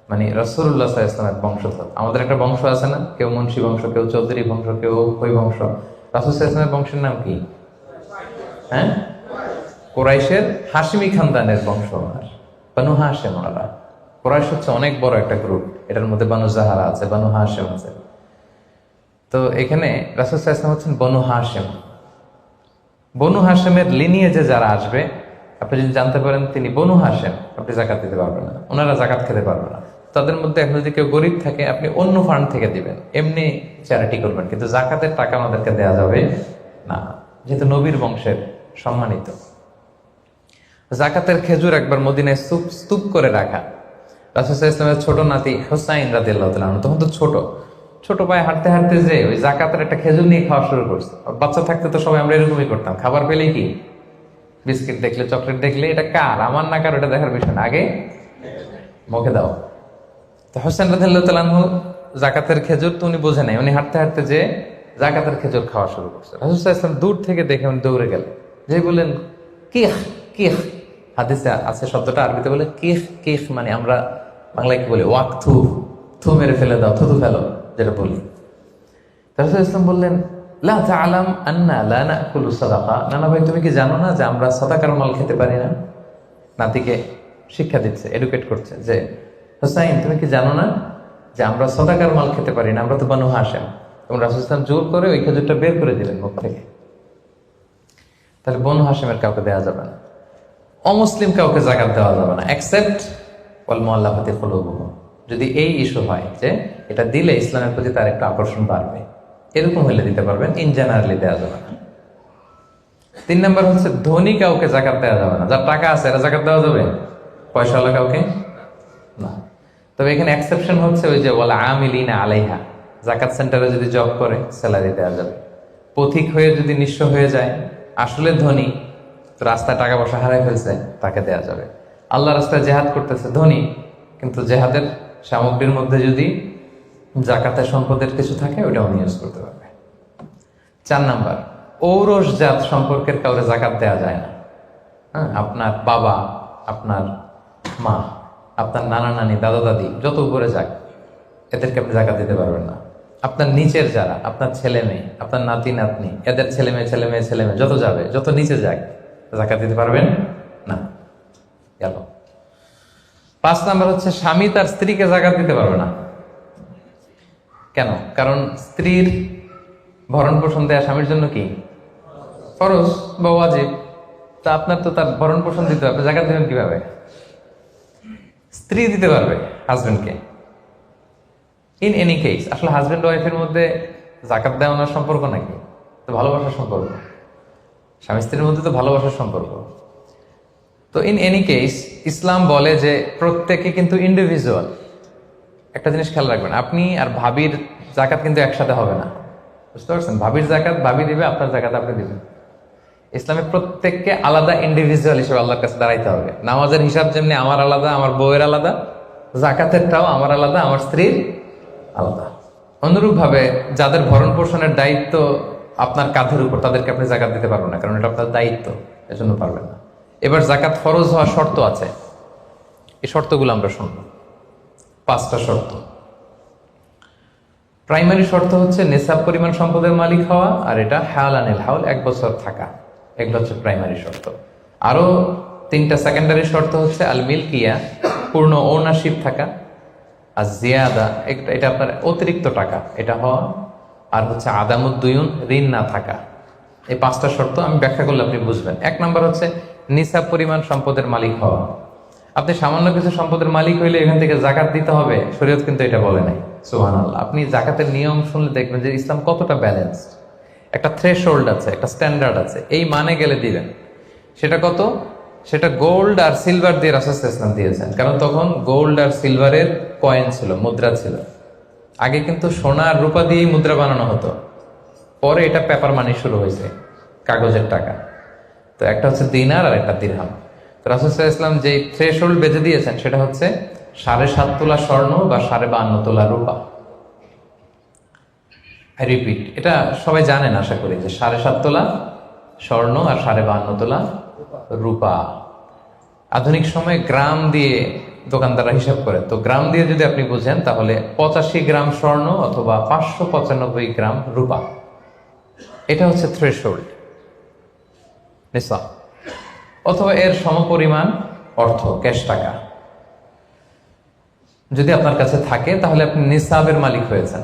মানে রাসূলুল্লাহ সাল্লাল্লাহু আলাইহি ওয়াসাল্লামের বংশধর। আমাদের একটা বংশ আছে না, কেউ মুন্সি বংশ, কেউ চৌধুরী বংশ, কেউ ওই বংশ। রাসূল সাল্লাল্লাহু আলাইহি ওয়াসাল্লামের বংশের নাম কি? হ্যাঁ, কুরাইশের হাশিমি খানদানের বংশ। বানু হাশিম, ওনারা কুরাইশ হচ্ছে অনেক বড় একটা গ্রুপ, এটার মধ্যে বানু জাহারা আছে, বানু হাশিম আছে। তো এখানে রাসূল সাল্লাল্লাহু আলাইহি ওয়াসাল্লাম হচ্ছেন বনু হাশিম। বনু হাশিমের লিনিয়েজে যারা আসবে, আপনি যদি জানতে পারেন তিনি বনু হাশিম, আপনি জাকাত দিতে পারবেন না, ওনারা জাকাত খেতে পারবে না। তাদের মধ্যে এখন যদি কেউ গরিব থাকে, আপনি অন্য ফান্ড থেকে দিবেন, এমনি চ্যারিটি করবেন, কিন্তু জাকাতের টাকা আমাদেরকে দেওয়া যাবে না, যেহেতু নবীর বংশের সম্মানিত। জাকাতের খেজুর একবার মদিনায় স্তূপ করে রাখা। রাসূল সাল্লাল্লাহু আলাইহি ওয়াসাল্লামের ছোট নাতি হুসাইন রাদিয়াল্লাহু তাআলা আনহু তখন তো ছোট পায়ে হাঁটতে হাঁটতে যে ওই জাকাতের একটা খেজুর নিয়ে খাওয়া শুরু করছে। বাচ্চা থাকতে তো সবাই আমরা এরকমই করতাম, খাবার পেলেই কি বিস্কিট দেখলে, চকলেট দেখলে, এটা কার, আমার না কার, এটা দেখার বিষয় না, আগে মুখে দাও। তো হোসেন রাদিয়াল্লাহু তাআলা আনহু জাকাতের খেজুর তো উনি বোঝে নাই, উনি হাঁটতে হাঁটতে যে জাকাতের খেজুর খাওয়া শুরু করছে। রাসূল সাল্লাল্লাহু আলাইহি ওয়াসাল্লাম দূর থেকে দেখে উনি দৌড়ে গেলেন, যে বললেন কিহ কিহ, হাদিসে আছে শব্দটা, আরবিতে বলে কিহ কিহ, মানে আমরা বাংলায় কি বলি ওয়াক থু, থু মেরে ফেলে দাও, থুতু ফেলো যেটা বলি। রাসূল সাল্লাল্লাহু আলাইহি ওয়াসাল্লাম বললেন লা তা'লাম আন্না লা নাকুলু সাদাকা, নানা ভাই তুমি কি জানো না যে আমরা সাদাকার মাল খেতে পারি না? নাতিকে শিক্ষা দিচ্ছে, এডুকেট করছে যে হুসাইন তুমি কি জানো না যে আমরা সাদাকার মাল খেতে পারি না, আমরা তো বানু হাশিম। এবং রাসূল সাল্লাল্লাহু আলাইহি ওয়াসাল্লাম জোর করে ওই খেজুরটা বের করে দিলেন মুখ থেকে। তাহলে বনু হাশিমের কাউকে দেওয়া যাবে না, অমুসলিম কাউকে জাকাত দেওয়া যাবে না, এক্সেপ্ট ওয়াল মুআল্লাফাতি কুলুবুহুম, যদি এই ইস্যু হয় যে এটা দিলে ইসলামের প্রতি তার একটা আকর্ষণ বাড়বে, এরকম হলে দিতে পারবেন, ইন জেনারেলি দেওয়া যাবে না। 3 নম্বর হচ্ছে ধনী কাউকে জাকাত দেওয়া যাবে না, যার টাকা আছে এরা জাকাত দেওয়া যাবে, পয়সাওয়ালা কাউকে না। তবে এখানে এক্সেপশন হচ্ছে ওই যে ওয়াল আমিলিনা আলাইহা, জাকাত সেন্টারে যদি জব করে স্যালারি দেওয়া যাবে, পথিক হয়ে যদি নিঃস্ব হয়ে যায়, আসলে ধনী, তো রাস্তায় টাকা পয়সা হারাই ফেলছে, তাকে দেয়া যাবে। আল্লাহ রাস্তায় জেহাদ করতেছে, ধনী, কিন্তু জেহাদের সামগ্রীর মধ্যে যদি জাকাতের সম্পদের কিছু থাকে, ওটা উনি ইউজ করতে পারবে। 4 নাম্বার, ঔরসজাত সম্পর্কের কাউরে জাকাত দেওয়া যায় না। হ্যাঁ, আপনার বাবা, আপনার মা, আপনার নানা নানি, দাদা দাদি, যত উপরে যাক, এদেরকে আপনি জাকাত দিতে পারবেন না। আপনার নিচের যারা, আপনার ছেলে মেয়ে, আপনার নাতি নাতনি, এদের ছেলে মেয়ে ছেলে মেয়ে ছেলে মেয়ে যত যাবে, যত নিচে যাক, জাকাত দিতে পারবেন না। গেল। 5 নাম্বার হচ্ছে স্বামী তার স্ত্রীকে জাকাত দিতে পারবে না। কেন? কারণ স্ত্রীর ভরণ পোষণ দেয়া স্বামীর জন্য কি ফরজ বা ওয়াজিব। তা আপনার তো তার ভরণ পোষণ দিতে হবে, জাকাত দেবেন কিভাবে? স্ত্রী দিতে পারবে হাজবেন্ডকে। ইন এনি কেস, আসলে হাজবেন্ড ওয়াইফের মধ্যে জাকাত দেওয়ানোর সম্পর্ক নাকি? তো ভালোবাসার সম্পর্ক। স্বামী স্ত্রীর মধ্যে তো ভালোবাসার সম্পর্ক। তো ইন এনি কেস ইসলাম বলে যে প্রত্যেকে কিন্তু ইন্ডিভিজুয়াল। একটা জিনিস খেয়াল রাখবেন, আপনি আর ভাবির জাকাত কিন্তু একসাথে হবে না, বুঝতে পারছেন? ভাবির জাকাত ভাবি দিবে, আপনার জাকাত আপনি দিবেন। ইসলামে প্রত্যেককে আলাদা ইন্ডিভিজুয়াল হিসেবে আল্লাহর কাছে দাঁড়াইতে হবে। নামাজের হিসাব যেমনি আমার আলাদা, আমার বউয়ের আলাদা, জাকাতেরটাও আমার আলাদা, আমার স্ত্রীর আলাদা। অনুরূপভাবে যাদের ভরণ পোষণের দায়িত্ব আপনার কাঁধের উপর, তাদেরকে আপনি জাকাত দিতে পারবেন না, কারণ এটা আপনার দায়িত্ব, এজন্য পারবেন না। এবার জাকাত ফরজ হওয়ার শর্ত আছে, এই শর্তগুলো আমরা শুনব। 5টা শর্ত। প্রাইমারি শর্ত হচ্ছে নেসাব পরিমাণ সম্পদের মালিক হওয়া, আর এটা হাওলানিল হাওল, 1 বছর থাকা। এগুলো হচ্ছে প্রাইমারি শর্ত। আরো 3টা সেকেন্ডারি শর্ত হচ্ছে আল মিলকিয়া, পূর্ণ ওনারশিপ থাকা, আর জিয়াদা, এটা আপনার অতিরিক্ত টাকা এটা হওয়া, আর হচ্ছে আদামুদ্দুয়ুন, ঋণ না থাকা। এই 5টা শর্ত আমি ব্যাখ্যা করলে আপনি বুঝবেন। 1 নাম্বার হচ্ছে নিসাব পরিমাণ সম্পদের মালিক হওয়া। আপনি সামান্য কিছু সম্পদের মালিক হইলে এখান থেকে জাকাত দিতে হবে, শরীয়ত কিন্তু এটা বলে নাই। সুবহানাল্লাহ। আপনি জাকাতের নিয়ম শুনলে দেখবেন যে ইসলাম কতটা ব্যালেন্সড। একটা থ্রেশহোল্ড আছে, একটা স্ট্যান্ডার্ড আছে, এই মানে গেলে দিবেন। সেটা কত? সেটা গোল্ড আর সিলভার দিয়ে রাসূল সাল্লাল্লাহু আলাইহি ওয়াসাল্লাম দিয়েছেন, কারণ তখন গোল্ড আর সিলভারের কয়েন ছিল, মুদ্রা ছিল। আগে কিন্তু সোনা আর রূপা দিয়েই মুদ্রা বানানো হতো, পরে এটা পেপার মানি শুরু হয়েছে, কাগজের টাকা। তো একটা হচ্ছে দিনার আর একটা দিরহাম। তো রাসূল সাল্লাল্লাহু আলাইহি ওয়াসাল্লাম যে থ্রেশহোল্ড বেঁধে দিয়েছেন সেটা হচ্ছে 7.5 তোলা স্বর্ণ বা 52.5 তোলা রূপা। আই রিপিট, এটা সবাই জানেন আশা করি, যে 7.5 তোলা স্বর্ণ আর 52.5 তোলা রূপা। আধুনিক সময়ে গ্রাম দিয়ে দোকানদাররা হিসাব করে, তো গ্রাম দিয়ে যদি আপনি বুঝেন তাহলে 85 গ্রাম স্বর্ণ অথবা 595 গ্রাম রূপা, এটা হচ্ছে থ্রেশহোল্ড নিসাব, অথবা এর সমপরিমাণ অর্থ, ক্যাশ টাকা যদি আপনার কাছে থাকে, তাহলে আপনি নিসাবের মালিক হয়েছেন।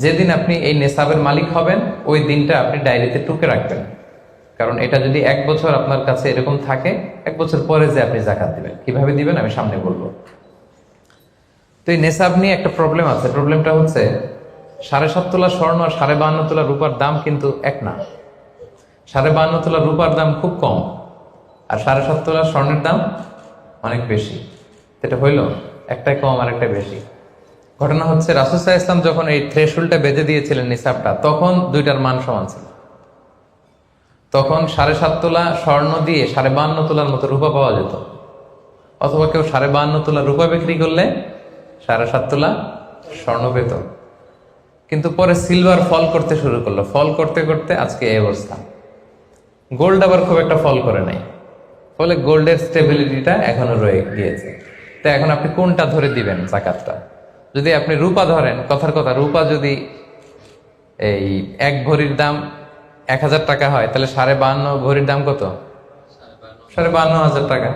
যেদিন আপনি এই নিসাবের মালিক হবেন, ওই দিনটা আপনি ডায়েরিতে টুকে রাখবেন, কারণ এটা যদি 1 বছর আপনার কাছে এরকম থাকে, 1 বছর পরে যে আপনি জাকাত দিবেন, কিভাবে দিবেন আমি সামনে বলবো। তো এই নেসাব নিয়ে একটা প্রবলেম আছে। প্রবলেমটা হচ্ছে 7.5 তোলা স্বর্ণ আর 52.5 তোলা রূপার দাম কিন্তু এক না। 52.5 তোলা রূপার দাম খুব কম, আর 7.5 তোলা স্বর্ণের দাম অনেক বেশি। এটা হইল একটাই কম আর একটা বেশি। ঘটনা হচ্ছে রাসূল সাল্লাল্লাহু আলাইহি ওয়াসাল্লাম যখন এই থ্রেশহোল্ডটা বেঁধে দিয়েছিলেন নিসাবটা, তখন দুইটার মান সমান ছিল। তখন 7.5 তোলা স্বর্ণ দিয়ে 52.5 তোলার মতো রূপা পাওয়া যেত, অথবা কেউ 52.5 তোলা রূপা বিক্রি করলে 7.5 তোলা স্বর্ণ পেত। কিন্তু পরে সিলভার ফল করতে শুরু করলো, ফল করতে করতে আজকে এই অবস্থা। গোল্ড আবার খুব একটা ফল করে নাই, ফলে গোল্ডের স্টেবিলিটিটা এখনো রয়ে গিয়েছে। তো এখন আপনি কোনটা ধরে দিবেন জাকাতটা? যদি আপনি রূপা ধরেন, কথার কথা, রূপা যদি এই 1 ভরির দাম 1000 টাকা হয়, তাহলে 52.5 ভরির দাম কত? 52,500 টাকা।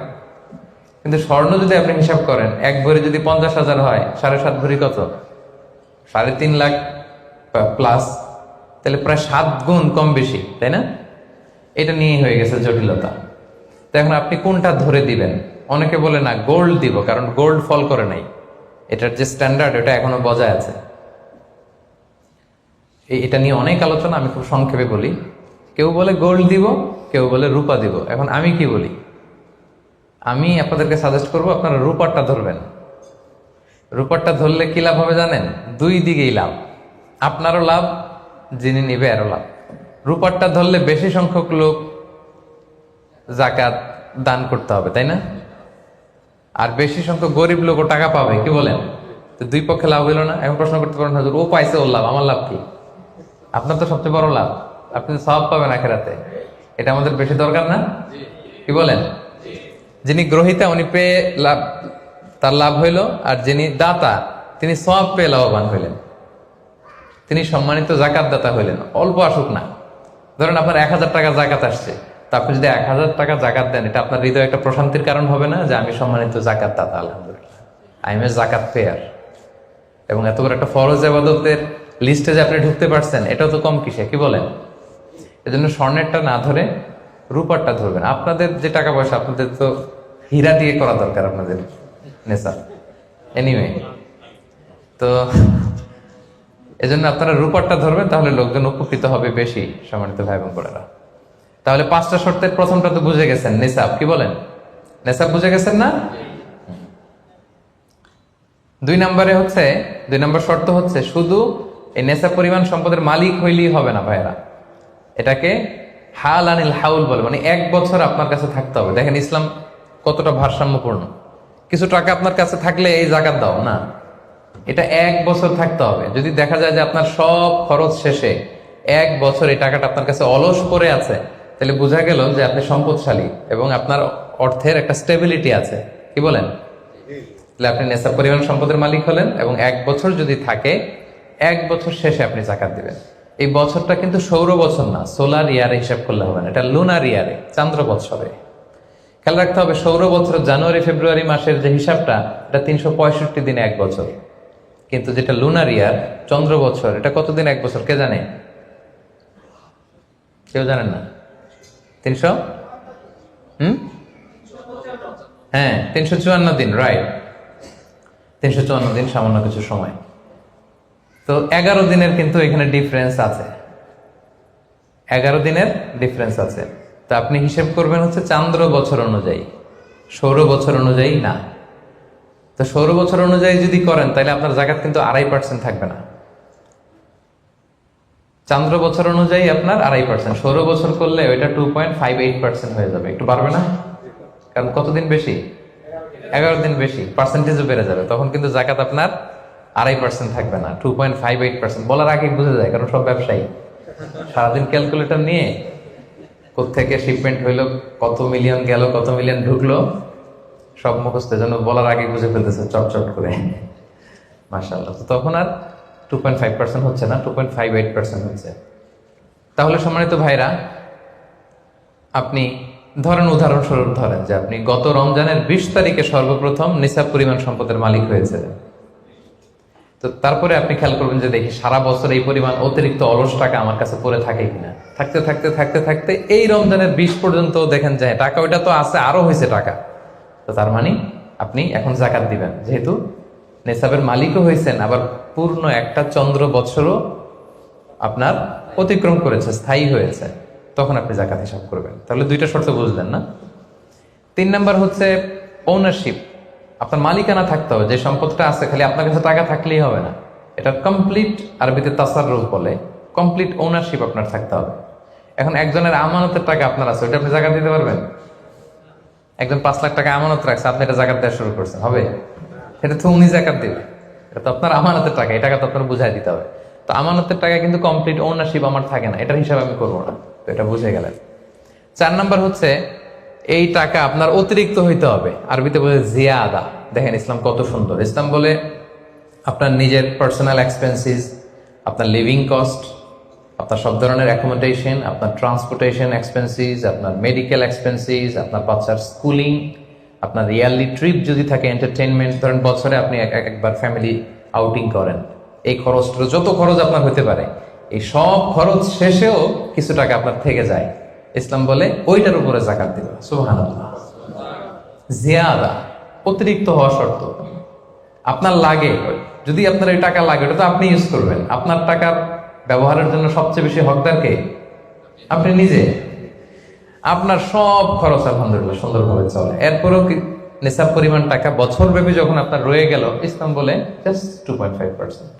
কিন্তু স্বর্ণ যদি আপনি হিসাব করেন, 1 ভরি যদি 50,000 হয়, 7.5 ভরি কত? 3.5 লাখ প্লাস, তাহলে প্রায় 7 গুণ কম বেশি, তাই না? এটা নিয়েই হয়ে গেছে জটিলতা। তো এখন আপনি কোনটা ধরে দিবেন? অনেকে বলে না গোল্ড দিব, কারণ গোল্ড ফল করে নাই, এটার যে স্ট্যান্ডার্ড এটা এখনো বজায় আছে। এটা নিয়ে অনেক আলোচনা, আমি খুব সংক্ষেপে বলি। কেউ বলে গোল্ড দিব, কেউ বলে রূপা দিব। এখন আমি কি বলি? আমি আপনাদেরকে সাজেস্ট করব আপনারা রূপারটা ধরবেন। রূপারটা ধরলে কি লাভ হবে জানেন? 2 দিকেই লাভ, আপনারও লাভ, যিনি নিবে আরও লাভ। রূপারটা ধরলে বেশি সংখ্যক লোক জাকাত দান করতে হবে, তাই না? আর বেশি সংখ্যক গরিব লোকও টাকা পাবে, কি বলেন? তো দুই পক্ষে লাভ হইল না? এখন প্রশ্ন করতে পারেন, হুজুর ও পাইছে ওর লাভ, আমার লাভ কি? আপনার তো সবচেয়ে বড় লাভ, আপনি তো সওয়াব পাবেন আখিরাতে। এটা আমাদের বেশি দরকার না? কি বলেন? যিনি গ্রহীতা উনি পেয়ে লাভ, তার লাভ হইল, আর যিনি দাতা তিনি সওয়াব পেয়ে লাভবান হইলেন, তিনি সম্মানিত জাকাত দাতা হইলেন। অল্প আসুক না, ধরেন আপনার 1000 টাকা জাকাত আসছে, তা আপনি যদি 1000 টাকা জাকাত দেন, এটা আপনার হৃদয়ে একটা প্রশান্তির কারণ হবে না যে আমি সম্মানিত জাকাত দাতা, আলহামদুলিল্লাহ আই এম এ জাকাত পেয়ার। এবং এত বড় একটা ফরজ ইবাদতের লিস্টে যে আপনি ঢুকতে পারছেন, এটাও তো কম কিসে, কি বলেন? এজন্য স্বর্ণেরটা না ধরে রূপারটা ধরবেন। আপনাদের যে টাকা পয়সা, আপনাদের তো হীরা দিয়ে করা দরকার আপনাদের নেশা। এনিওয়ে, তো এজন্য আপনারা রূপারটা ধরবেন, তাহলে লোকজন উপকৃত হবে বেশি, সম্মানিত ভাই এবং বোনেরা। তাহলে 5টা শর্তের প্রথমটা তো বুঝে গেছেন, নিসাব, কি বলেন? নিসাব বুঝে গেছেন না? 2 নম্বর শর্ত হচ্ছে শুধু এই নেশাব পরিমাণ সম্পদের মালিক হইলেই হবে না ভাইরা, এটাকে হাল আনিল হাউল বলে, মানে 1 বছর আপনার কাছে থাকতে হবে। দেখেন ইসলাম কতটা ভারসাম্যপূর্ণ। কিছু টাকা আপনার কাছে থাকলে এই জাকাত দাও না, এটা 1 বছর থাকতে হবে। যদি দেখা যায় যে আপনার সব খরচ শেষে 1 বছর এই টাকাটা আপনার কাছে অলস পড়ে আছে, তাহলে বোঝা গেল যে আপনি সম্পদশালী এবং আপনার অর্থের একটা স্টেবিলিটি আছে, কি বলেন? তাহলে আপনি নেশাব পরিমাণ সম্পদের মালিক হলেন, এবং 1 বছর যদি থাকে, 1 বছর শেষে আপনি জাকাত দিবেন। এই বছরটা কিন্তু সৌর বছর না, সোলার ইয়ারে হিসাব করলে হবে না, এটা লুনার ইয়ারে, চান্দ্র বছরে। খেয়াল রাখতে হবে, সৌর বছর জানুয়ারি ফেব্রুয়ারি মাসের যে হিসাবটা, এটা 365 দিনে 1 বছর। কিন্তু যেটা লুনার ইয়ার, চন্দ্র বছর, এটা কতদিন 1 বছর কে জানে? কেউ জানেন না? 300 হ্যাঁ 354 দিন, রাইট। 354 দিন, সামান্য কিছু সময়। তো 11 দিনের কিন্তু এখানে ডিফারেন্স আছে, 11 দিনের ডিফারেন্স আছে। তো আপনি হিসেব করবেন হচ্ছে চান্দ্র বছর অনুযায়ী, সৌর বছর অনুযায়ী না। তো সৌর বছর অনুযায়ী যদি করেন, তাহলে আপনার জাকাত কিন্তু 2.5% থাকবে না। চান্দ্র বছর অনুযায়ী আপনার 2.5%, সৌর বছর করলে ওইটা 2.58% হয়ে যাবে। একটু বাড়বে না? কারণ কতদিন বেশি? 11 দিন বেশি, পার্সেন্টেজও বেড়ে যাবে। তখন কিন্তু জাকাত আপনার 2.5% থাকবে না, 2.58%। বলার আগে বুঝে যায়, কারণ সব ব্যবসায়ী সারাদিন ক্যালকুলেটর নিয়ে কোত্থেকে শিপমেন্ট হইলো, কত মিলিয়ন গেল, কত মিলিয়ন ঢুকলো, সব মুখস্থ, যেন বলার আগে বুঝে ফেলতেছে চটচট করে, মাশাআল্লাহ। তো তখন আর 2.5% হচ্ছে না, 2.58% হচ্ছে। তাহলে সম্মানিত ভাইরা, আপনি ধরেন, উদাহরণস্বরূপ ধরেন যে আপনি গত রমজানের 20 তারিখে সর্বপ্রথম নিসাব পরিমাণ সম্পদের মালিক হয়েছিলেন। তো তারপরে আপনি খেয়াল করবেন যে দেখি সারা বছর এই পরিমাণ অতিরিক্ত অলস টাকা আমার কাছে পড়ে থাকে কিনা। থাকতে এই রমজানের 20 পর্যন্ত দেখেন যে টাকা ওইটা তো আছে, আরো হয়েছে টাকা। তো তার মানে আপনি এখন জাকাত দিবেন, যেহেতু নেসাবের মালিকও হয়েছেন, আবার পূর্ণ একটা চন্দ্র বছরও আপনার অতিক্রম করেছে, স্থায়ী হয়েছে, তখন আপনি জাকাত হিসাব করবেন। তাহলে 2টা শর্ত বুঝলেন না? 3 নাম্বার হচ্ছে ওনারশিপ, আপনার মালিকানা থাকতে হবে। যে সম্পদটা আছে, খালি আপনার কাছে টাকা থাকলেই হবে না, এটা কমপ্লিট, আরবিতে তাসাররুফ বলে, কমপ্লিট ওনারশিপ আপনার থাকতে হবে। এখন একজনের আমানতের টাকা আপনার আছে, ওইটা আপনি জাকাত দিতে পারবেন? একজন 5 লাখ টাকা আমানত রাখছে, আপনি এটা জাকাত দেওয়া শুরু করছেন, হবে? এটা তো উনি জাকাত দিবে, এটা তো আপনার আমানতের টাকা, এই টাকা তো আপনার বুঝাই দিতে হবে। তো আমানতের টাকা কিন্তু কমপ্লিট ওনারশিপ আমার থাকে না, এটার হিসাব আমি করবো না। তো এটা বুঝে গেলেন। 4 নাম্বার হচ্ছে এই টাকা আপনার অতিরিক্ত হইতে হবে, আরবিতে বলে জিয়াদা। দেখেন ইসলাম কত সুন্দর। ইসলাম বলে আপনার নিজের পার্সোনাল এক্সপেন্সিস, আপনার লিভিং কস্ট, আপনার সব ধরনের অ্যাকোমোডেশন, আপনার ট্রান্সপোর্টেশন এক্সপেন্সিস, আপনার মেডিকেল এক্সপেন্সিস, আপনার বাচ্চার স্কুলিং, আপনার ইয়ারলি ট্রিপ যদি থাকে, এন্টারটেনমেন্ট, ধরেন বছরে আপনি একবার ফ্যামিলি আউটিং করেন, এই খরচটা, যত খরচ আপনার হতে পারে, এই সব খরচ শেষেও কিছু টাকা আপনার থেকে যায়, ইসলাম বলে ওইটার উপরে জাকাত দিবে। সুবহানাল্লাহ। জিয়াদা, অতিরিক্ত হওয়া শর্ত। আপনার লাগে, যদি আপনার এই টাকা লাগে, ওটা তো আপনি ইউজ করবেন। আপনার টাকার ব্যবহারের জন্য সবচেয়ে বেশি হকদার কে? আপনি নিজে। আপনার সব খরচ আলহামদুলিল্লাহ সুন্দরভাবে চলে, এরপরেও নিসাব পরিমাণ টাকা বছর ব্যাপী যখন আপনার রয়ে গেল, ইসলাম বলে জাস্ট 2.5%।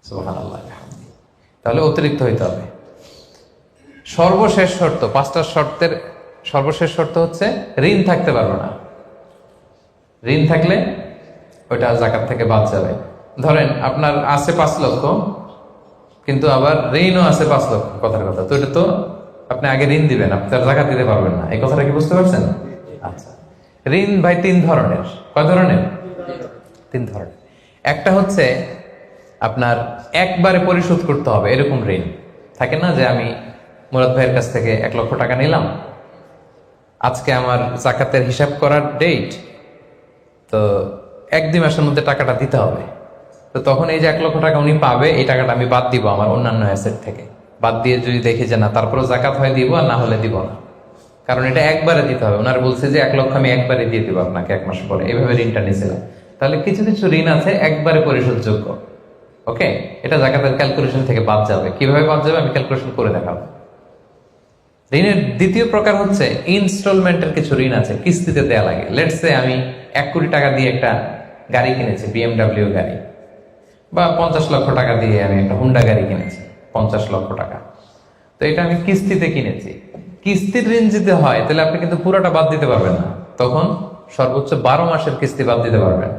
সুবহানাল্লাহ। তাহলে অতিরিক্ত হইতে হবে। সর্বশেষ শর্ত, 5টা শর্তের সর্বশেষ শর্ত হচ্ছে ঋণ থাকতে পারবে না। ঋণ থাকলে ওইটা জাকাত থেকে বাদ যাবে। ধরেন আপনার আছে 5 লক্ষ, কিন্তু আবার ঋণও আছে 5 লক্ষ, কথার কথা তো, এটা তো আপনি আগে ঋণ দিবেন, আপনি তার জাকাত দিতে পারবেন না। এই কথাটা কি বুঝতে পারছেন? আচ্ছা, ঋণ ভাই 3 ধরনের। কয় ধরনের? 3 ধরনের। একটা হচ্ছে আপনার একবারে পরিশোধ করতে হবে, এরকম ঋণ থাকে না, যে আমি মুরাদ ভাইয়ের কাছ থেকে 1 লক্ষ টাকা নিলাম, আজকে আমার জাকাতের হিসাব করার ডেট, তো 1-2 মাসের মধ্যে টাকাটা দিতে হবে। তো তখন এই যে 1 লক্ষ টাকা উনি পাবে, এই টাকাটা আমি বাদ দিব আমার অন্যান্য অ্যাসেট থেকে। বাদ দিয়ে যদি দেখি যে না, তারপরেও জাকাত হয় দিব, আর না হলে দিব না, কারণ এটা একবারে দিতে হবে। ওনার বলছে যে 1 লক্ষ আমি একবারে দিয়ে দিব আপনাকে 1 মাস পরে, এইভাবে ঋণটা নিয়েছিলাম। তাহলে কিছু কিছু ঋণ আছে একবারে পরিশোধযোগ্য, ওকে, এটা জাকাতের ক্যালকুলেশন থেকে বাদ যাবে। কিভাবে বাদ যাবে আমি ক্যালকুলেশন করে দেখাবো। ঋণের দ্বিতীয় প্রকার হচ্ছে ইনস্টলমেন্টের কিছু ঋণ আছে, কিস্তিতে দেয়া লাগে। লেটস সে আমি 1 কোটি টাকা দিয়ে একটা গাড়ি কিনেছি, BMW গাড়ি, বা 50 লক্ষ টাকা দিয়ে আমি একটা হুন্ডা গাড়ি কিনেছি, 50 লক্ষ টাকা। তো এটা আমি কিস্তিতে কিনেছি। কিস্তির ঋণ যদি হয় তাহলে আপনি কিন্তু পুরোটা বাদ দিতে পারবেন না, তখন সর্বোচ্চ 12 মাসের কিস্তি বাদ দিতে পারবেন,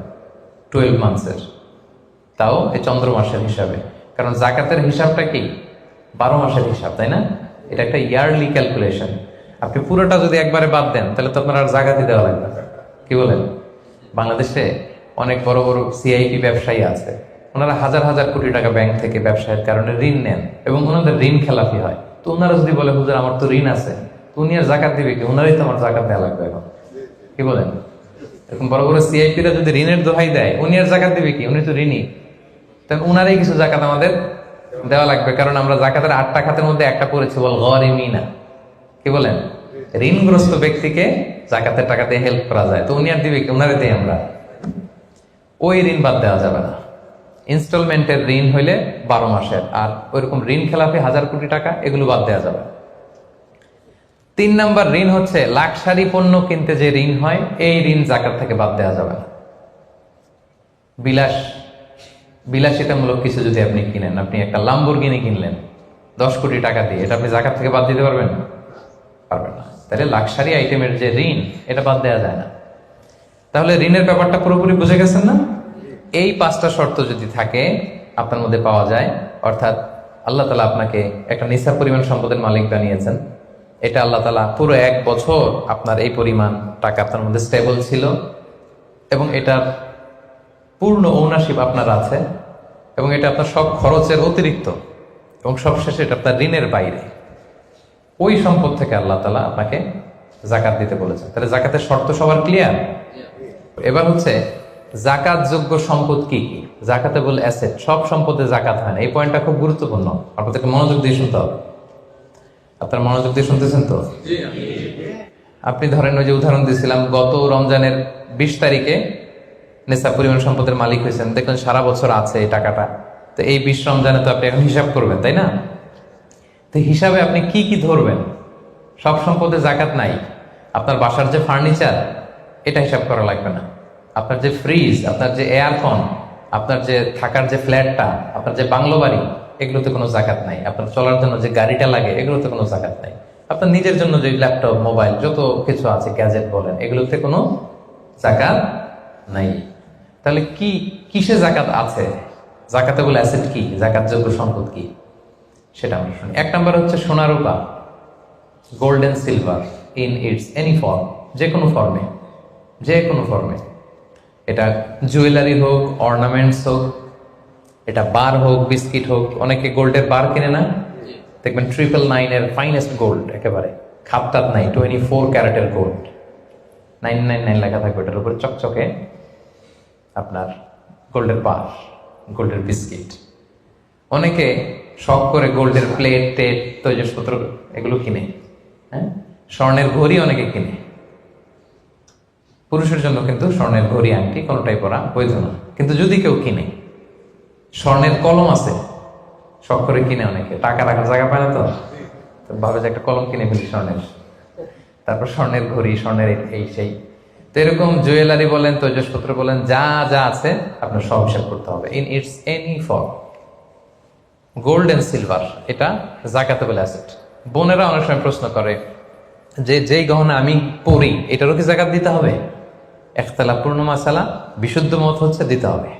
12 মান্থসের, তাও এই চন্দ্র মাসের হিসাবে। কারণ জাকাতের হিসাবটা কি 12 মাসের হিসাব, তাই না? এটা একটা ইয়ারলি ক্যালকুলেশন। আপনি পুরোটা যদি একবারে বাদ দেন তাহলে তো আপনার আর জাকাতই দেওয়া লাগবে না। কি বলেন? বাংলাদেশে অনেক বড় বড় সিআইপি ব্যবসায়ী আছে, ওনারা হাজার হাজার কোটি টাকা ব্যাংক থেকে ব্যবসায়ের কারণে ঋণ নেন এবং ওনাদের ঋণ খেলাপি হয়। তো ওনারা যদি বলে হুজুর আমার তো ঋণ আছে, তো উনি আর জাকাত দিবে কি? ওনারাই তো আমার জাকাত দেওয়া লাগবে এখন। কি বলেন? এরকম বড় বড় সিআইপিরা যদি ঋণের দোহাই দেয়, উনি আর জাকাত দিবে কি? উনি তো ঋণী। তখন উনারই কিছু জাকাত আমাদের দেওয়া লাগবে, কারণ আমরা জাকাতের 8টা খাতের মধ্যে একটা পড়েছি, বল গরিমিনা। কি বলেন? ঋণগ্রস্ত ব্যক্তিকে জাকাতের টাকা দিয়ে হেল্প করা যায়, তো উনি আর দিবে কি? উনারে দেই আমরা। ওই ঋণ বাদ দেওয়া যাবে না। ইনস্টলমেন্টের ঋণ হইলে 12 মাসের, আর ওইরকম ঋণ খেলাপি 1000 কোটি টাকা, এগুলো বাদ দেওয়া যাবে। 3 নাম্বার ঋণ হচ্ছে লাক্সারি পণ্য কিনতে যে ঋণ হয়, এই ঋণ জাকাত থেকে বাদ দেওয়া যাবে না। বিলাসিতামূলক কিছু যদি আপনি কিনেন, আপনি একটা লাম্বরগিনি কিনলেন 10 কোটি টাকা দিয়ে, এটা আপনি জাকাত থেকে বাদ দিতে পারবেন? পারবেন না। তাহলে লাক্সারি আইটেমের যে ঋণ, এটা বাদ দেওয়া যায় না। তাহলে ঋণের ব্যাপারটা পুরোপুরি বুঝে গেছেন না? এই 5টা শর্ত যদি থাকে আপনার মধ্যে পাওয়া যায়, অর্থাৎ আল্লাহ তাআলা আপনাকে একটা নিসাব পরিমাণ সম্পদের মালিক বানিয়েছেন, এটা আল্লাহ তাআলা পুরো 1 বছর আপনার এই পরিমাণ টাকা আপনার মধ্যে স্টেবল ছিল, এবং এটার পূর্ণ ওনারশিপ আপনার আছে, এবং এটা আপনার সব খরচের অতিরিক্ত, এবং সবশেষে এটা আপনার ঋণের বাইরে। ওই সম্পদ থেকে আল্লাহ তাআলা আপনাকে জাকাত দিতে বলেছেন। তাহলে জাকাতের শর্ত সবার ক্লিয়ার? এবার হচ্ছে জাকাত যোগ্য সম্পদ কি কি? জাকাতেবল অ্যাসেট, সব সম্পদে জাকাত হয় না। এই পয়েন্টটা খুব গুরুত্বপূর্ণ, আপনাদেরকে মনোযোগ দিয়ে শুনতে হবে। আপনারা মনোযোগ দিয়ে শুনতেছেন তো? আপনি ধরেন ওই যে উদাহরণ দিয়েছিলাম, গত রমজানের 20 তারিখে নেশা পরিমাণ সম্পদের মালিক হয়েছেন, দেখলেন সারা বছর আছে এই টাকাটা, তো এই 20 রমজানে তো আপনি এখন হিসাব করবেন, তাই না? তো হিসাবে আপনি কি কি ধরবেন? সব সম্পদে জাকাত নাই। আপনার বাসার যে ফার্নিচার, এটা হিসাব করা লাগবে না। আপনার যে ফ্রিজ, আপনার যে এয়ারকন, আপনার যে থাকার যে ফ্ল্যাটটা, আপনার যে বাংলো বাড়ি, এগুলোতে কোনো জাকাত নাই। আপনার চলার জন্য যে গাড়িটা লাগে, এগুলোতে কোনো জাকাত নাই। আপনার নিজের জন্য যে ল্যাপটপ, মোবাইল, যত কিছু আছে, গ্যাজেট বলেন, এগুলোতে কোনো জাকাত নাই। তাহলে কি কিসে জাকাত আছে? জাকাতেবল অ্যাসেট কি, জাকাতযোগ্য সম্পদ কি, সেটা আমরা শুনি। 1 নাম্বার হচ্ছে সোনা রূপা, gold and silver in its any form, যে কোনো ফর্মে, যে কোনো ফর্মে। এটা জুয়েলারি হোক, অর্নামেন্টস হোক, এটা বার হোক, বিস্কিট হোক। অনেকে গোল্ডের বার কিনে না, দেখবেন 999 ফাইনেস্ট গোল্ড, একেবারে খাপটাত নাই, 24 ক্যারেটের গোল্ড, 999 লেখা থাকবে ওটার উপরে চকচকে, আপনার গোল্ডের বার, গোল্ডের বিস্কিট। অনেকে শখ করে গোল্ডের প্লেট, টেট, তৈজসপত্র এগুলো কিনে। হ্যাঁ, স্বর্ণের ঘড়ি অনেকে কিনে। পুরুষের জন্য কিন্তু স্বর্ণের ঘড়ি, আংটি কোনোটাই পরা বৈধ না। কিন্তু যদি কেউ কিনে, স্বর্ণের কলম আছে, শখ করে কিনে অনেকে, টাকা রাখার জায়গা পায় না, তো ভাবে যে একটা কলম কিনে ফেলি স্বর্ণের, তারপর স্বর্ণের ঘড়ি, স্বর্ণের এই সেই। তো এরকম জুয়েলারি বলেন, তৈজসপত্র বলেন, যা যা আছে আপনার সব হিসাব করতে হবে in its any form. Gold and silver, এটা জাকাতেবল অ্যাসেট। বোনেরা অনেক সময় প্রশ্ন করে যে যেই গহনা আমি পরি এটারও কি যাকাত দিতে হবে? ইখতিলাফপূর্ণ মাসালা, বিশুদ্ধ মত হচ্ছে দিতে হবে।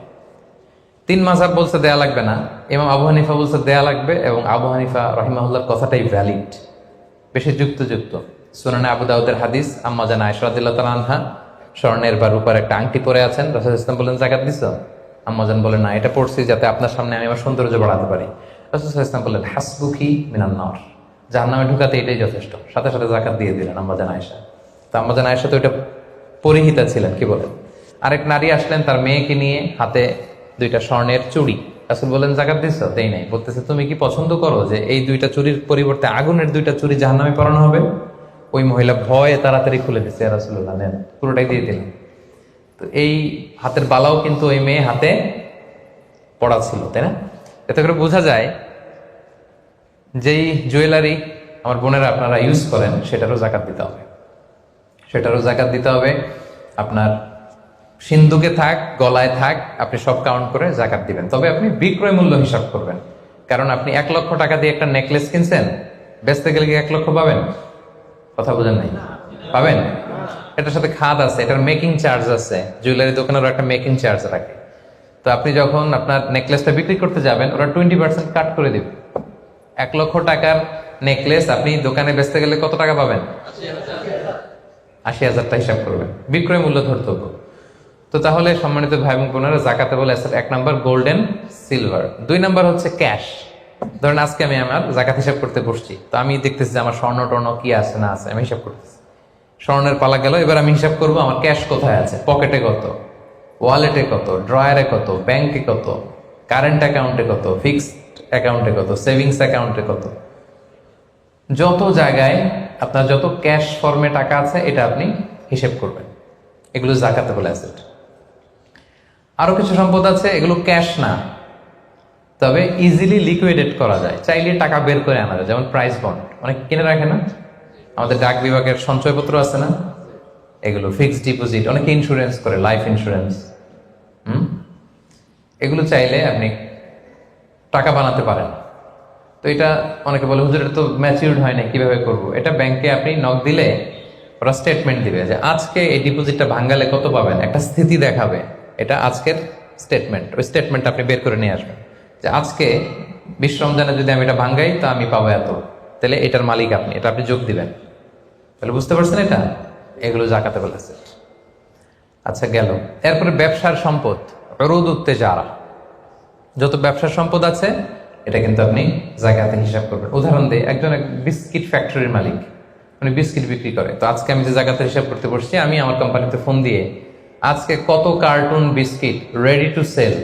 3 মাযহাব বলছে দেয়া লাগবে না, ইমাম আবু হানিফা বলছে দেয়া লাগবে, এবং আবু হানিফা রাহিমাহুল্লাহর কথাটাই ভ্যালিড, বেশি যুক্ত। সুনানে আবু দাউদের হাদিস, আম্মা জান আয়েশা রাদিয়াল্লাহু তাআলা আনহা স্বর্ণের বা রূপার একটা আংটি পরে আছেন, রাসূল সাল্লাল্লাহু আলাইহি ওয়াসাল্লাম বলেন যাকাত দিছো? আম্মা জান বলেন না, এটা পড়ছি যাতে আপনার সামনে আমি আমার সৌন্দর্য বাড়াতে পারি। রাসূল সাল্লাল্লাহু আলাইহি ওয়াসাল্লাম বললেন হাসবুকি মিনান নার, জাহান্নামে ঢুকাতে এটাই যথেষ্ট। সাথে সাথে যাকাত দিয়ে দিলেন আম্মা জান আয়েশা। তো আম্মা জান আয়েশা তো এটা পরিহিতা ছিলেন, কি বলেন। আরেক নারী আসলেন তার মেয়েকে নিয়ে, হাতে 2টা স্বর্ণের চুড়ি। রাসূল বলেন যাকাত দিছো? দেই নাই। বলতেছে তুমি কি পছন্দ করো যে এই 2টা চুড়ির পরিবর্তে আগুনের 2টা চুড়ি জাহান্নামে পরানো হবে? ওই মহিলা ভয়ে তাড়াতাড়ি খুলে দিচ্ছে, ইয়া রাসূলুল্লাহ নেন, পুরোটাই দিয়ে দিলেন। তো এই হাতের বালাও কিন্তু ওই মেয়ে হাতে পড়া ছিল, তাই না? এতে করে বোঝা যায় যেই জুয়েলারি আমার বোনেরা আপনারা ইউজ করেন সেটারও যাকাত দিতে হবে, আপনার সিন্ধুকে থাক, গলায় থাক, আপনি সব কাউন্ট করে যাকাত দিবেন। তবে আপনি বিক্রয় মূল্য হিসাব করবেন, কারণ আপনি 1 লক্ষ টাকা দিয়ে একটা নেকলেস কিনছেন, বেচতে গেলে কি 1 লক্ষ পাবেন? কথা বোঝেন নাই? পাবেন? এটার সাথে খাত আছে, এটার মেকিং চার্জ আছে, জুয়েলারি দোকানেরও একটা মেকিং চার্জ রাখে। তো আপনি যখন আপনার নেকলেসটা বিক্রি করতে যাবেন, ওরা 20% কাট করে দিবে। 1 লক্ষ টাকার নেকলেস আপনি দোকানে বেচতে গেলে কত টাকা পাবেন? 80,000 হিসাব করবেন, বিক্রয় মূল্য ধরতে হবে। তো তাহলে সম্মানিত ভাই এবং বোনেরা, জাকাতে বলে 1 নাম্বার গোল্ডেন সিলভার, 2 নাম্বার হচ্ছে ক্যাশ। ধরেন আজকে আমি আমার জাকাত হিসাব করতে বসছি, তো আমি দেখতেছি যে আমার স্বর্ণ টর্ণ কি আছে না আছে, আমি হিসাব করতেছি। স্বর্ণের পালা গেল, এবার আমি হিসাব করবো আমার ক্যাশ কোথায় আছে, পকেটে কত, ওয়ালেটে কত, ড্রয়ারে কত, ব্যাংকে কত, কারেন্ট অ্যাকাউন্টে কত, ফিক্সড অ্যাকাউন্টে কত, সেভিংস অ্যাকাউন্টে কত, যত জায়গায় আপনার যত ক্যাশ ফর্মে টাকা আছে এটা আপনি হিসেব করবেন। এগুলো জাকাতেবল অ্যাসেট। আরো কিছু সম্পদ আছে, এগুলো ক্যাশ না, তবে ইজিলি লিকুইডেট করা যায়, চাইলে টাকা বের করে আনা যায়। যেমন প্রাইস বন্ড অনেক কিনে রাখে না, আমাদের ডাক বিভাগের সঞ্চয়পত্র আছে না, এগুলো ফিক্সড ডিপোজিট, অনেকে ইন্স্যুরেন্স করে, লাইফ ইন্স্যুরেন্স। এগুলো চাইলে আপনি টাকা বানাতে পারেন। তো এটা অনেকে বলে হুজুর এটা তো ম্যাচিউরড হয় না, কিভাবে করব? এটা ব্যাংকে আপনি নক দিলে ওরা স্টেটমেন্ট দিবে যে আজকে এই ডিপোজিটটা ভাঙালে কত পাবেন, একটা স্থিতি দেখাবে। এটা আজকের স্টেটমেন্ট, ওই স্টেটমেন্ট আপনি বের করে নিয়ে আসবেন যে আজকে 20 রমজানে যদি আমি এটা ভাঙ্গাই তা আমি পাবো এত, তাহলে এটার মালিক আপনি, এটা আপনি যোগ দিবেন। তাহলে বুঝতে পারছেন এটা? এগুলো জাকাতে বলেছে। আচ্ছা গেল। এরপরে ব্যবসার সম্পদ, উরুদ উত্তেজারা, যত ব্যবসার সম্পদ আছে এটা কিন্তু আপনি জাকাতে হিসাব করবেন। উদাহরণ দেই, একজন বিস্কিট ফ্যাক্টরির মালিক, উনি বিস্কিট বিক্রি করে। তো আজকে আমি যে জাকাতে হিসাব করতে বসছি, আমি আমার কোম্পানিতে ফোন দিয়ে আজকে কত carton biscuit ready to sell,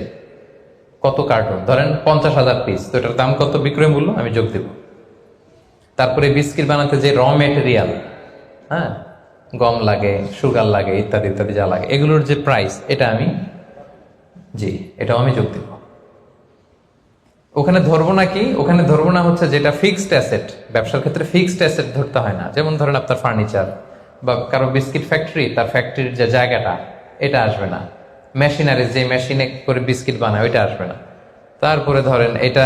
কত কার্টুন, ধরেন 50,000 পিস, তো এটার দাম কত, বিক্রয় মূল্য আমি যোগ দেব। তারপরে বিস্কিট বানাতে যে র মেটেরিয়াল, হ্যাঁ, গম লাগে, সুগার লাগে, ইত্যাদি ইত্যাদি যা লাগে, এগুলোর যে প্রাইস, এটা আমি এটাও আমি যোগ দেব। ওখানে ধরবো না কি, ওখানে ধরবো না হচ্ছে যেটা ফিক্সড অ্যাসেট। ব্যবসার ক্ষেত্রে ফিক্সড অ্যাসেট ধরতে হয় না। যেমন ধরেন আপনার ফার্নিচার বা কারো বিস্কিট ফ্যাক্টরি, তার ফ্যাক্টরির যে জায়গাটা, এটা আসবে না। মেশিনারি, যে মেশিনে করে বিস্কিট বানায়, ওইটা আসবে না। তারপরে ধরেন এটা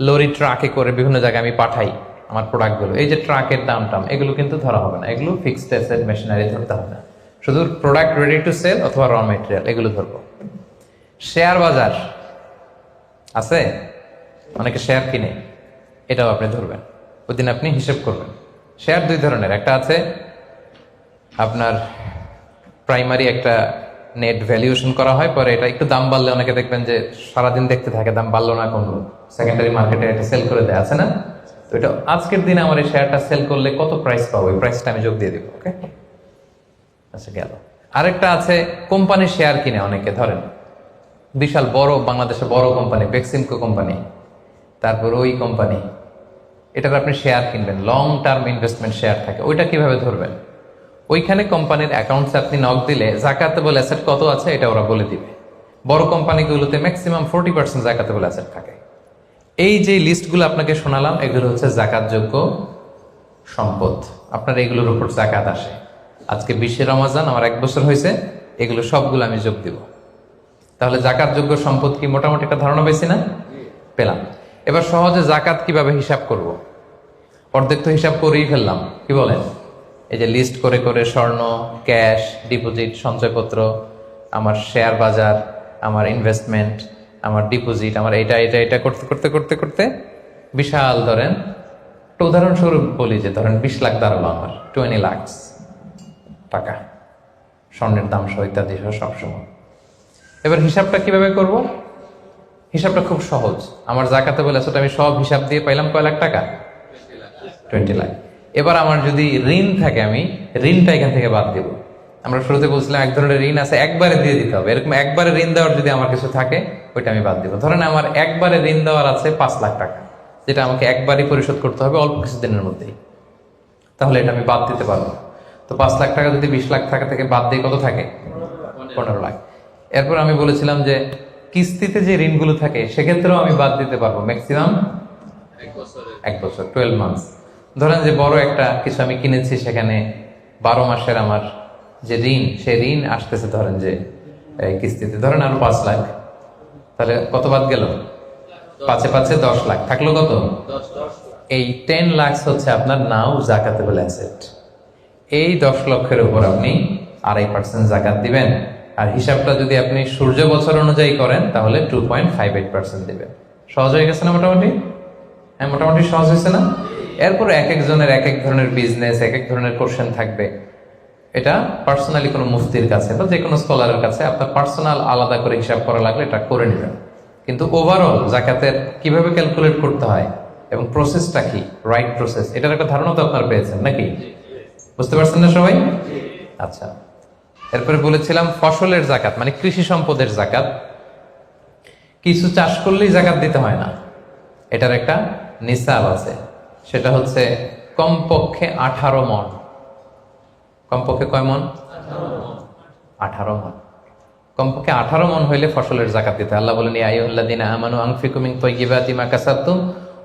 লরি ট্রাকে করে বিভিন্ন জায়গায় আমি পাঠাই আমার প্রোডাক্টগুলো, এই যে ট্রাকের দাম টাম, এগুলো কিন্তু ধরা হবে না। এগুলো ফিক্সড অ্যাসেট, মেশিনারি ধরতে হবে না। শুধু প্রোডাক্ট রেডি টু সেল অথবা র মেটেরিয়াল, এগুলো ধরবো। শেয়ার বাজার আছে, অনেকে শেয়ার কিনে, এটাও আপনি ধরবেন, ওই দিন আপনি হিসেব করবেন। শেয়ার 2 ধরনের, একটা আছে আপনার প্রাইমারি, একটা নেট ভ্যালুয়েশন করা হয়, পরে এটা একটু দাম বাড়লে অনেকে দেখবেন যে সারাদিন দেখতে থাকে দাম বাড়লো না কমলো, সেকেন্ডারি মার্কেটে এটা সেল করে দেয়, আছে না? তো এটা আজকের দিনে আমার এই শেয়ারটা সেল করলে কত প্রাইস পাবো, এই প্রাইসটা আমি যোগ দিয়ে দেবো। ওকে, আচ্ছা গেল। আরেকটা আছে কোম্পানি শেয়ার কিনে অনেকে, ধরেন বিশাল বড়, বাংলাদেশে বড় কোম্পানি বেক্সিমকো কোম্পানি, তারপর ওই কোম্পানি, এটার আপনি শেয়ার কিনবেন, লং টার্ম ইনভেস্টমেন্ট শেয়ার থাকে, ওইটা কিভাবে ধরবেন? ওইখানে কোম্পানির অ্যাকাউন্টসে আপনি নক দিলে জাকাতেবল অ্যাসেট কত আছে এটা ওরা বলে দিবে। বড় কোম্পানিগুলোতে ম্যাক্সিমাম 40% জাকাতেবল অ্যাসেট থাকে। এই যে লিস্টগুলো আপনাকে শোনালাম, এগুলো হচ্ছে জাকাতযোগ্য সম্পদ, আপনার এগুলোর উপর জাকাত আসে। আজকে 20 রমজান, আমার 1 বছর হয়েছে, এগুলো সবগুলো আমি যোগ দিব। তাহলে জাকাতযোগ্য সম্পদ কি, মোটামুটি একটা ধারণা পেয়েছি না? পেলাম। এবার সহজে জাকাত কিভাবে হিসাব করব? অর্ধেক তো হিসাব করেই ফেললাম, কি বলেন? এই যে লিস্ট করে করে স্বর্ণ, ক্যাশ, ডিপোজিট, সঞ্চয়পত্র, আমার শেয়ার বাজার, আমার ইনভেস্টমেন্ট, আমার ডিপোজিট, আমার এটা এটা এটা করতে করতে করতে করতে বিশাল, ধরেন একটা উদাহরণস্বরূপ বলি যে ধরেন 20 লাখ দাঁড়ালো আমার, 20 লাখ টাকা, স্বর্ণের দাম সহ ইত্যাদি সহ সবসময়। এবার হিসাবটা কিভাবে করব? হিসাবটা খুব সহজ। আমার জাকাতে বলে আসলে আমি সব হিসাব দিয়ে পাইলাম কয় লাখ টাকা? 20 লাখ। এবার আমার যদি ঋণ থাকে, আমি ঋণটা এখান থেকে বাদ দেব। আমরা শুরুতে বলছিলাম এক ধরনের ঋণ আছে একবারে দিয়ে দিতে হবে, এরকম একবারে ঋণ দেওয়ার যদি আমার কিছু থাকে ওইটা আমি বাদ দেবো। ধরেন আমার একবারে ঋণ দেওয়ার আছে 5 লাখ টাকা, যেটা আমাকে একবারই পরিশোধ করতে হবে অল্প কিছুদিনের মধ্যেই, তাহলে এটা আমি বাদ দিতে পারবো। তো 5 লাখ টাকা যদি 20 লাখ টাকা থেকে বাদ দিয়ে কত থাকে? 15 লাখ। এরপর আমি বলেছিলাম যে কিস্তিতে যে ঋণগুলো থাকে সেক্ষেত্রেও আমি বাদ দিতে পারবো ম্যাক্সিমাম 1 বছর, 12 মান্থস। ধরেন যে বড় একটা কিছু আমি কিনেছি, সেখানে 12 মাসের আমার যে ঋণ, সেই ঋণ আসতেছে ধরেন যে কিস্তিতে, ধরেন আরো 5 লাখ, তাহলে কত বাদ গেল? 5 এ 5 এ 10 লাখ, থাকলো কত? এই 10 লাখ হচ্ছে আপনার নাও জাকাতেবল অ্যাসেট। এই 10 লক্ষের উপর আপনি 2.5% জাকাত দিবেন। আর হিসাবটা যদি আপনি সূর্য বছর অনুযায়ী করেন তাহলে 2.58% দিবেন। সহজ হয়ে গেছে না মোটামুটি? হ্যাঁ, মোটামুটি সহজ হয়েছে না? এরপর এক একজনের এক এক ধরনের বিজনেস, এক এক ধরনের কোশ্চেন থাকবে। এটা পার্সোনালি কোনো মুফতির কাছে বা যে কোনো স্কলারের কাছে আপনার পার্সোনাল আলাদা করে হিসাব করা লাগলে এটা করে নেবেন। কিন্তু ওভারঅল জাকাতের কিভাবে ক্যালকুলেট করতে হয় এবং প্রসেসটা কি, রাইট প্রসেস, এটার একটা ধারণা তো আপনারা পেয়েছেন নাকি? বুঝতে পারছেন না সবাই? আচ্ছা, এরপরে বলেছিলাম ফসলের জাকাত, মানে কৃষি সম্পদের জাকাত। কিছু চাষ করলেই জাকাত দিতে হয় না, এটার একটা নিসাব আছে। সেটা হচ্ছে কমপক্ষে 18 মণ। কমপক্ষে কয় মণ? 18 মণ। কমপক্ষে 18 মণ হইলে ফসলের জাকাত দিতে। আল্লাহ বলেন, ইয়া আইয়ুহাল্লাযীনা আমানু আনফিকু মিন তাইয়্যিবাতি মা কাসাবতুম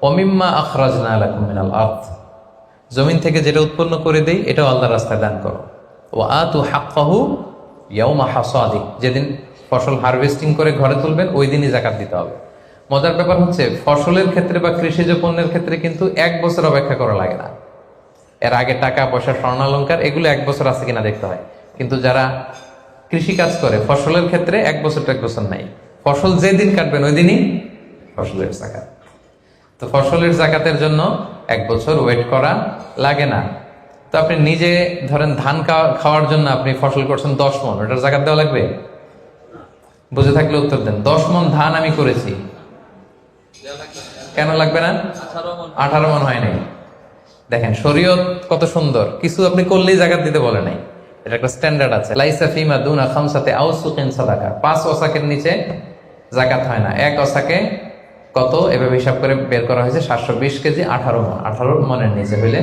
ওয়া মিম্মা আখরাজনা লাকুম মিনাল আরদ। জমিন থেকে যেটা উৎপন্ন করে দেই এটাও আল্লাহর রাস্তায় দান করো। ওয়া আতু হাক্কাহু ইয়াওমা হাসাদি, যেদিন ফসল হারভেস্টিং করে ঘরে তুলবেন ওই দিনই জাকাত দিতে হবে। মজার ব্যাপার হচ্ছে ফসলের ক্ষেত্রে বা কৃষিজ পণ্যের ক্ষেত্রে কিন্তু 1 বছর অপেক্ষা করা লাগে না। এর আগে টাকা পয়সা, স্বর্ণালঙ্কার এগুলো 1 বছর আছে কিনা দেখতে হয়। কিন্তু যারা কৃষি কাজ করে ফসলের ক্ষেত্রে 1 বছর তো 1 বছর নাই, ফসল যেদিন কাটবেন ওই দিনই ফসলের জাকাত। তো ফসলের জাকাতের জন্য 1 বছর ওয়েট করা লাগে না। তো আপনি নিজে ধরেন ধান খাওয়ার জন্য আপনি ফসল করছেন 10 মণ, ওটার জাকাত দেওয়া লাগবে? বুঝে থাকলে উত্তর দেন। 10 মণ ধান আমি করেছি, কেন লাগবে না? 18 মণ হয় নাই। দেখেন শরীয়ত কত সুন্দর, কিছু আপনি করলেই জাকাত দিতে বলে নাই। এটা একটা স্ট্যান্ডার্ড আছে, লাইসা ফিমা দুনা খামসাতে আউসুকিন সাদাকা। 5 ওসাকের নিচে জাকাত হয় না। 1 ওসাকে কত এভাবে হিসাব করে বের করা হয়েছে 720 কেজি, 18 মণ। 18 মণের নিচে হইলে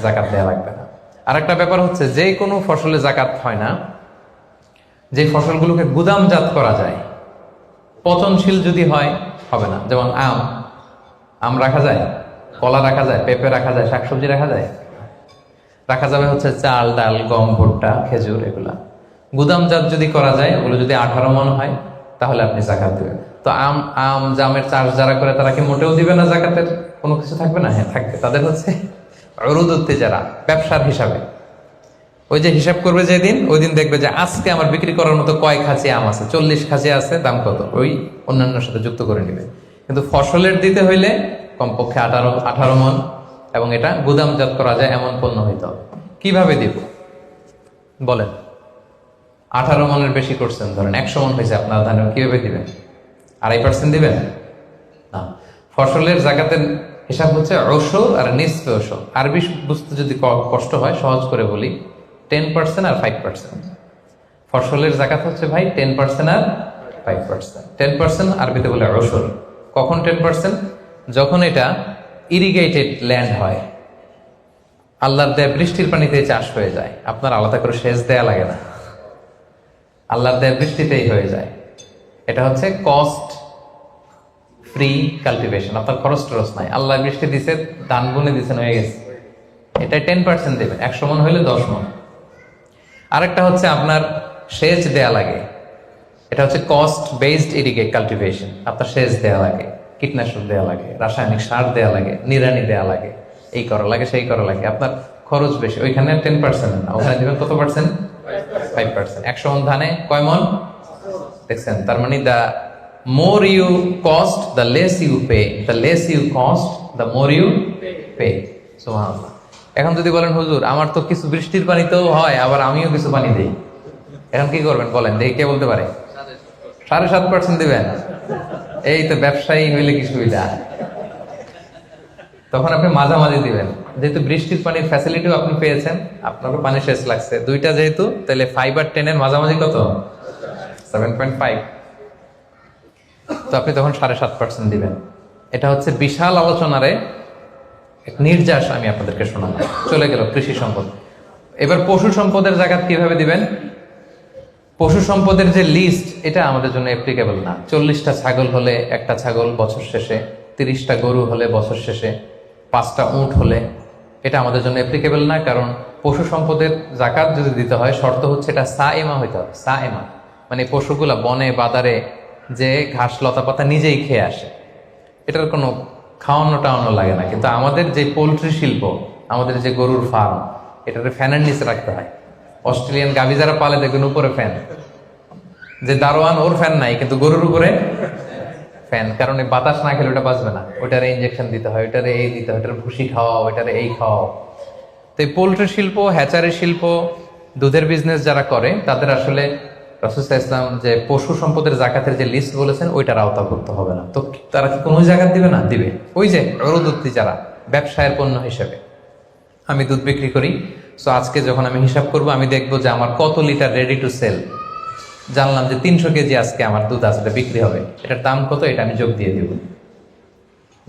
জাকাত দেওয়া লাগবে না। আরেকটা ব্যাপার হচ্ছে যে কোনো ফসলে জাকাত হয় না যে ফসলগুলোকে গুদামজাত করা যায়। পচনশীল যদি হয় হবে না। যেমন আম রাখা যায়, কলা রাখা যায়, পেঁপে রাখা যায়, শাকসবজি রাখা যায়। রাখা যাবে হচ্ছে চাল, ডাল, গম, ভুট্টা, খেজুর, এগুলা গুদামজাত যদি করা যায়, ওগুলো যদি 18 মণ হয় তাহলে আপনি জাকাত দেবেন। তো জামের চাষ যারা করে তারা কি মোটেও দিবে না জাকাতের কোনো কিছু থাকবে না? হ্যাঁ থাকবে। তাদের হচ্ছে উরুদুত যারা ব্যবসার হিসাবে ওই যে হিসাব করবে যেদিন, ওই দিন দেখবে যে আজকে আমার বিক্রি করার মতো কয় খাঁচি আম আছে, 40 খাঁচি আছে, দাম কত, ওই অন্যান্যর সাথে যুক্ত করে নেবে। কিন্তু ফসলের দিতে হইলে কমপক্ষে 18 মণ, এবং এটা গুদামজাত করা যায় এমন পণ্য হইতে হবে। কিভাবে দিব বলেন? 18 মণের বেশি করছেন, ধরেন 100 মণ হয়েছে আপনার ধান, কিভাবে দিবেন? 2.5% দিবেন না। ফসলের জাকাতের হিসাব হচ্ছে ওশর আর নিসফে ওশর। আরবি বুঝতে যদি কষ্ট হয় সহজ করে বলি, 10% আর 5%। ফসলের জাকাত হচ্ছে ভাই 10% আর 5%। 10% আরবিতে বলে ওশর। কখন 10%? যখন এটা ইরিগেটেড ল্যান্ড হয়, আল্লাহর দেয়া বৃষ্টির পানিতে চাষ হয়ে যায়, আপনার আলাদা করে সেচ দেয়া লাগে না, আল্লাহর দেয়া বৃষ্টিতেই হয়ে যায়। এটা হচ্ছে কস্ট ফ্রি কাল্টিভেশন, আপনার খরচ টরচ নাই, আল্লাহ বৃষ্টি দিছে, ধান বুনে দিচ্ছেন, হয়ে গেছে। এটা 10% দেবেন। 100 মণ হইলে 10 মণ। আরেকটা হচ্ছে আপনার সেচ দেয়া লাগে, এটা হচ্ছে কস্ট বেসড ইরিগেট কাল্টিভেশন। আপনার সেচ দেয়া লাগে, কীটনাশক দেয়া লাগে, রাসায়নিক সার দেয়া লাগে, নিড়ানি দেয়া লাগে, এই করা লাগে সেই করা লাগে, আপনার খরচ বেশি, ওইখানে 10% না, ওখানে দিবেন কত পার্সেন্ট? 5%। 100 মন ধানে কয় মন? দেখছেন, তার মানে the more you cost the less you pay, the less you cost the more you pay. সুবহানাল্লাহ। এখন যদি বলেন হুজুর আমার তো কিছু বৃষ্টির পানিতেও হয়, আবার আমিও কিছু পানি দিই, এখন কি করবেন বলেন দেখি, কে বলতে পারে? 7.5% দিবেন? এই তো ব্যবসায়ী হইলে কি সুবিধা। তখন আপনি মাঝামাঝি দিবেন, যেহেতু বৃষ্টির পানির ফ্যাসিলিটিও আপনি পেয়েছেন, আপনারও পানি শেষ লাগছে, দুইটা যেহেতু, তাহলে 5 আর 10 এর মাঝামাঝি কত? 7.5। তো আপনি তখন 7.5% দিবেন। এটা হচ্ছে বিশাল আলোচনারে এক নির্যাস আমি আপনাদেরকে শোনালাম। চলে গেল কৃষি সম্পদ। এবার পশু সম্পদের জাকাত কিভাবে দিবেন? পশু সম্পদের যে লিস্ট, এটা আমাদের জন্য অ্যাপ্লিকেবল না। 40টা ছাগল হলে একটা ছাগল বছর শেষে, 30টা গরু হলে বছর শেষে, 5টা উট হলে, এটা আমাদের জন্য অ্যাপ্লিকেবল না। কারণ পশু সম্পদের জাকাত যদি দিতে হয়, শর্ত হচ্ছে এটা সায়েমা হইতে হবে। সায়েমা মানে পশুগুলা বনে বাদারে যে ঘাস লতা পাতা নিজেই খেয়ে আসে, এটার কোনো খাওয়ানো টাওয়ানো লাগে না। কিন্তু আমাদের যে পোলট্রি শিল্প, আমাদের যে গরুর ফার্ম, এটাকে ফ্যানের নিচে রাখতে হয়। অস্ট্রেলিয়ান গাভী যারা পালে দেখবেন উপরে ফ্যান, যে দারোয়ান ওর ফ্যান নাই, কিন্তু গরুর উপরে ফ্যান, কারণ এই বাতাস না খেলে ওটা বাঁচবে না। ওইটারে ইঞ্জেকশন দিতে হয়, ওইটারে এই দিতে হয়, ওইটার ভুসি খাওয়াও, ওইটারে এই খাওয়াও। তো এই পোলট্রি শিল্প, হ্যাচারি শিল্প, দুধের বিজনেস যারা করে, তাদের আসলে রাসূল সাল্লাল্লাহু আলাইহি ওয়াসাল্লাম যে পশু সম্পদের জাকাতের যে লিস্ট বলেছেন, ওইটার আওতাভুক্ত হবে না। তো তারা কি কোনো জাকাত দিবে না? দিবে। ওই যে উরুদুত্তি যারা ব্যবসায়ের পণ্য হিসেবে, আমি দুধ বিক্রি করি, সো আজকে যখন আমি হিসাব করব, আমি দেখবো যে আমার কত লিটার রেডি টু সেল, জানলাম যে 300 কেজি আজকে আমার দুধ আসলে বিক্রি হবে, এটার দাম কত, এটা আমি যোগ দিয়ে দিব।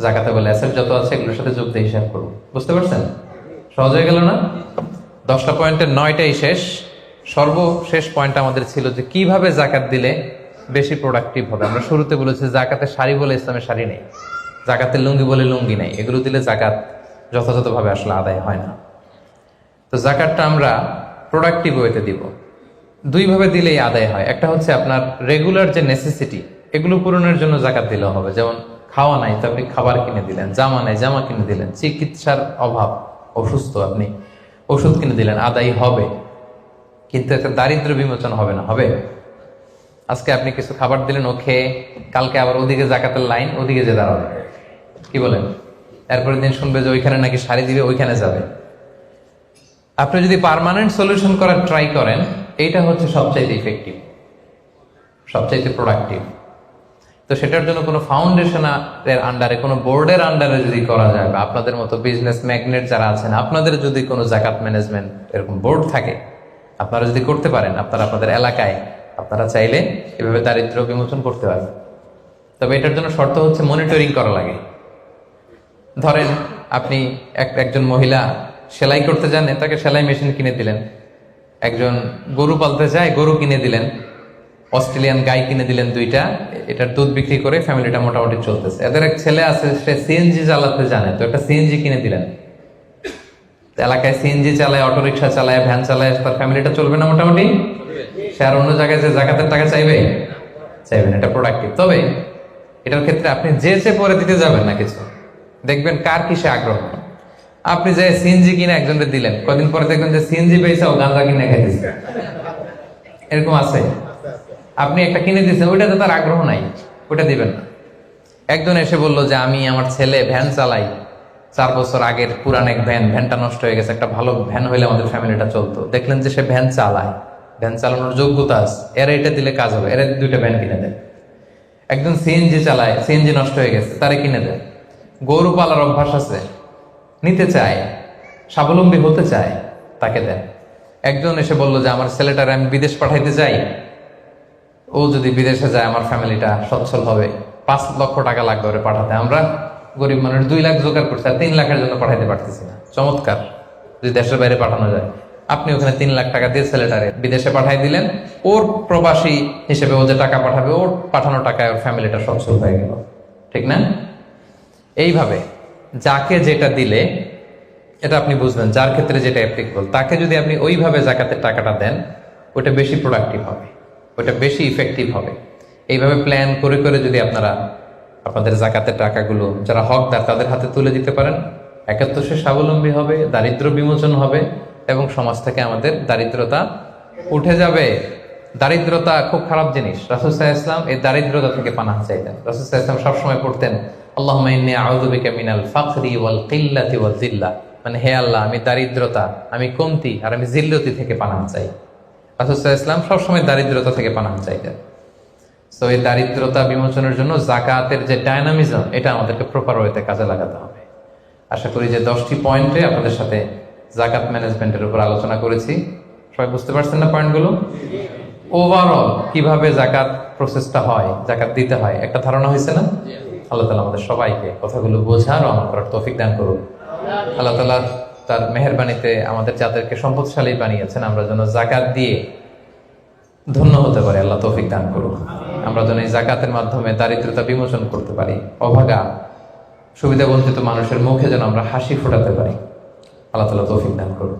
জাকাতে বলে অ্যাসেট যত আছে এগুলোর সাথে যোগ দিয়ে হিসাব করবো। বুঝতে পারছেন? সহজ হয়ে গেল না? 10টা পয়েন্টের 9টাই শেষ। সর্বশেষ পয়েন্ট আমাদের ছিল যে কিভাবে জাকাত দিলে বেশি প্রোডাক্টিভ হবে। আমরা শুরুতে বলেছি জাকাতের শাড়ি বলে ইসলামের শাড়ি নেই, জাকাতের লুঙ্গি বলে লুঙ্গি নেই, এগুলো দিলে জাকাত যথাযথভাবে আসলে আদায় হয় না। তো জাকাতটা আমরা প্রোডাক্টিভ ওয়েতে দিব। দুইভাবে দিলেই আদায় হয়। একটা হচ্ছে আপনার রেগুলার যে নেসেসিটি, এগুলো পূরণের জন্য জাকাত দিলেও হবে। যেমন খাওয়া নাই তো আপনি খাবার কিনে দিলেন, জামা নাই জামা কিনে দিলেন, চিকিৎসার অভাব, অসুস্থ আপনি ওষুধ কিনে দিলেন, আদায় হবে। কিন্তু একটা দারিদ্র বিমোচন হবে না? হবে। আজকে আপনি কিছু খাবার দিলেন, ও খেয়ে কালকে আবার ওদিকে জাকাতের লাইন, ওদিকে যে দাঁড়াবে, কি বলেন? এরপরের দিন শুনবে যে ওইখানে নাকি শাড়ি দিবে, ওইখানে যাবে। আপনি যদি পার্মানেন্ট সলিউশন করার ট্রাই করেন, এইটা হচ্ছে সবচাইতে ইফেক্টিভ, সবচাইতে প্রোডাক্টিভ। তো সেটার জন্য কোনো ফাউন্ডেশনের আন্ডারে, কোনো বোর্ডের আন্ডারে যদি করা যায়, বা আপনাদের মতো বিজনেস ম্যাগনেট যারা আছেন, আপনাদের যদি কোনো জাকাত ম্যানেজমেন্ট এরকম বোর্ড থাকে, আপনারা যদি করতে পারেন, আপনারা আপনাদের এলাকায় আপনারা চাইলে এভাবে দারিদ্র্য বিমোচন করতে পারবেন। তবে এটার জন্য শর্ত হচ্ছে মনিটরিং করা লাগে। ধরেন আপনি একজন মহিলা সেলাই করতে জানে, তাকে সেলাই মেশিন কিনে দিলেন। একজন গরু পালতে চায়, গরু কিনে দিলেন। অস্ট্রেলিয়ান গাই কিনে দিলেন 2টা, এটার দুধ বিক্রি করে ফ্যামিলিটা মোটামুটি চলতেছে। এদের এক ছেলে আছে, সে সিএনজি চালাতে জানে, তো একটা সিএনজি কিনে দিলেন। এলাকায় সিএনজি চালায়, অটোরিকশা চালায়, ভ্যান চালায়, তার ফ্যামিলিটা চলবে না মোটামুটি? সে আর অন্য জায়গায় যে জাকাতের টাকা চাইবে? চাইবেন। এটা প্রোডাক্টিভ। তবে এটার ক্ষেত্রে আপনি যে পরে দিতে যাবেন না কিছু, দেখবেন কার কিসে আগ্রহ। আপনি যে সিএনজি কিনে একজনকে দিলেন, কদিন পরে দেখবেন যে সিএনজি পেয়েছে, ও গাঁজা কিনে খাইতেছে। এরকম আছে। আপনি একটা কিনে দিচ্ছেন, ওইটাতে তার আগ্রহ নাই, ওটা দিবেন না। একজন এসে বললো যে আমি আমার ছেলে ভ্যান চালাই, 4 বছর আগের পুরান এক ভ্যান, ভ্যানটা নষ্ট হয়ে গেছে, একটা ভালো ভ্যান হইলে আমাদের ফ্যামিলিটা চলতো। দেখলেন যে সে ভ্যান চালায়, ভ্যান চালানোর যোগ্যতা আছে, এরা এটা দিলে কাজ হবে, এরা 2টা ভ্যান কিনে দেয়। একজন সিএনজি চালায়, সিএনজি নষ্ট হয়ে গেছে, তারে কিনে দেয়। গরু পালার অভ্যাস আছে, নিতে চায়, স্বাবলম্বী হতে চায়, তাকে দেন। একজন এসে বললো যে আমার ছেলেটারে আমি বিদেশ পাঠাইতে চাই, ও যদি বিদেশে যায় আমার ফ্যামিলিটা সচ্ছল হবে, 5 লক্ষ টাকা লাগবে ওরে পাঠাতে। আমরা গরিব মানুষ 2 লাখ জোগাড় করছি, আর 3 লাখের জন্য পাঠাইতে পারতেছি না। চমৎকার, যদি দেশের বাইরে পাঠানো যায়। আপনি ওখানে 3 লাখ টাকা দিয়ে ছেলেটারে বিদেশে পাঠাই দিলেন, ওর প্রবাসী হিসেবে ও যে টাকা পাঠাবে, ওর পাঠানো টাকায় ওর ফ্যামিলিটা সচ্ছল হয়ে গেল। ঠিক না? এইভাবে যাকে যেটা দিলে, এটা আপনি বুঝবেন, যার ক্ষেত্রে যেটা অ্যাপ্লিকেবল, তাকে যদি আপনি ওইভাবে জাকাতের টাকাটা দেন, ওটা বেশি প্রোডাক্টিভ হবে, ওটা বেশি ইফেক্টিভ হবে। এইভাবে প্ল্যান করে করে যদি আপনারা আপনাদের জাকাতের টাকাগুলো যারা হকদার তাদের হাতে তুলে দিতে পারেন, একাত্তর সে স্বাবলম্বী হবে, দারিদ্র বিমোচন হবে এবং সমাজ থেকে আমাদের দারিদ্রতা উঠে যাবে। দারিদ্রতা খুব খারাপ জিনিস। রাসূল সাল্লাল্লাহু আলাইহি ওয়াসাল্লাম এই দারিদ্রতা থেকে পানাহ চাইতেন। রাসূল সাল্লাল্লাহু আলাইহি ওয়াসাল্লাম সবসময় পড়তেন আল্লাহুম্মা ইন্নী আউযু বিকা মিনাল ফাকরি ওয়াল কিল্লাতি ওয়াজ জিল্লা, মানে হে আল্লাহ, আমি দারিদ্রতা, আমি কমতি আর আমি জিল্লতি থেকে পানাহ চাই। রাসূল সাল্লাল্লাহু আলাইহি ওয়াসাল্লাম সবসময় দারিদ্রতা থেকে পানাহ চাইতেন। সো এই দারিদ্রতা বিমোচনের জন্য যাকাতের যে ডায়নামিজম, এটা আমাদেরকে প্রপার ওয়েতে কাজে লাগাতে হবে। আশা করি যে 10টি পয়েন্টে আপনাদের সাথে যাকাত ম্যানেজমেন্টের উপর আলোচনা করেছি। সবাই বুঝতে পারছেন না পয়েন্টগুলো? ওভারঅল কিভাবে যাকাত প্রসেসটা হয়, যাকাত দিতে হয়, একটা ধারণা হয়েছে না? আল্লাহ তাআলা আমাদের সবাইকে কথাগুলো বোঝার ও আমল করার তৌফিক দান করুন। আল্লাহ তাআলা তার মেহেরবানিতে আমাদের যাদেরকে সম্পদশালী বানিয়েছেন, আমরা যেন যাকাত দিয়ে ধন্য হতে পারি, আল্লাহ তৌফিক দান করুন। আমরা যেন এই যাকাতের মাধ্যমে দারিদ্রতা বিমোচন করতে পারি, অভাগা সুবিধা বঞ্চিত মানুষের মুখে যেন আমরা হাসি ফোটাতে পারি, আল্লাহ তাআলা তৌফিক দান করুন।